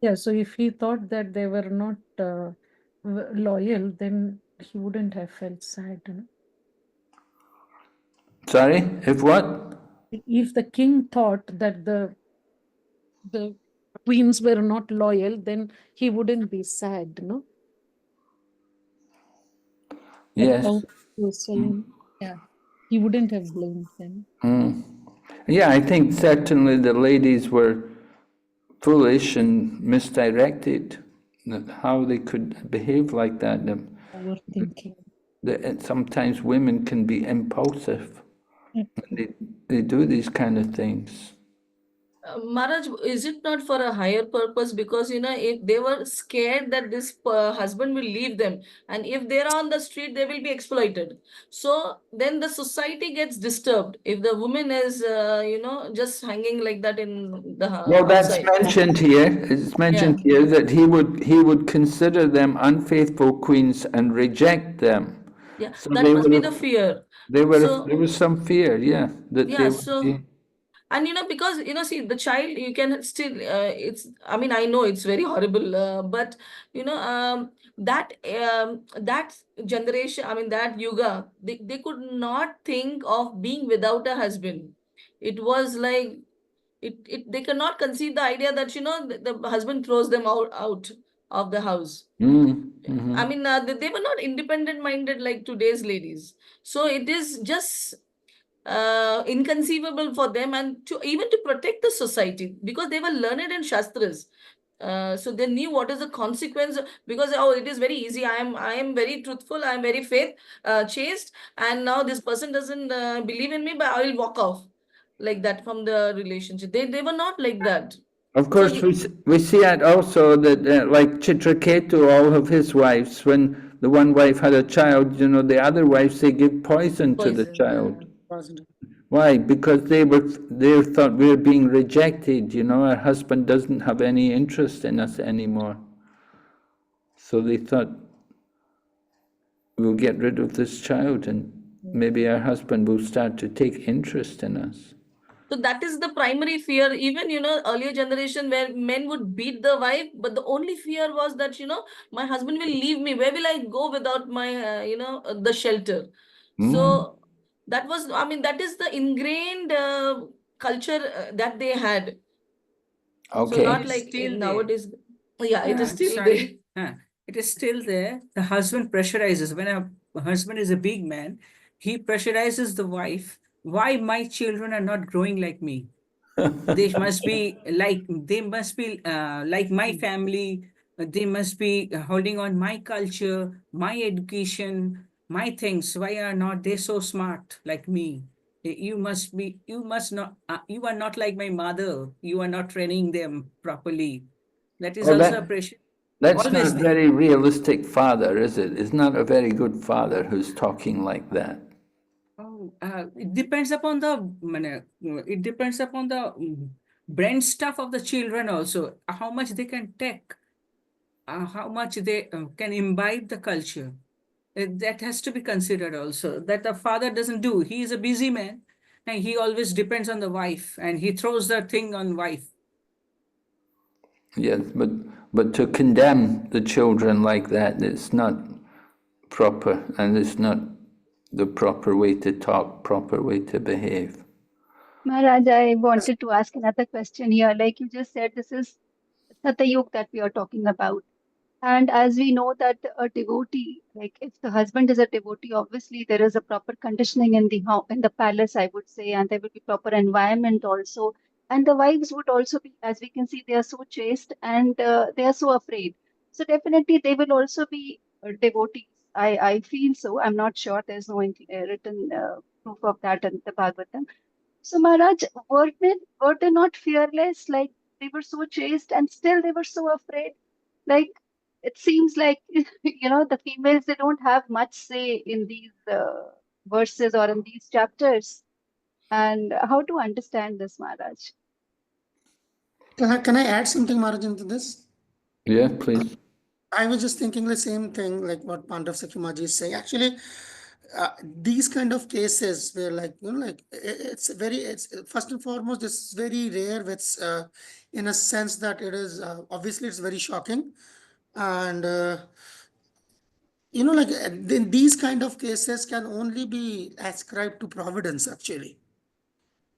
Yeah, so if he thought that they were not loyal, then he wouldn't have felt sad. You know? Sorry, if what? If the king thought that the queens were not loyal, then he wouldn't be sad, no? Yes. How he was saying, yeah, he wouldn't have blamed them. Yeah, I think certainly the ladies were foolish and misdirected, how they could behave like that. Overthinking. Sometimes women can be impulsive. They do these kind of things. Maharaj, is it not for a higher purpose? Because, you know, if they were scared that this husband will leave them, and if they're on the street, they will be exploited. So then the society gets disturbed. If the woman is, you know, just hanging like that in the Well, that's outside. mentioned here. It's mentioned here that he would consider them unfaithful queens and reject them. Yeah, So that must be the fear. There was some fear, yeah, that Yeah, they would so. be. And you know, because you know, see, the child, you can still it's, I mean, I know it's very horrible, but you know, that generation, I mean, that yuga, they could not think of being without a husband. It was like they cannot conceive the idea that, you know, the husband throws them out of the house. I mean, they were not independent minded like today's ladies. So it is just inconceivable for them, and to even to protect the society, because they were learned in shastras. So they knew what is the consequence, because it is very easy. I am very truthful. I am very faith chaste, and now this person doesn't believe in me, but I will walk off like that from the relationship. They were not like that. Of course, we see it also that like Chitraketu, all of his wives, when the one wife had a child, you know, the other wives, they give poison to the child. Why? Because they thought we were being rejected, you know, our husband doesn't have any interest in us anymore. So they thought, we'll get rid of this child and maybe our husband will start to take interest in us. So that is the primary fear. Even, you know, earlier generation where men would beat the wife, but the only fear was that, you know, my husband will leave me. Where will I go without my, you know, the shelter? So that was, I mean, that is the ingrained culture that they had. Okay. So not like nowadays. Yeah, it is still there. It is still there. The husband pressurizes. When a husband is a big man, he pressurizes the wife. Why my children are not growing like me? They must be like my family. They must be holding on my culture, my education, my things. Why are not they so smart like me? You are not like my mother. You are not training them properly. That is also a pressure. That's not a very realistic father, is it? It's not a very good father who's talking like that. Oh, it depends upon the brain stuff of the children also, how much they can take, how much they can imbibe the culture. That has to be considered also, that the father doesn't do. He is a busy man and he always depends on the wife and he throws the thing on wife. Yes, but to condemn the children like that, it's not proper, and it's not the proper way to talk, proper way to behave. Maharaj, I wanted to ask another question here. Like you just said, this is Satyug that we are talking about. And as we know that a devotee, like if the husband is a devotee, obviously there is a proper conditioning in the palace, I would say, and there will be proper environment also. And the wives would also be, as we can see, they are so chaste and they are so afraid. So definitely they will also be devotees. I feel so. I'm not sure. There's no written proof of that in the Bhagavatam. So Maharaj, were they not fearless? Like they were so chaste and still they were so afraid. Like it seems like the females, they don't have much say in these verses or in these chapters. And how to understand this, Maharaj? Can I add something, Maharaj, into this? Yeah, please. I was just thinking the same thing, like what Pandav Sakhimaji is saying. Actually, these kind of cases where, like, it's first and foremost, this is very rare. It's in a sense that it is obviously it's very shocking, and then these kind of cases can only be ascribed to providence. Actually,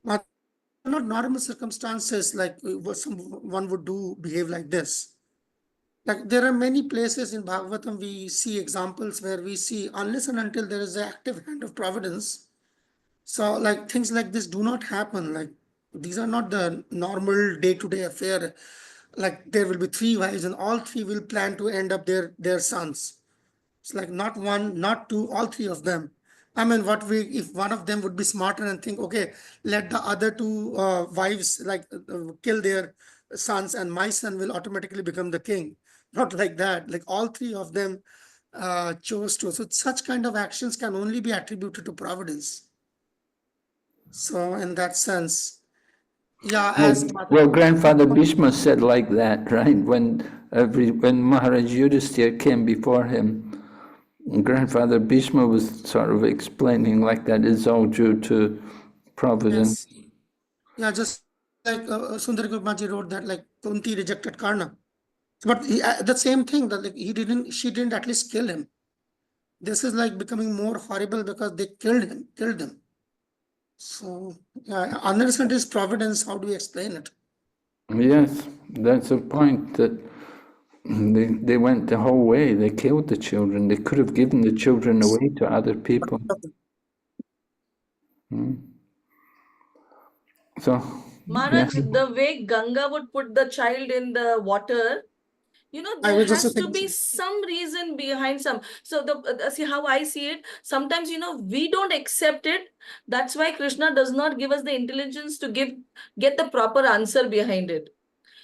not normal circumstances like what someone would behave like this. Like there are many places in Bhagavatam we see examples where we see unless and until there is an active hand of providence. So like things like this do not happen. Like these are not the normal day-to-day affair. Like there will be 3 wives and all 3 will plan to end up their sons. It's like not one, not two, all 3 of them. I mean, if one of them would be smarter and think, okay, let the other 2 wives kill their sons and my son will automatically become the king. Not like that. Like all 3 of them chose to. So such kind of actions can only be attributed to providence. So in that sense, yeah, as Well, Grandfather Bhishma said like that, right? When Maharaj Yudhisthira came before him, Grandfather Bhishma was sort of explaining like that. It's all due to providence. yes, yeah, just like Sundar Gopalji wrote that, like Kunti rejected Karna, but the same thing that like she didn't at least kill him. This is like becoming more horrible because they killed him. So unless it is providence, how do we explain it? Yes, that's the point, that they went the whole way. They killed the children. They could have given the children away to other people. So, Maharaj, yeah. the way Ganga would put the child in the water, I there was just has to be thinking. some reason behind some. So see how I see it. Sometimes, we don't accept it. That's why Krishna does not give us the intelligence to get the proper answer behind it.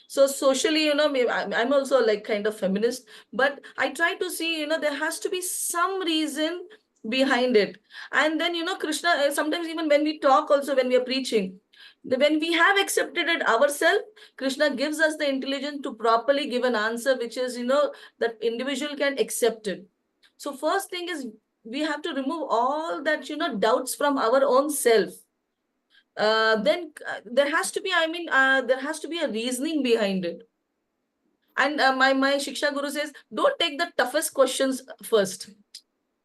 So socially, I'm also like kind of feminist, but I try to see, there has to be some reason behind it. And then, Krishna, sometimes even when we talk also, when we are preaching, when we have accepted it ourselves, Krishna gives us the intelligence to properly give an answer, which is, that individual can accept it. So first thing is we have to remove all that, doubts from our own self. Then there has to be, there has to be a reasoning behind it. And my Shiksha Guru says, don't take the toughest questions first.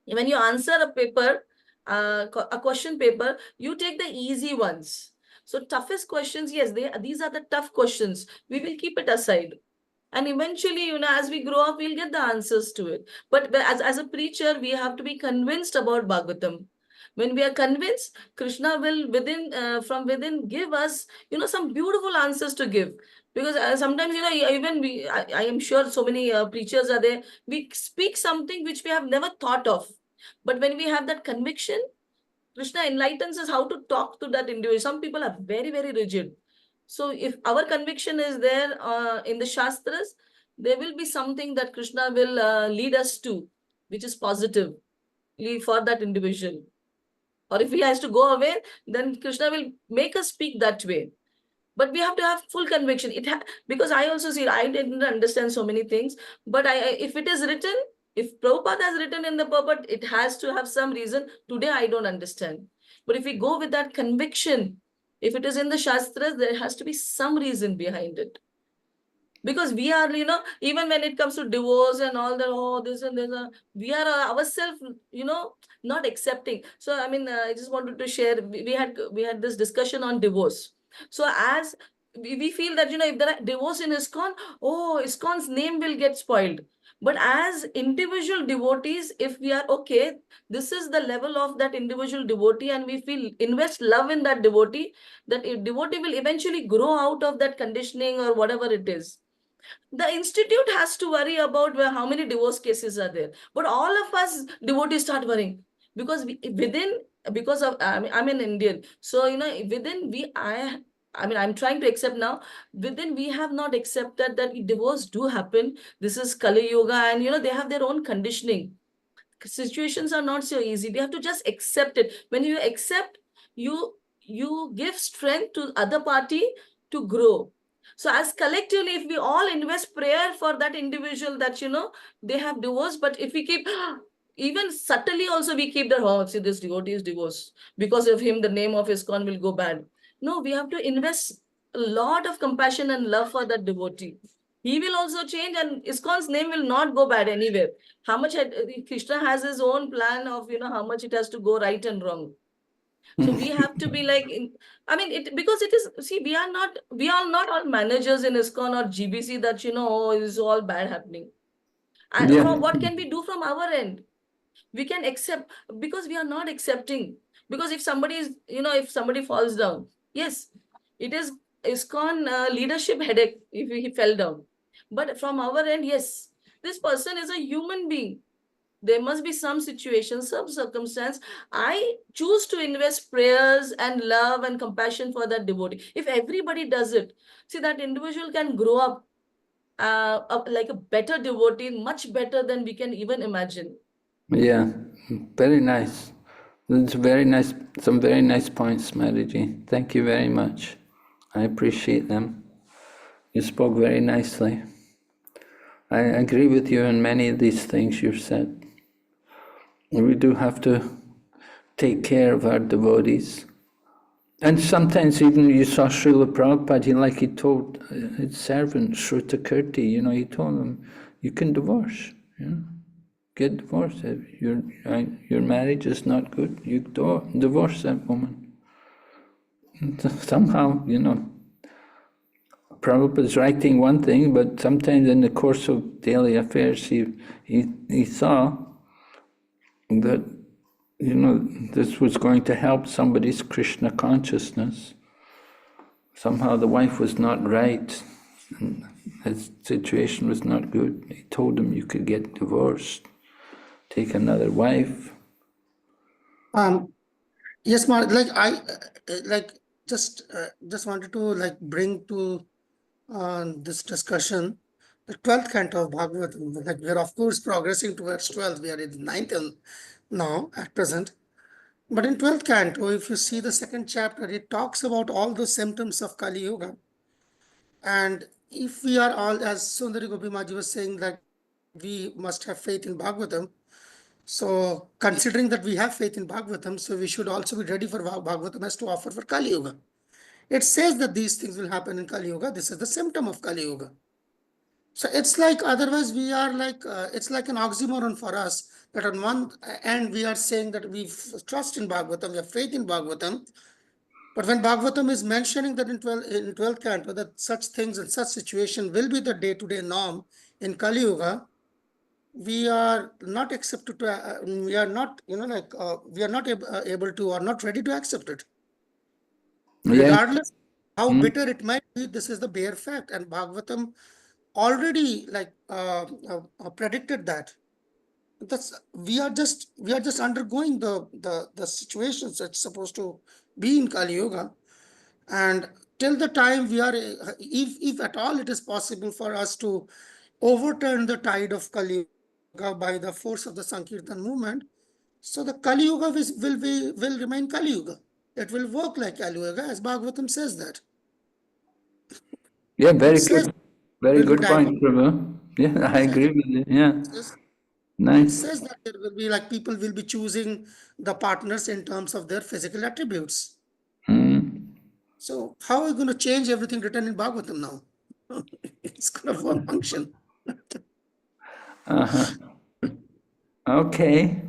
When you answer a paper, a question paper, you take the easy ones. So toughest questions, yes, these are the tough questions. We will keep it aside. And eventually, as we grow up, we'll get the answers to it. But as a preacher, we have to be convinced about Bhagavatam. When we are convinced, Krishna will from within give us, some beautiful answers to give. Because sometimes, even I am sure so many preachers are there, we speak something which we have never thought of. But when we have that conviction, Krishna enlightens us how to talk to that individual. Some people are very, very rigid. So if our conviction is there in the Shastras, there will be something that Krishna will lead us to, which is positive for that individual. Or if he has to go away, then Krishna will make us speak that way. But we have to have full conviction. Because I also see, I didn't understand so many things, but if it is written, if Prabhupada has written in the purport, it has to have some reason. Today I don't understand. But if we go with that conviction, if it is in the Shastras, there has to be some reason behind it. Because we are, even when it comes to divorce and all that, oh, this and this, we are ourselves, not accepting. So, I just wanted to share, we had this discussion on divorce. So as we feel that, if there are divorce in ISKCON, oh, ISKCON's name will get spoiled. But as individual devotees, if we are okay, this is the level of that individual devotee, and we feel invest love in that devotee, that devotee will eventually grow out of that conditioning or whatever it is. The institute has to worry about how many divorce cases are there, but all of us devotees start worrying because because of I'm an Indian, so I'm trying to accept now. Within, we have not accepted that divorce do happen. This is Kali Yuga, and they have their own conditioning. Situations are not so easy. We have to just accept it. When you accept, you give strength to other party to grow. So as collectively, if we all invest prayer for that individual, that they have divorce, but if we keep even subtly also we keep that, oh, see, this devotee is divorced, because of him the name of ISKCON will go bad. No, we have to invest a lot of compassion and love for that devotee. He will also change, and ISKCON's name will not go bad anywhere. How much Krishna has his own plan of how much it has to go right and wrong. So we have to be like, because it is, see, we are not all managers in ISKCON or GBC that, oh, it is all bad happening. And Yeah. what can we do from our end? We can accept, because we are not accepting. Because if somebody is, if somebody falls down, yes, it is ISKCON leadership headache if he fell down. But from our end, yes, this person is a human being. There must be some situation, some circumstance. I choose to invest prayers and love and compassion for that devotee. If everybody does it, see, that individual can grow up like a better devotee, much better than we can even imagine. Yeah, very nice. That's very nice. Some very nice points, Maraji. Thank you very much. I appreciate them. You spoke very nicely. I agree with you on many of these things you've said. We do have to take care of our devotees. And sometimes even you saw Srila Prabhupada, he told his servant, Shrutakirti, he told him, you can divorce, get divorced. Your marriage is not good, you divorce that woman. And somehow, Prabhupada's writing one thing, but sometimes in the course of daily affairs, he saw that this was going to help somebody's Krishna consciousness. Somehow the wife was not right, and his situation was not good. He told him, you could get divorced, take another wife. Yes, Mark, just wanted to bring to this discussion the 12th canto of Bhagavatam. We are of course progressing towards 12th. We are in 9th now at present. But in 12th canto, if you see the second chapter, it talks about all the symptoms of Kali Yuga. And if we are all, as Sundari Gopi Maji was saying, that we must have faith in Bhagavatam. So considering that we have faith in Bhagavatam, so we should also be ready for Bhagavatam has to offer for Kali Yuga. It says that these things will happen in Kali Yuga. This is the symptom of Kali Yuga. So it's like, otherwise we are it's like an oxymoron for us, that on one end we are saying that we trust in Bhagavatam, we have faith in Bhagavatam. But when Bhagavatam is mentioning that in 12th canto, that such things and such situation will be the day-to-day norm in Kali Yuga, we are not accepted to, we are not, we are not able to or not ready to accept it. Regardless how bitter it might be, this is the bare fact. And Bhagavatam already predicted that. We are just undergoing the situations that's supposed to be in Kali Yuga. And till the time we are, if at all it is possible for us to overturn the tide of Kali Yuga by the force of the Sankirtan movement, So the Kali Yuga will remain Kali Yuga. It will work like Kali Yuga, as Bhagavatam says that. Yeah, very says good. Very will be good point, Prabhu. Yeah, I agree with you. Yeah. It Nice. says that there will be like people will be choosing the partners in terms of their physical attributes. So how are we going to change everything written in Bhagavatam now? It's going to function. Okay.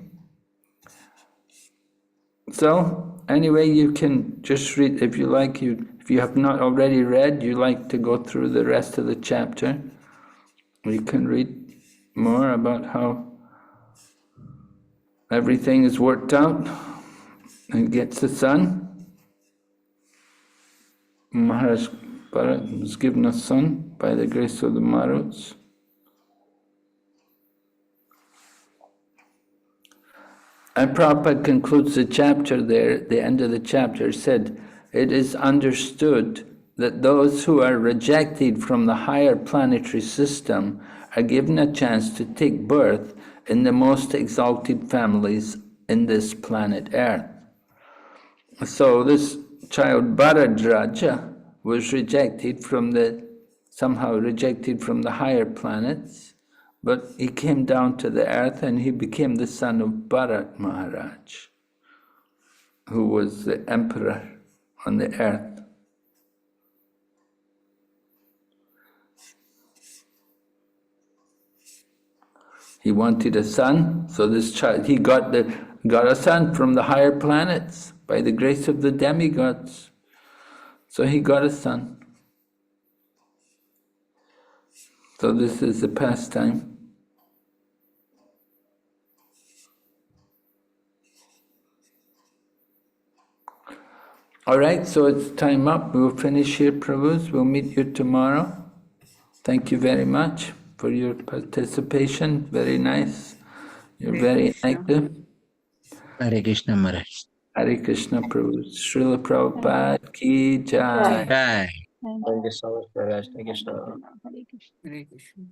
So anyway, you can just read if you like. If you have not already read, you like to go through the rest of the chapter. You can read more about how everything is worked out and gets the son. Maharaj Bharat was given a son by the grace of the Maruts. And Prabhupada concludes the chapter there, the end of the chapter said, it is understood that those who are rejected from the higher planetary system are given a chance to take birth in the most exalted families in this planet Earth. So this child Bharadraja was somehow rejected from the higher planets, but he came down to the earth and he became the son of Bharat Maharaj, who was the emperor on the earth. He wanted a son, so this child, he got a son from the higher planets by the grace of the demigods. So he got a son. So this is the pastime. All right, so it's time up. We'll finish here, Prabhus. We'll meet you tomorrow. Thank you very much for your participation. Very nice. You're Hare very Krishna. active. Hare Krishna Maharaj. Hare Krishna, Prabhus. Srila Prabhupada ki jai. Jai. Thank Thank you so much, Maharaj. Thank you so much. you. Hare Krishna. Hare Krishna.